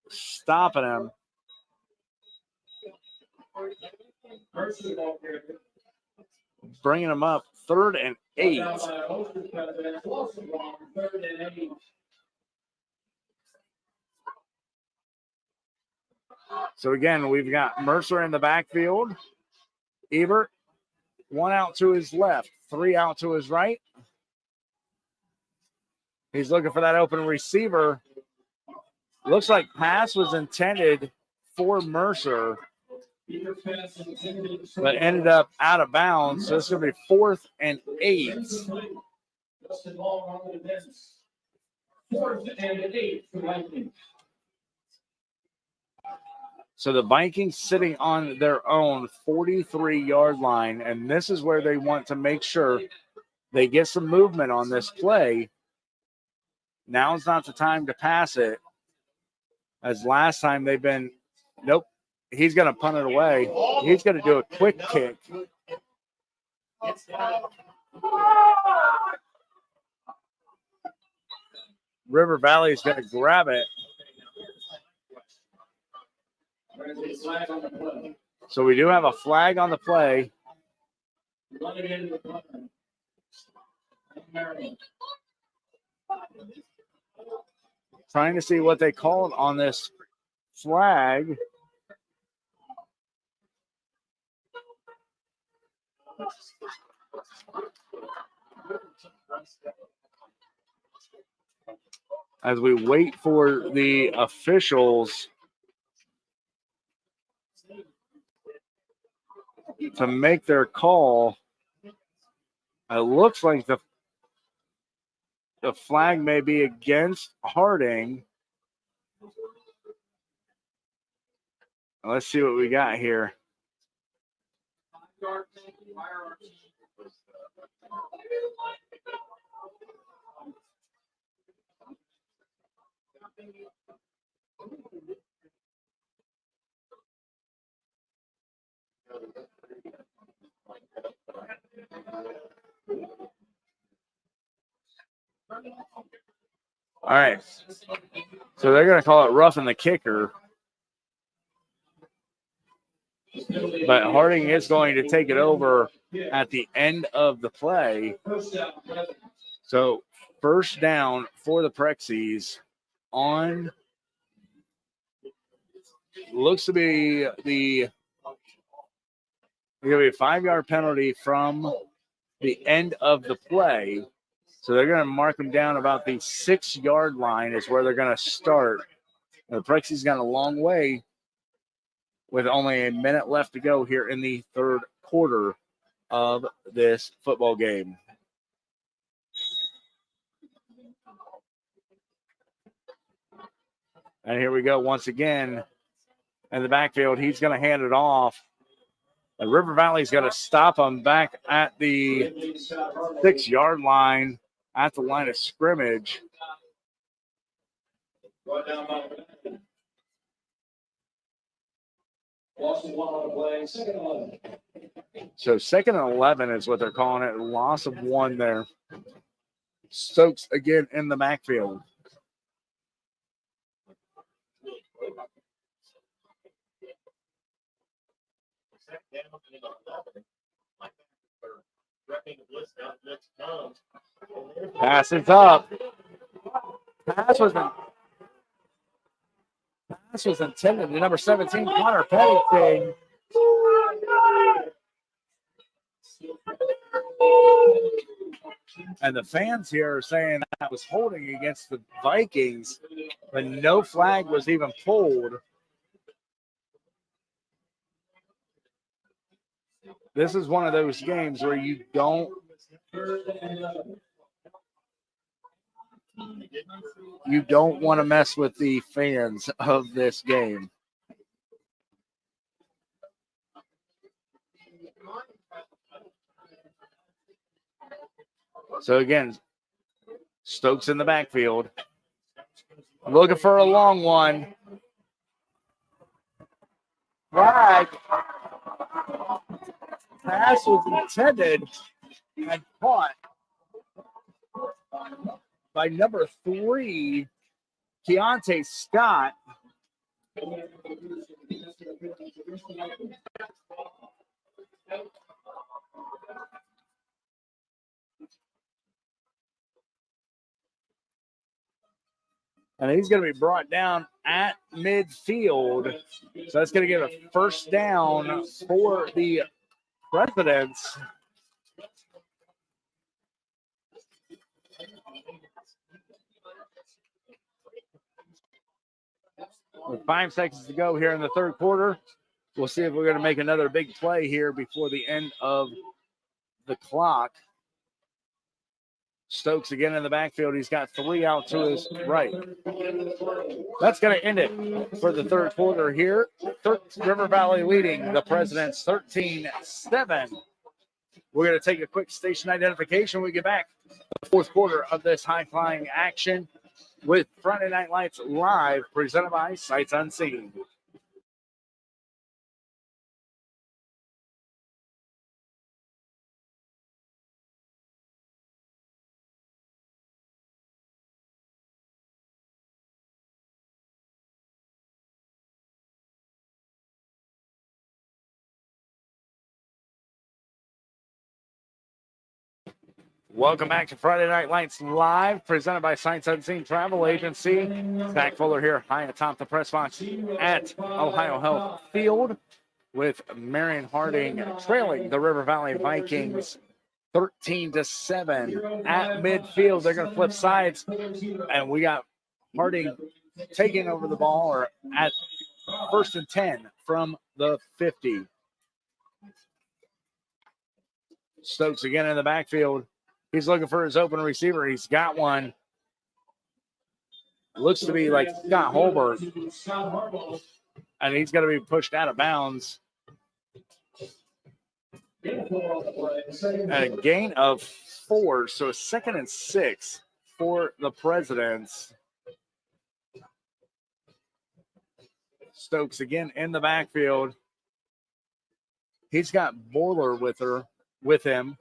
stopping him. Bringing him up 3rd and 8. So again, we've got Mercer in the backfield. Ebert, 1 out to his left, 3 out to his right. He's looking for that open receiver. Looks like pass was intended for Mercer, but ended up out of bounds. So it's going to be 4th and 8. 4th and 8 for Vikings. So the Vikings sitting on their own 43-yard line, and this is where they want to make sure they get some movement on this play. Now's not the time to pass it. As last time they've been, nope, he's going to punt it away. He's going to do a quick kick. River Valley is going to grab it. So we do have a flag on the play. Trying to see what they called on this flag. As we wait for the officials to make their call, it looks like the flag may be against Harding. Let's see what we got here. All right. So they're going to call it roughing the kicker. But Harding is going to take it over at the end of the play. So first down for the Prexies on, looks to be going to be a 5-yard penalty from the end of the play. So they're going to mark them down about the 6-yard line is where they're going to start. The Prexies got a long way with only a minute left to go here in the 3rd quarter of this football game. And here we go once again in the backfield. He's going to hand it off. And River Valley's going to stop him back at the 6-yard line at the line of scrimmage. Brought down by lost one on the play. Second 11. So 2nd and 11 is what they're calling it. Loss of 1 there. Stokes again in the backfield. Pass is up. Pass was intended to number 17, Connor Petty. And the fans here are saying that was holding against the Vikings, but no flag was even pulled. This is one of those games where you don't want to mess with the fans of this game. So again, Stokes in the backfield, looking for a long one. Flag. Pass was intended and caught by number 3, Keontae Scott. And he's going to be brought down at midfield. So that's going to give a first down for the Presidents. With 5 seconds to go here in the third quarter, we'll see if we're going to make another big play here before the end of the clock. Stokes again in the backfield. He's got 3 out to his right. That's going to end it for the third quarter here. River Valley leading the Presidents 13-7. We're going to take a quick station identification when we get back. The fourth quarter of this high-flying action with Friday Night Lights live, presented by Sights Unseen. Welcome back to Friday Night Lights Live, presented by Sights Unseen Travel Agency. Zach Fuller here, high atop the press box at Ohio Health Field, with Marion Harding trailing the River Valley Vikings 13-7 at midfield. They're going to flip sides, and we got Harding taking over the ball, or at 1st and 10 from the 50. Stokes again in the backfield. He's looking for his open receiver. He's got one. Looks to be like Scott Holbert. And he's going to be pushed out of bounds. And a gain of 4. So a 2nd and 6 for the Presidents. Stokes again in the backfield. He's got Boiler with him.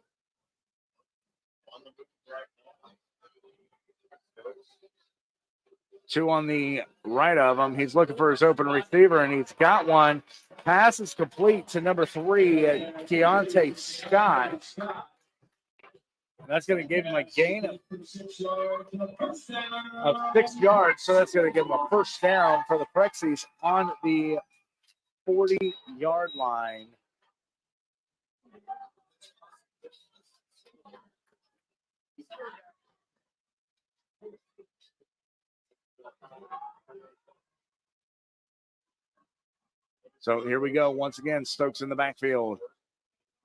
Two on the right of him. He's looking for his open receiver, and he's got one. Pass is complete to number 3, Keontae Scott. That's going to give him a gain of 6 yards, so that's going to give him a first down for the Prexies on the 40-yard line. So here we go. Once again, Stokes in the backfield.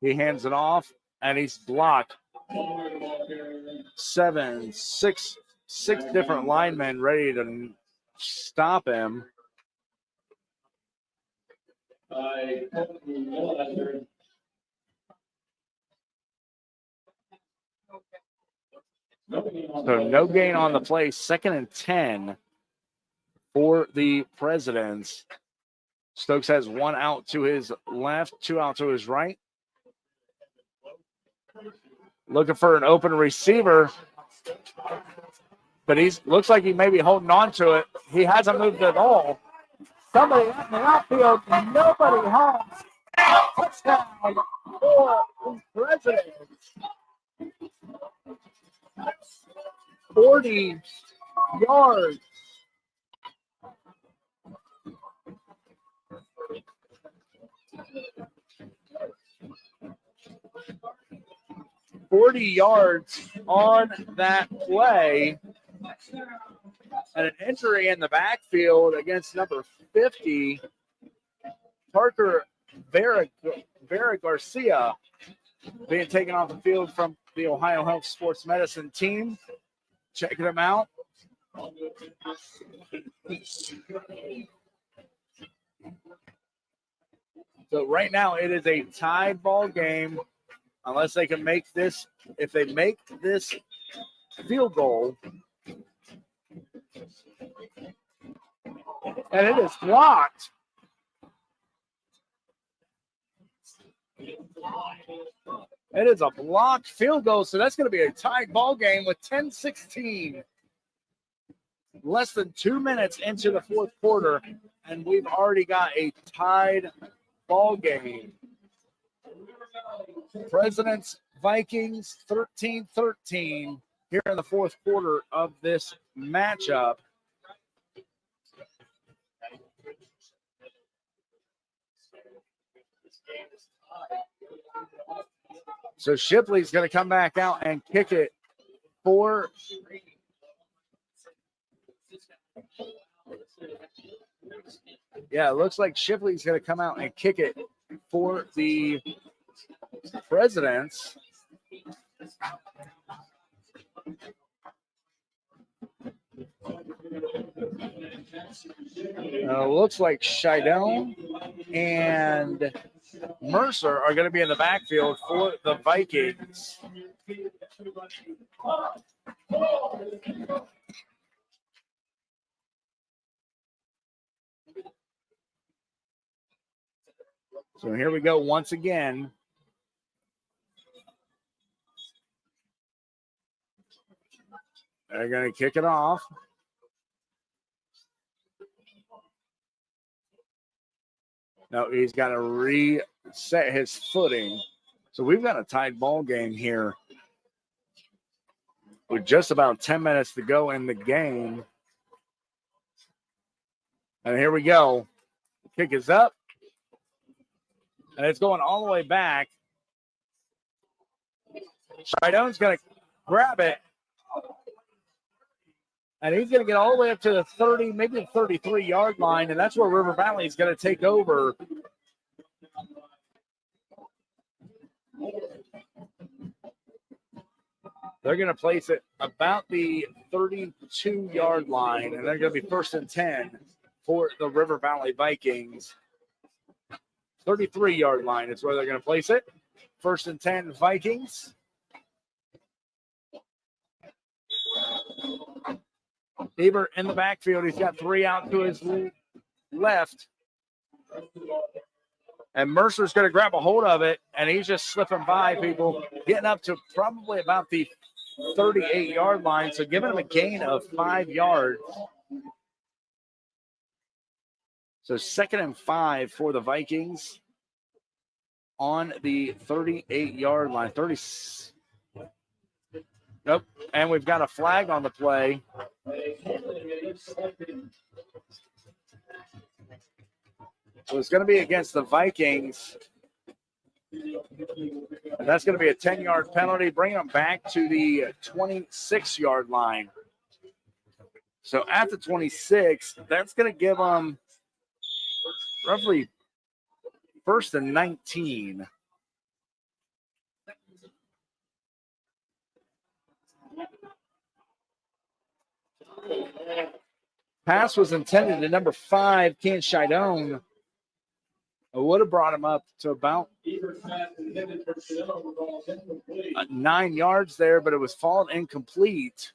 He hands it off, and he's blocked. 6 different linemen ready to stop him. So no gain on the play. 2nd and 10 for the Presidents. Stokes has 1 out to his left, 2 out to his right. Looking for an open receiver, but looks like he may be holding on to it. He hasn't moved at all. Somebody out in the outfield, nobody home. Touchdown for the Presidents. 40 yards. On that play, and an injury in the backfield against number 50, Parker Vera Garcia, being taken off the field from the Ohio Health Sports Medicine team. Checking him out. So right now it is a tied ball game unless they can make this. If they make this field goal, and it is blocked. It is a blocked field goal, so that's going to be a tied ball game with 10-16. Less than 2 minutes into the fourth quarter, and we've already got a tied ball game. Presidents Vikings 13-13 here in the fourth quarter of this matchup. So Shipley's going to come back out and kick it for it looks like Shipley's going to come out and kick it for the Presidents. Looks like Shidone and Mercer are going to be in the backfield for the Vikings. So here we go once again. They're going to kick it off. No, he's got to reset his footing. So we've got a tied ball game here with just about 10 minutes to go in the game. And here we go. The kick is up. And it's going all the way back. Shidone's going to grab it. And he's going to get all the way up to the 30, maybe the 33-yard line, and that's where River Valley is going to take over. They're going to place it about the 32-yard line, and they're going to be 1st and 10 for the River Valley Vikings. 33-yard line is where they're going to place it. 1st and 10 Vikings. Ebert in the backfield. He's got 3 out to his left. And Mercer's going to grab a hold of it, and he's just slipping by people, getting up to probably about the 38-yard line, so giving him a gain of 5 yards. So 2nd and 5 for the Vikings on the 38-yard line. Nope. And we've got a flag on the play. So it's going to be against the Vikings. And that's going to be a 10-yard penalty, bringing them back to the 26-yard line. So at the 26, that's going to give them roughly 1st and 19. Pass was intended to number 5, Ken Shidone. It would have brought him up to about 9 yards there, but it was fallen incomplete.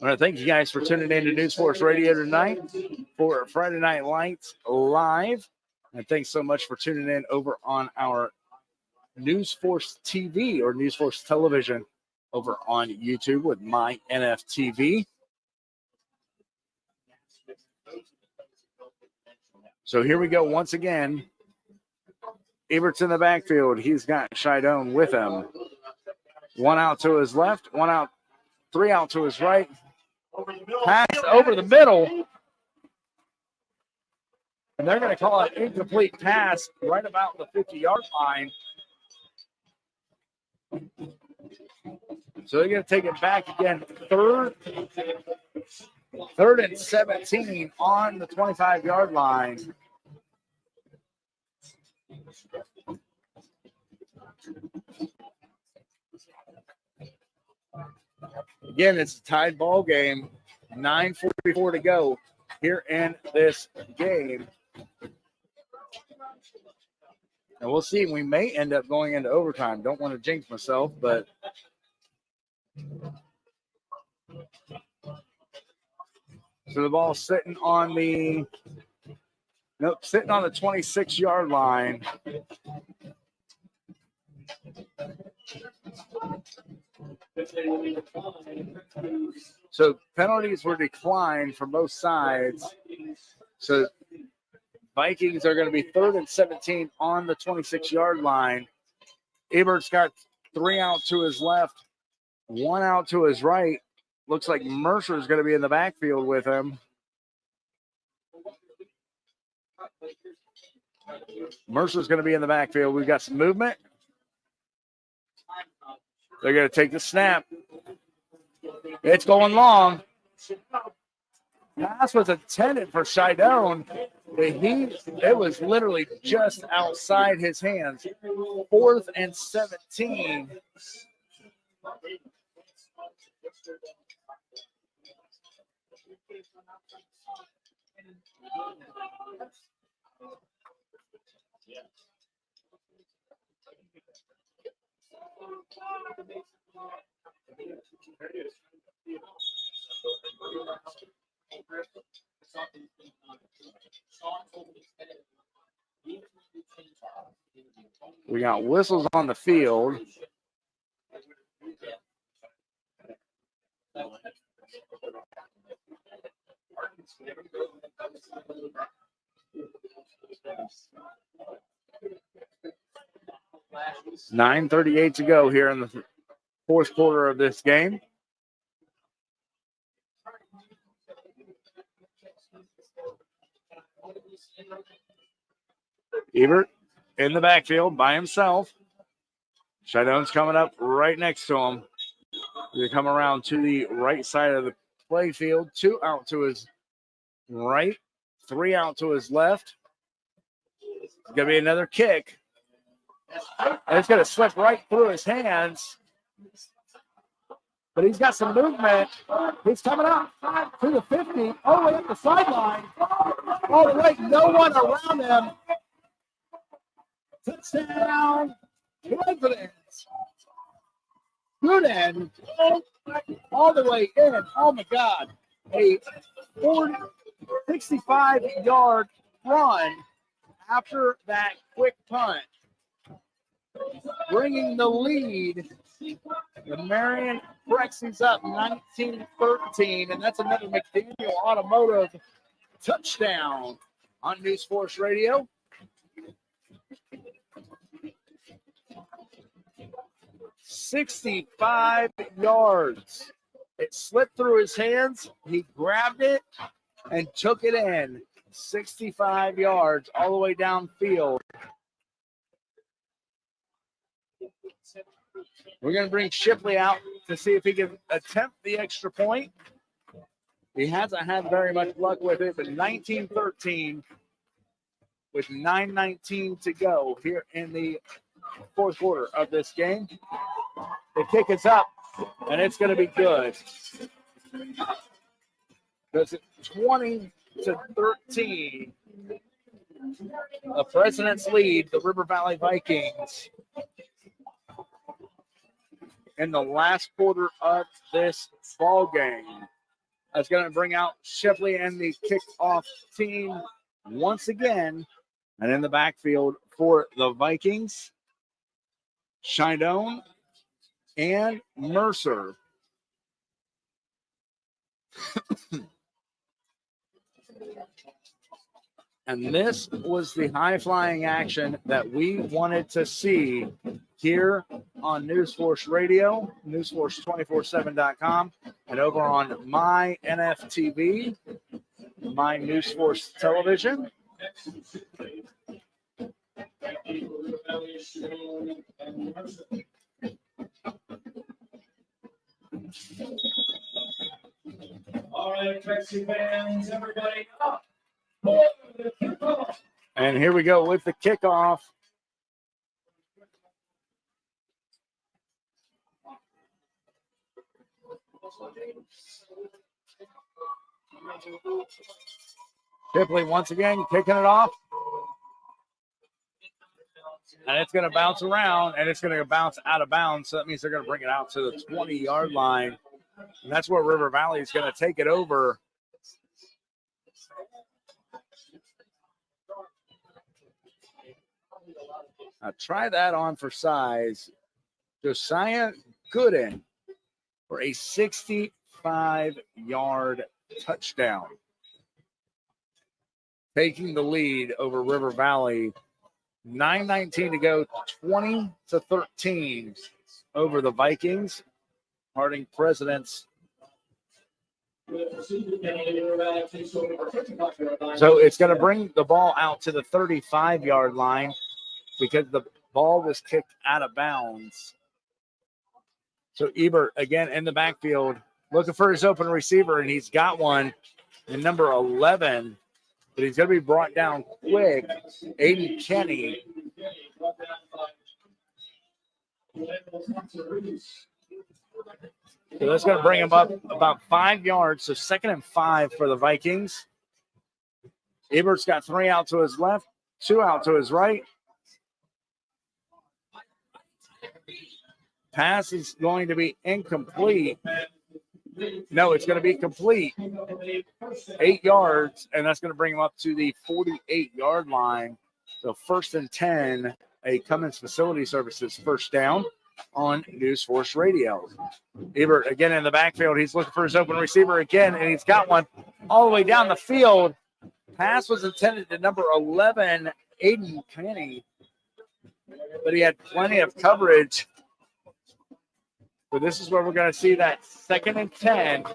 I want to thank you guys for tuning in to NewsForce Radio tonight for Friday Night Lights Live. And thanks so much for tuning in over on our NewsForce TV or NewsForce Television over on YouTube with my NFtv. So here we go once again. Ebert's in the backfield. He's got Shidone with him. 1 out to his left, 1 out, 3 out to his right. Pass over the middle. And they're going to call it incomplete pass right about the 50-yard line. So they're going to take it back again. Third and 17 on the 25-yard line. Again, it's a tied ball game. 9:44 to go here in this game. And we'll see. We may end up going into overtime. Don't want to jinx myself, but so the ball's sitting on the 26-yard line. So penalties were declined from both sides. So Vikings are going to be 3rd and 17 on the 26-yard line. Ebert's got 3 out to his left, 1 out to his right. Looks like Mercer's going to be in the backfield with him. Mercer's going to be in the backfield. We've got some movement. They're going to take the snap. It's going long. Pass was intended for Shidone. It was literally just outside his hands. 4th and 17. We got whistles on the field. $9:38 to go here in the fourth quarter of this game. Ebert in the backfield by himself. Shidone's coming up right next to him. They come around to the right side of the play field. 2 out to his right, 3 out to his left. It's going to be another kick. And it's going to slip right through his hands. But he's got some movement. He's coming up to the 50, all the way up the sideline. All the way, no one around him. Touchdown. Presidents. Good end. All the way in. Oh, my God. A 65-yard run after that quick punt. Bringing the lead. The Marion Prexies up 19-13, and that's another McDaniel Automotive touchdown on NewsForce Radio. $65 yards. It slipped through his hands. He grabbed it and took it in. 65 yards all the way downfield. We're going to bring Shipley out to see if he can attempt the extra point. He hasn't had very much luck with it, but 19-13 with 9:19 to go here in the fourth quarter of this game. The kick is up. and it's going to be good. Because it's 20-13. The President's lead, the River Valley Vikings, in the last quarter of this ball game. That's going to bring out Shipley and the kickoff team once again. And in the backfield for the Vikings, Shidone and Mercer. And this was the high-flying action that we wanted to see here on NewsForce Radio, NewsForce247.com, and over on my NFtv, my NewsForce television. All right, Trixie fans, everybody up. And here we go with the kickoff. Shipley once again kicking it off. And it's going to bounce around, and it's going to bounce out of bounds. So that means they're going to bring it out to the 20-yard line. And that's where River Valley is going to take it over. Now try that on for size. Josiah Gooden for a 65-yard touchdown. Taking the lead over River Valley. 9:19 to go, 20-13 over the Vikings. Harding Presidents. So it's going to bring the ball out to the 35-yard line because the ball was kicked out of bounds. So Ebert again in the backfield looking for his open receiver, and he's got one in number 11. But he's going to be brought down quick. Aiden Kenny. So that's going to bring him up about 5 yards. So 2nd and 5 for the Vikings. Ebert's got 3 out to his left, 2 out to his right. Pass is going to be incomplete. No, it's going to be complete. 8 yards, and that's going to bring him up to the 48-yard line. So 1st and 10, a Cummins Facility Services first down on NewsForce Radio. Ebert again in the backfield. He's looking for his open receiver again, and he's got one all the way down the field. Pass was intended to number 11, Aiden Kenny, but he had plenty of coverage. So this is where we're going to see that 2nd and 10.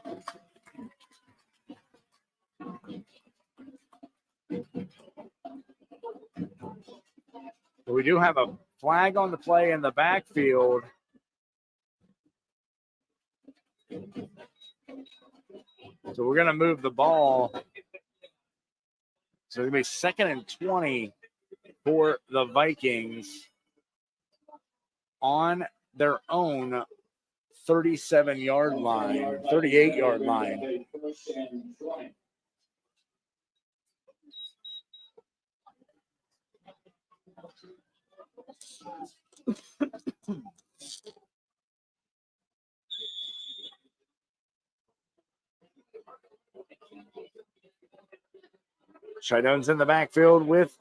So we do have a flag on the play in the backfield. So we're going to move the ball. So it's going to be 2nd and 20 for the Vikings on their own 37-yard line, 38-yard line. Shidone's in the backfield with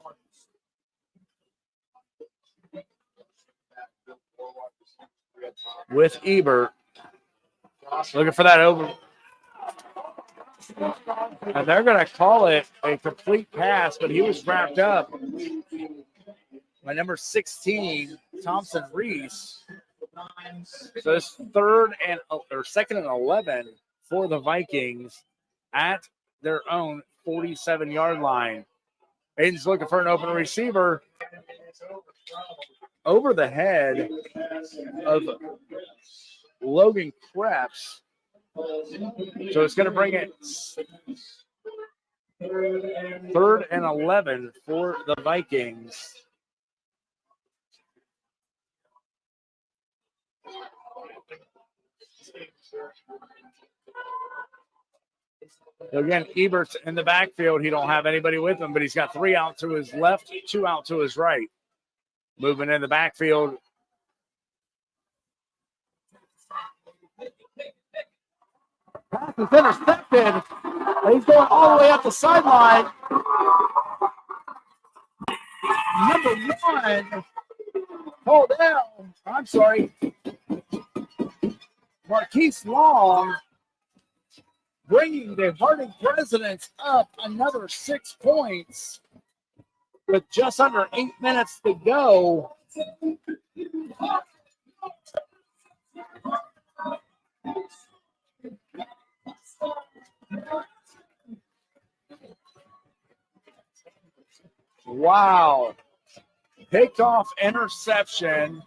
Ebert. Looking for that over. And they're going to call it a complete pass, but he was wrapped up by number 16, Thompson Reese. So it's 2nd and 11 for the Vikings at their own 47-yard line. Aiden's looking for an open receiver over the head of Logan Krebs. So it's going to bring it 3rd and 11 for the Vikings. So again, Ebert's in the backfield. He don't have anybody with him, but he's got 3 out to his left, 2 out to his right. Moving in the backfield. Pass is intercepted. He's going all the way up the sideline. Number 1, hold down. I'm sorry. Marquise Long bringing the Harding Presidents up another 6 points with just under 8 minutes to go. Wow. Picked off interception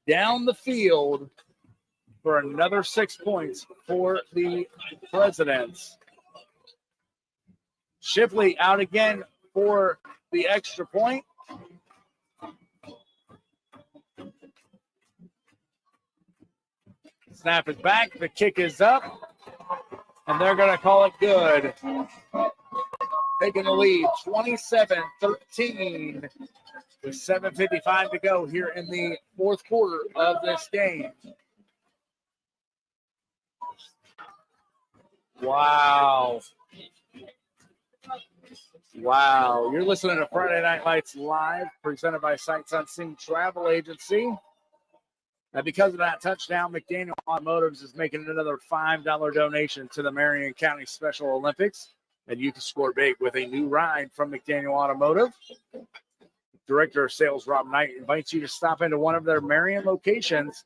down the field for another 6 points for the Presidents. Shipley out again for the extra point. Snap is back. The kick is up. And they're going to call it good. Taking the lead, 27-13 with 7:55 to go here in the fourth quarter of this game. Wow. Wow. You're listening to Friday Night Lights Live, presented by Sights Unseen Travel Agency. And because of that touchdown, McDaniel Automotives is making another $5 donation to the Marion County Special Olympics. And you can score big with a new ride from McDaniel Automotive. Director of Sales Rob Knight invites you to stop into one of their Marion locations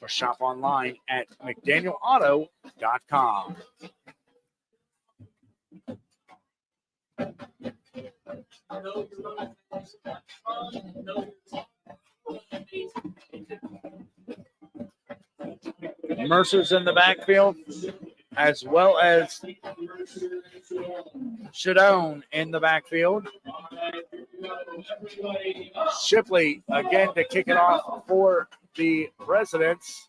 or shop online at McDanielAuto.com. Mercer's in the backfield, as well as Shadone in the backfield. Shipley again to kick it off for the Presidents.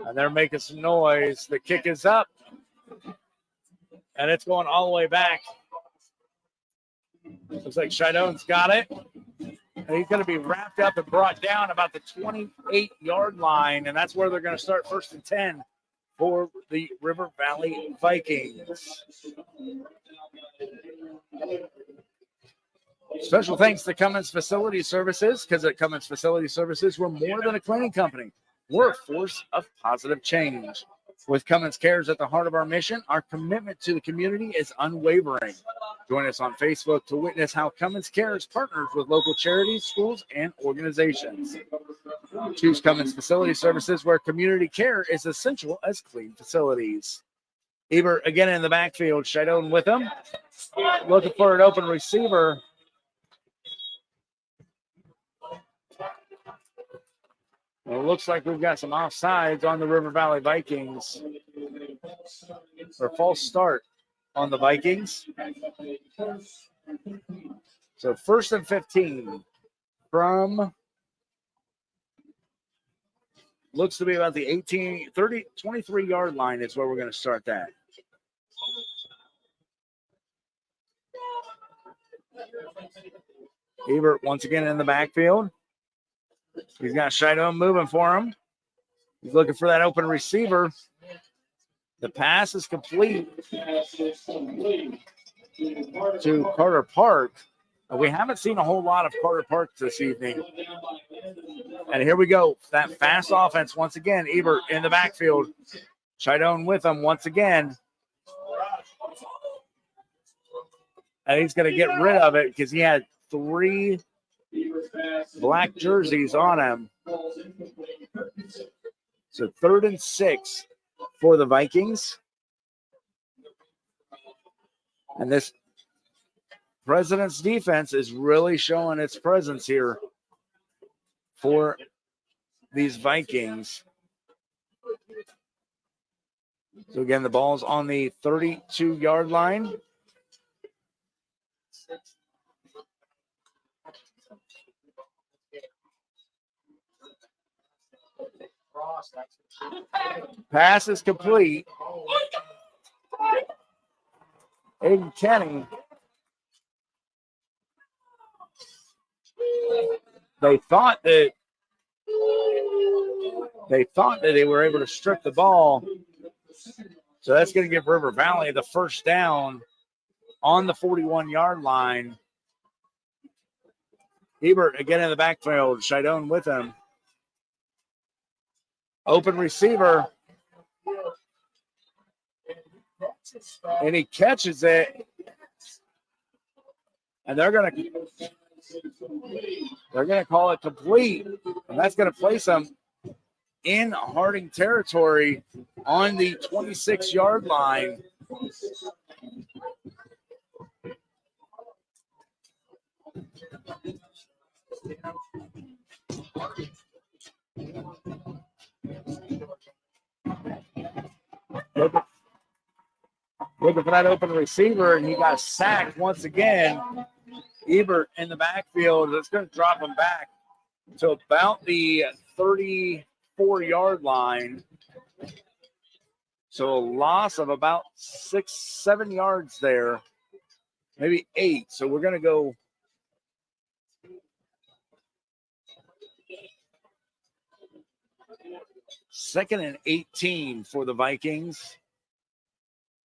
And they're making some noise. The kick is up. And it's going all the way back. Looks like Shadone's got it. And he's going to be wrapped up and brought down about the 28-yard line. And that's where they're going to start 1st and 10 for the River Valley Vikings. Special thanks to Cummins Facility Services, because at Cummins Facility Services, we're more than a cleaning company. We're a force of positive change. With Cummins Cares at the heart of our mission, our commitment to the community is unwavering. Join us on Facebook to witness how Cummins Cares partners with local charities, schools, and organizations. Choose Cummins Facility Services, where community care is essential as clean facilities. Ebert again in the backfield, Shadone with him. Looking for an open receiver. Well, it looks like we've got some offsides on the River Valley Vikings. Or false start on the Vikings. So 1st and 15 from, looks to be about the 23-yard line is where we're going to start that. Ebert once again in the backfield. He's got Shadone moving for him. He's looking for that open receiver. The pass is complete to Carter Park. We haven't seen a whole lot of Carter Park this evening. And here we go. That fast offense once again. Ebert in the backfield. Shadone with him once again. And he's going to get rid of it because he had 3 black jerseys on him. So 3rd and 6 for the Vikings. And this President's defense is really showing its presence here for these Vikings. So again, the ball's on the 32-yard line. Pass is complete. Aiden Kenny. They thought that they were able to strip the ball. So that's going to give River Valley the first down on the 41-yard line. Ebert again in the backfield. Shidone with him. Open receiver. And he catches it. And they're going to call it complete. And that's going to place them in Harding territory on the 26-yard line. Looking for that open receiver, and he got sacked once again. Ebert in the backfield. It's going to drop him back to about the 34-yard line. So a loss of about 6-7 yards there, maybe 8. So we're going to go second and 18 for the Vikings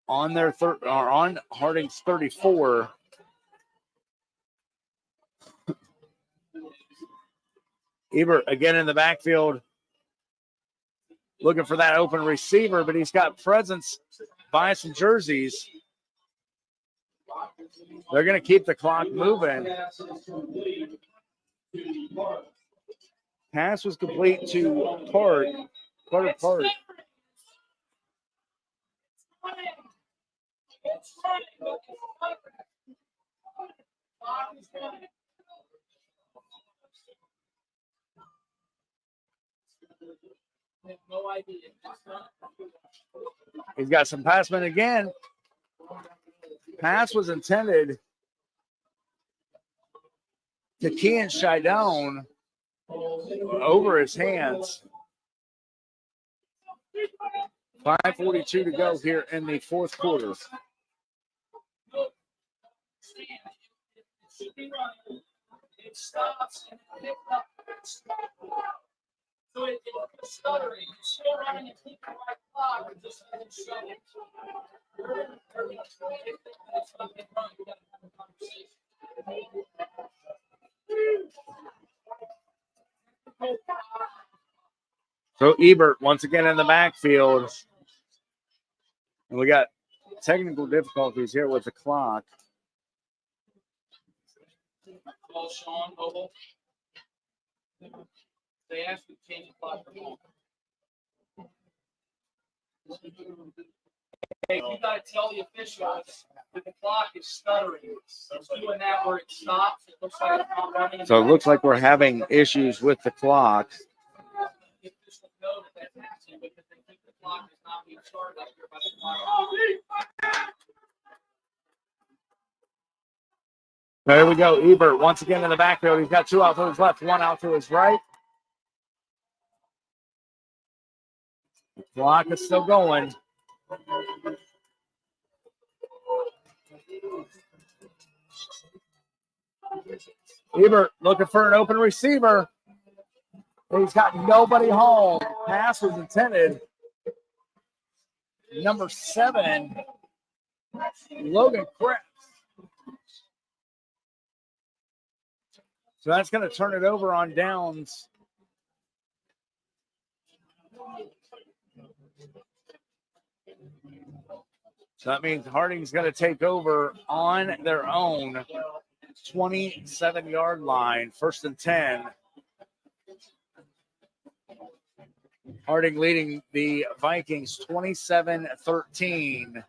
on their on Harding's 34. Ebert again in the backfield, looking for that open receiver, but he's got presence by some jerseys. They're going to keep the clock moving. Pass was complete to Carter Park. He's got some passmen again. Pass was intended to Kean Shidone over his hands. 5:42 to go here in the fourth quarter. It stops and it picks up. So it's stuttering. It's still running and keeping the right clock. It just doesn't show it. So Ebert once again in the backfield. And we got technical difficulties here with the clock. Well, Sean, Noble. They asked you to change the clock for home. Hey, you gotta tell the officials that the clock is stuttering. It's doing that where it stops. It looks like it's not running. So it looks like we're having issues with the clock. The officials know that that's happening because they think the clock is not being started up here by the clock. There we go. Ebert once again in the backfield. He's got 2 out to his left, 1 out to his right. The clock is still going. Ebert looking for an open receiver. He's got nobody home. Pass was intended. Number 7, Logan Krebs. So that's going to turn it over on downs. So that means Harding's going to take over on their own 27-yard line, 1st and 10. Harding leading the Vikings 27-13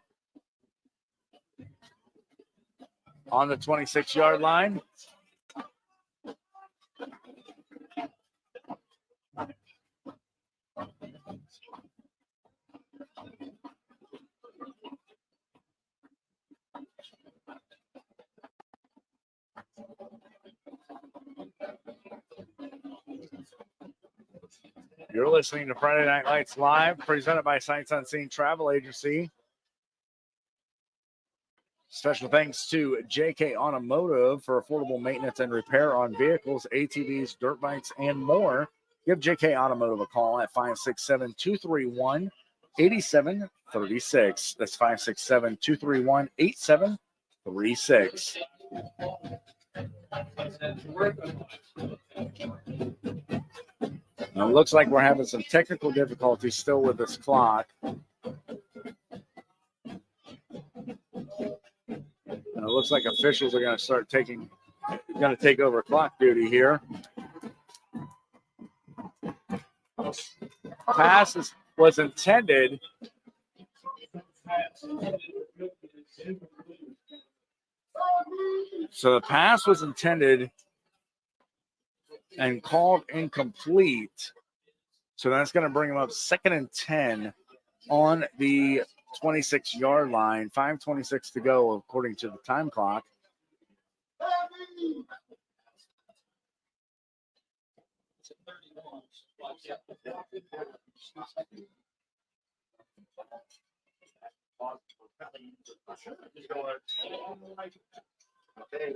on the 26-yard line. You're listening to Friday Night Lights Live, presented by Sights Unseen Travel Agency. Special thanks to JK Automotive for affordable maintenance and repair on vehicles, ATVs, dirt bikes, and more. Give JK Automotive a call at 567-231-8736. That's 567-231-8736. Now, it looks like we're having some technical difficulties still with this clock. And it looks like officials are going to take over clock duty here. Pass was intended. So the pass was intended and called incomplete. So that's going to bring him up 2nd and 10 on the 26-yard line. 5:26 to go according to the time clock.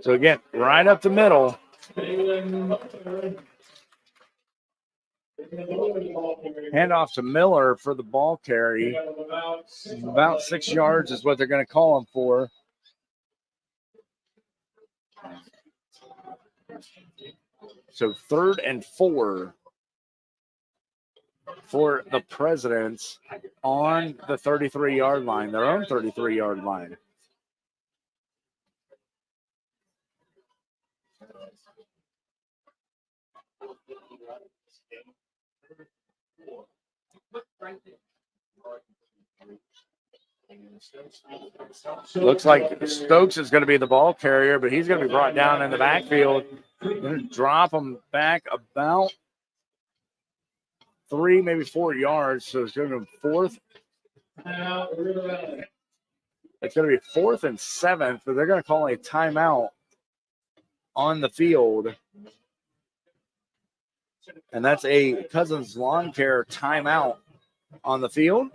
So again, right up the middle. Handoff to Miller for the ball carry. About 6 yards is what they're going to call him for. So 3rd and 4 for the Presidents on the 33-yard line, their own 33-yard line. Looks like Stokes is going to be the ball carrier, but he's going to be brought down in the backfield. Going to drop him back about 3, maybe 4 yards. So it's going to be 4th. It's going to be 4th and 7th, but they're going to call a timeout on the field. And that's a Cousins Lawn Care timeout on the field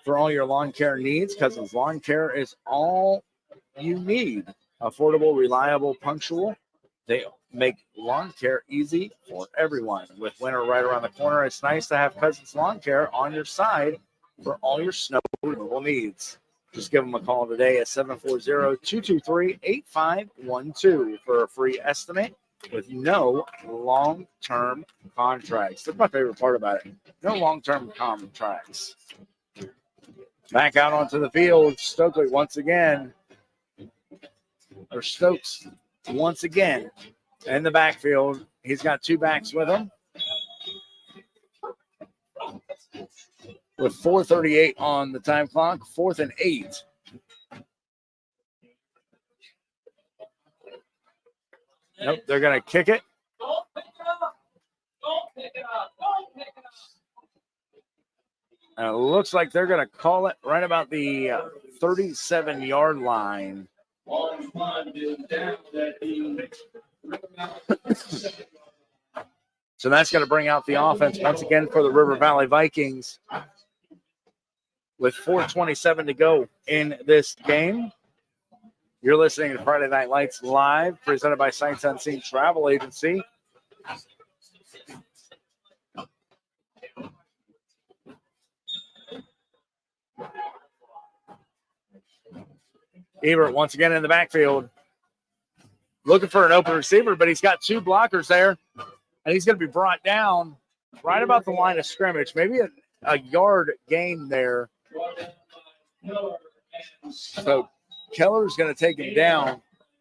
for all your lawn care needs. Cousins Lawn Care is all you need. Affordable, reliable, punctual. They make lawn care easy for everyone. With winter right around the corner, it's nice to have Cousins Lawn Care on your side for all your snow removal needs. Just give them a call today at 740-223-8512 for a free estimate with no long-term contracts. That's my favorite part about it. No long-term contracts. Back out onto the field, Stokes once again in the backfield. He's got 2 backs with him. With 4:38 on the time clock, 4th and 8. Nope, they're going to kick it. And it looks like they're going to call it right about the 37-yard line. So that's going to bring out the offense once again for the River Valley Vikings with 4:27 to go in this game. You're listening to Friday Night Lights Live, presented by Sights Unseen Travel Agency. Ebert once again in the backfield, looking for an open receiver, but he's got 2 blockers there, and he's going to be brought down right about the line of scrimmage, maybe a yard gain there. So Keller's going to take him down.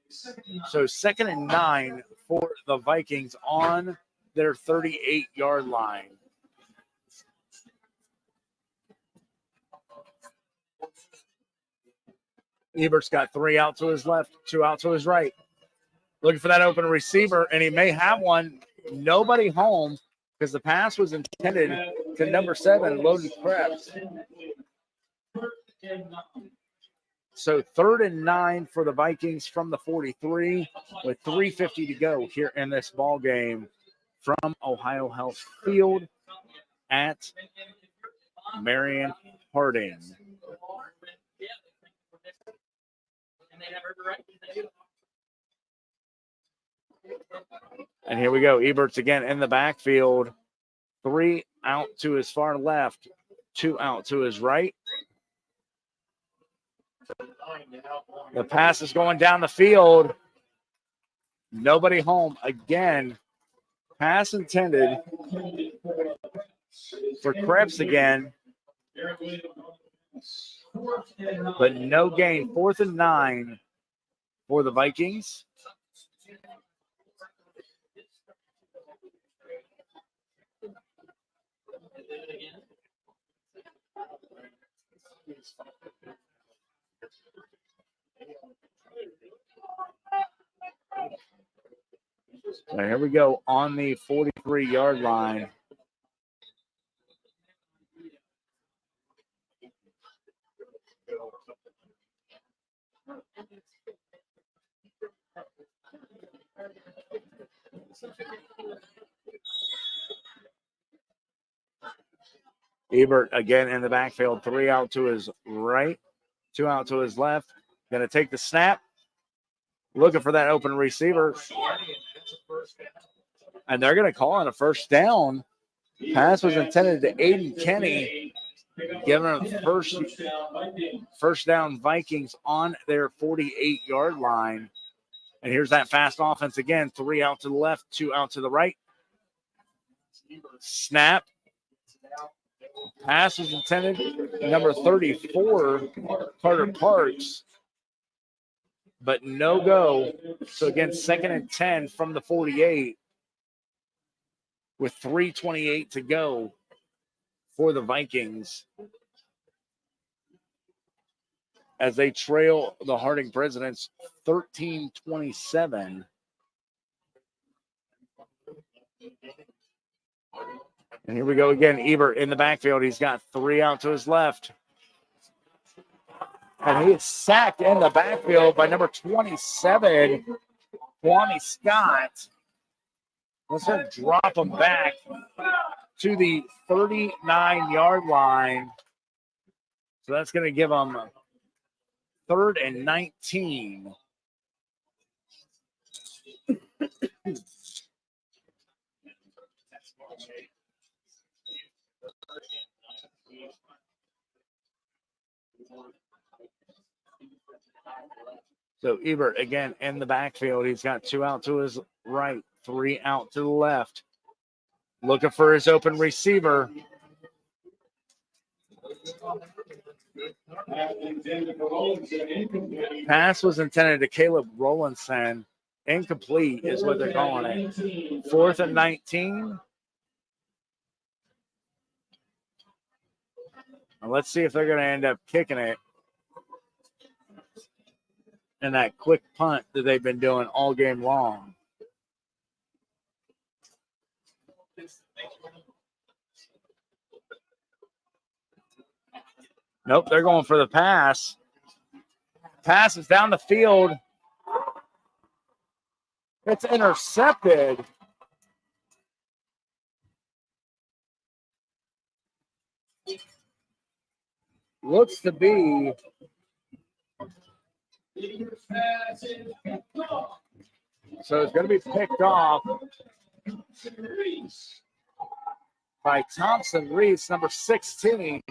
So 2nd and 9 for the Vikings on their 38-yard line. Ebert's got 3 out to his left, 2 out to his right. Looking for that open receiver, and he may have one. Nobody home because the pass was intended to number 7, Logan Krebs. So 3rd and 9 for the Vikings from the 43 with 3:50 to go here in this ball game from Ohio Health Field at Marion Harding. And here we go. Eberts again in the backfield. 3 out to his far left, 2 out to his right. The pass is going down the field. Nobody home again. Pass intended for Krebs again. But no gain. 4th and 9 for the Vikings. So here we go on the 43-yard line. Ebert again in the backfield. 3 out to his right, 2 out to his left. Going to take the snap. Looking for that open receiver. And they're going to call it a first down. Pass was intended to Aiden Kenny. Giving him first down Vikings on their 48-yard line. And here's that fast offense again. 3 out to the left, 2 out to the right. Snap. Pass was intended. Number 34, Carter Parks. But no go. So again, 2nd and 10 from the 48 with 3:28 to go for the Vikings as they trail the Harding Presidents 13-27. And here we go again. Ebert in the backfield. He's got 3 out to his left. And he is sacked in the backfield by number 27, Kwame Scott. Let's just drop him back to the 39-yard line. So that's going to give him 3rd and 19. So Ebert again in the backfield. He's got 2 out to his right, 3 out to the left. Looking for his open receiver. Pass was intended to Caleb Rowlandson. Incomplete is what they're calling it. 4th and 19. Now let's see if they're going to end up kicking it. And that quick punt that they've been doing all game long. Nope, they're going for the pass. Pass is down the field. It's intercepted. Looks to be so it's going to be picked off by Thompson Reese, number 16.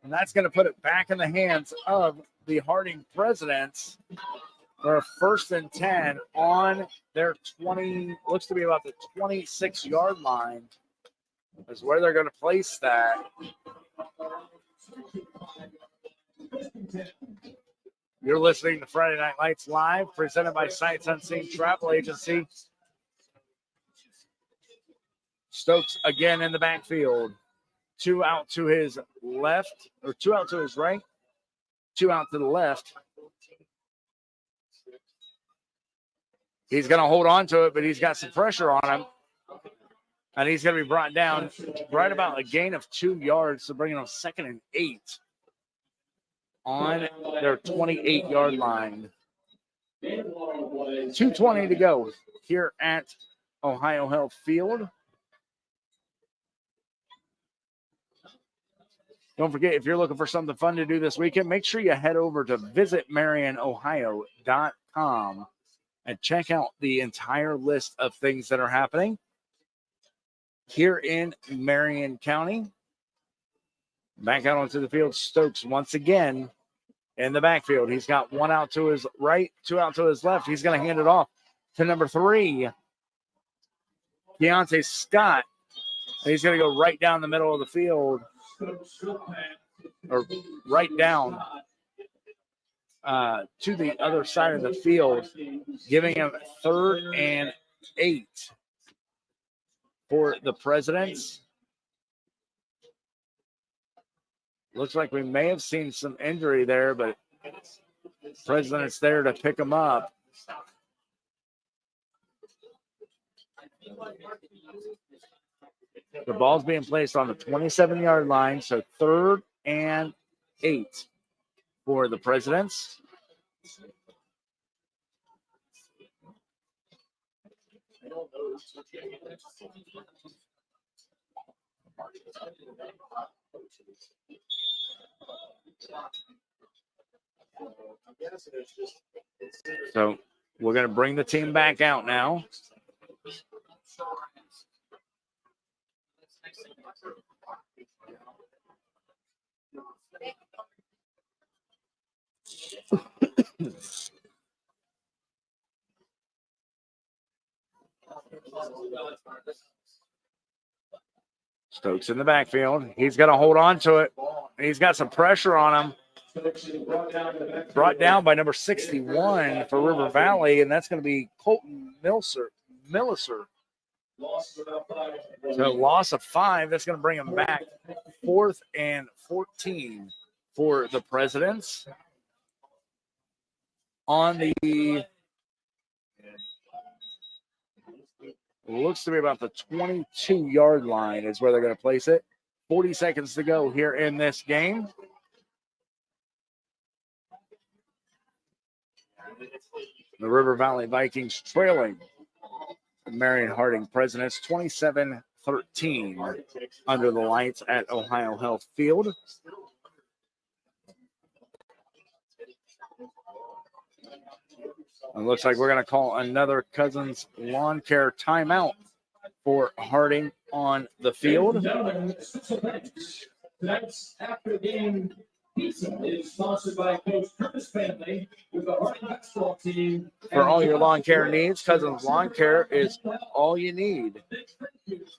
And that's going to put it back in the hands of the Harding Presidents for 1st and 10 on their 20, looks to be about the 26-yard line is where they're going to place that. You're listening to Friday Night Lights Live, presented by Sights Unseen Travel Agency. Stokes again in the backfield. 2 out to his left, or 2 out to his right, 2 out to the left. He's going to hold on to it, but he's got some pressure on him. And he's going to be brought down right about a gain of 2 yards, so bringing him 2nd and 8 on their 28-yard line. 2:20 to go here at Ohio Health Field. Don't forget, if you're looking for something fun to do this weekend, make sure you head over to visitmarionohio.com and check out the entire list of things that are happening here in Marion County. Back out onto the field, Stokes once again in the backfield. He's got one out to his right, two out to his left. He's going to hand it off to number 3, Deontay Scott. He's going to go right down the middle of the field, or right down to the other side of the field, giving him 3rd and 8 for the Presidents. Looks like we may have seen some injury there, but President's there to pick him up. The ball's being placed on the 27-yard line, so 3rd and 8 for the Presidents. So we're going to bring the team back out now. Stokes in the backfield. He's going to hold on to it. He's got some pressure on him. Brought down by number 61 for River Valley, and that's going to be Colton Milliser. So loss of 5. That's going to bring him back 4th and 14 for the Presidents. On the looks to be about the 22-yard line is where they're going to place it. 40 seconds to go here in this game. The River Valley Vikings trailing Marion Harding Presidents 27-13 under the lights at Ohio Health Field. It looks like we're going to call another Cousins Lawn Care timeout for Harding on the field. Tonight's after-game pizza is sponsored by Coach Curtis family with the Harding basketball team. For all your lawn care needs, Cousins Lawn Care is all you need.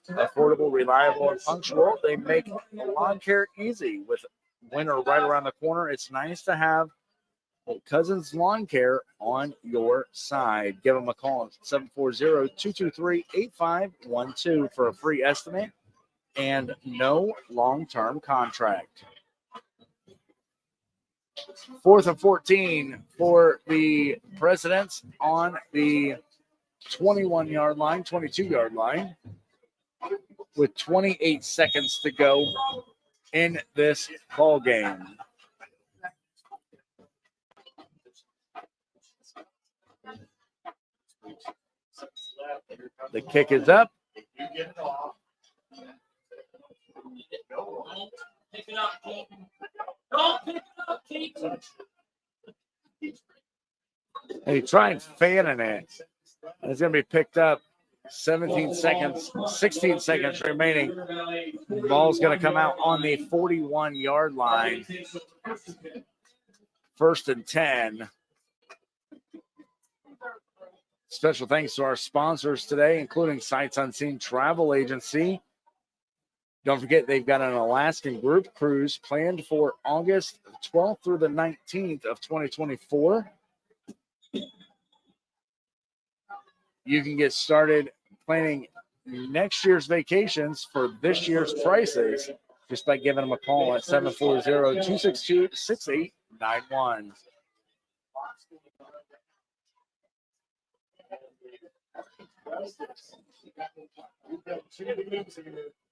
Affordable, reliable, and punctual. They make lawn care easy. With winter right around the corner, it's nice to have Cousins Lawn Care on your side. Give them a call at 740-223-8512 for a free estimate and no long-term contract. 4th and 14 for the Presidents on the 21-yard line, 22-yard line, with 28 seconds to go in this ball game. The kick is up. Pick it up, Keaton. Don't pick it up, Keaton. He tried fanning it. It's going to be picked up. 17 seconds, 16 seconds remaining. Ball's going to come out on the 41-yard line. 1st and 10. Special thanks to our sponsors today, including Sights Unseen Travel Agency. Don't forget, they've got an Alaskan group cruise planned for August 12th through the 19th of 2024. You can get started planning next year's vacations for this year's prices just by giving them a call at 740-262-6891.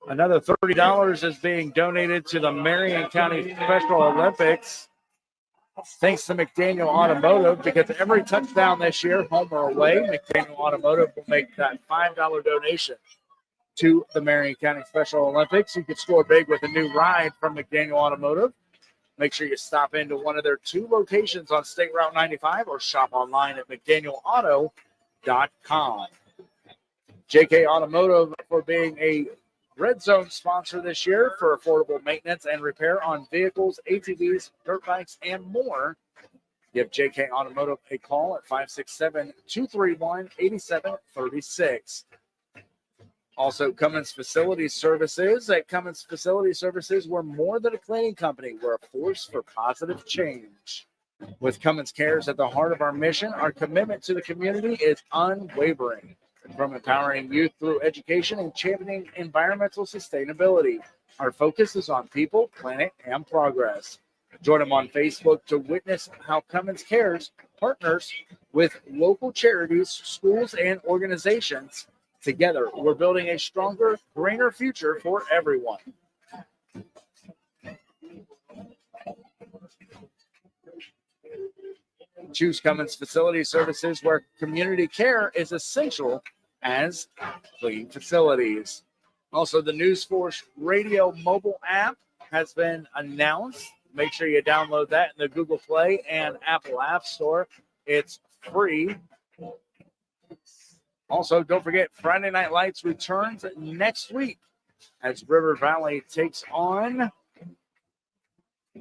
Another $30 is being donated to the Marion County Special Olympics. Thanks to McDaniel Automotive, because every touchdown this year, home or away, McDaniel Automotive will make that $5 donation to the Marion County Special Olympics. You could score big with a new ride from McDaniel Automotive. Make sure you stop into one of their 2 locations on State Route 95 or shop online at McDanielAuto.com. JK Automotive for being a Red Zone sponsor this year for affordable maintenance and repair on vehicles, ATVs, dirt bikes, and more. Give JK Automotive a call at 567-231-8736. Also, Cummins Facility Services. At Cummins Facility Services, we're more than a cleaning company. We're a force for positive change. With Cummins Cares at the heart of our mission, our commitment to the community is unwavering. From empowering youth through education and championing environmental sustainability, our focus is on people, planet, and progress. Join them on Facebook to witness how Cummins Cares partners with local charities, schools, and organizations. Together, we're building a stronger, greener future for everyone. Choose Cummins Facility Services, where community care is essential as clean facilities. Also, the NewsForce Radio mobile app has been announced. Make sure you download that in the Google Play and Apple App Store. It's free. Also, don't forget, Friday Night Lights returns next week as River Valley takes on.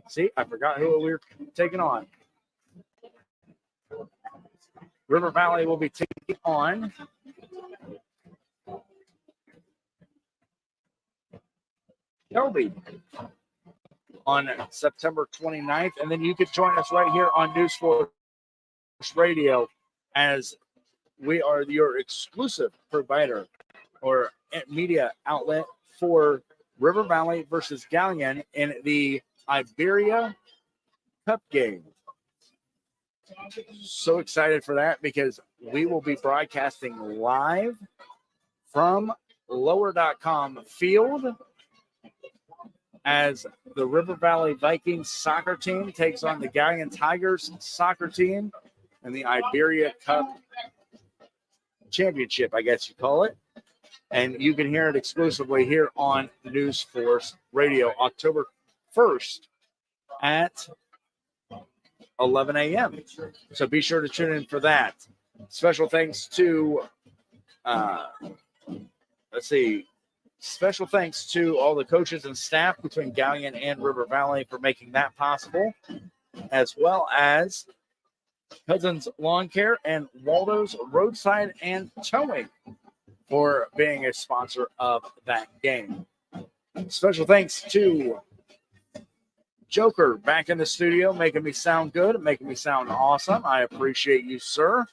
See, I forgot who we were taking on. River Valley will be taking on Shelby on September 29th. And then you could join us right here on NewsForce Radio, as we are your exclusive provider or media outlet for River Valley versus Galleon in the Iberia Cup game. So excited for that, because we will be broadcasting live from lower.com field as the River Valley Vikings soccer team takes on the Galleon Tigers soccer team in the Iberia Cup Championship, I guess you call it. And you can hear it exclusively here on NewsForce Radio, October 1st at 11 a.m. So be sure to tune in for that. Special thanks to, special thanks to all the coaches and staff between Galleon and River Valley for making that possible, as well as Cousins Lawn Care and Waldo's Roadside and Towing for being a sponsor of that game. Special thanks to Joker back in the studio, making me sound good, making me sound awesome. I appreciate you, sir.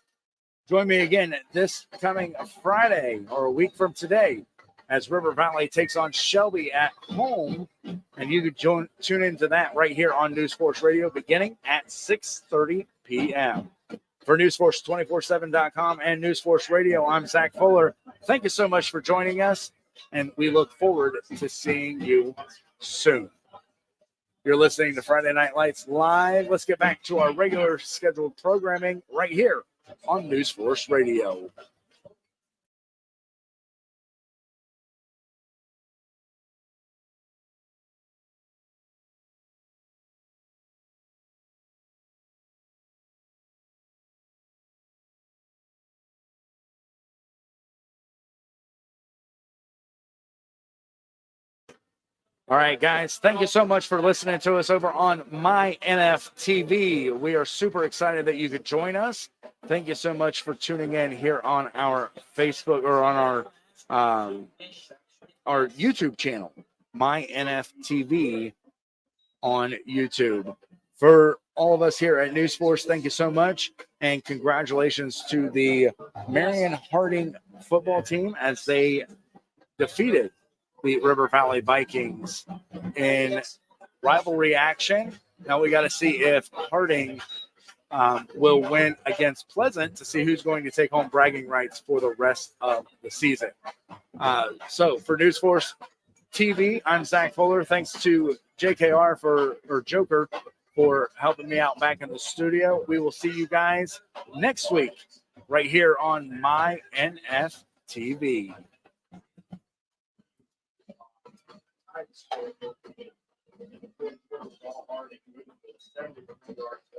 Join me again this coming Friday, or a week from today, as River Valley takes on Shelby at home. And you can tune into that right here on NewsForce Radio beginning at 6:30 p.m. For NewsForce247.com and NewsForce Radio, I'm Zach Fuller. Thank you so much for joining us, and we look forward to seeing you soon. You're listening to Friday Night Lights Live. Let's get back to our regular scheduled programming right here on NewsForce Radio. All right, guys, thank you so much for listening to us over on my NFtv. We are super excited that you could join us. Thank you so much for tuning in here on our Facebook, or on our YouTube channel, my NFtv on YouTube. For all of us here at NewsForce, thank you so much, and congratulations to the Marion Harding football team as they defeated the River Valley Vikings in rivalry action. Now we got to see if Harding will win against Pleasant to see who's going to take home bragging rights for the rest of the season. So for NewsForce TV, I'm Zach Fuller. Thanks to Joker for helping me out back in the studio. We will see you guys next week right here on my NFtv. I scored. Ball hard and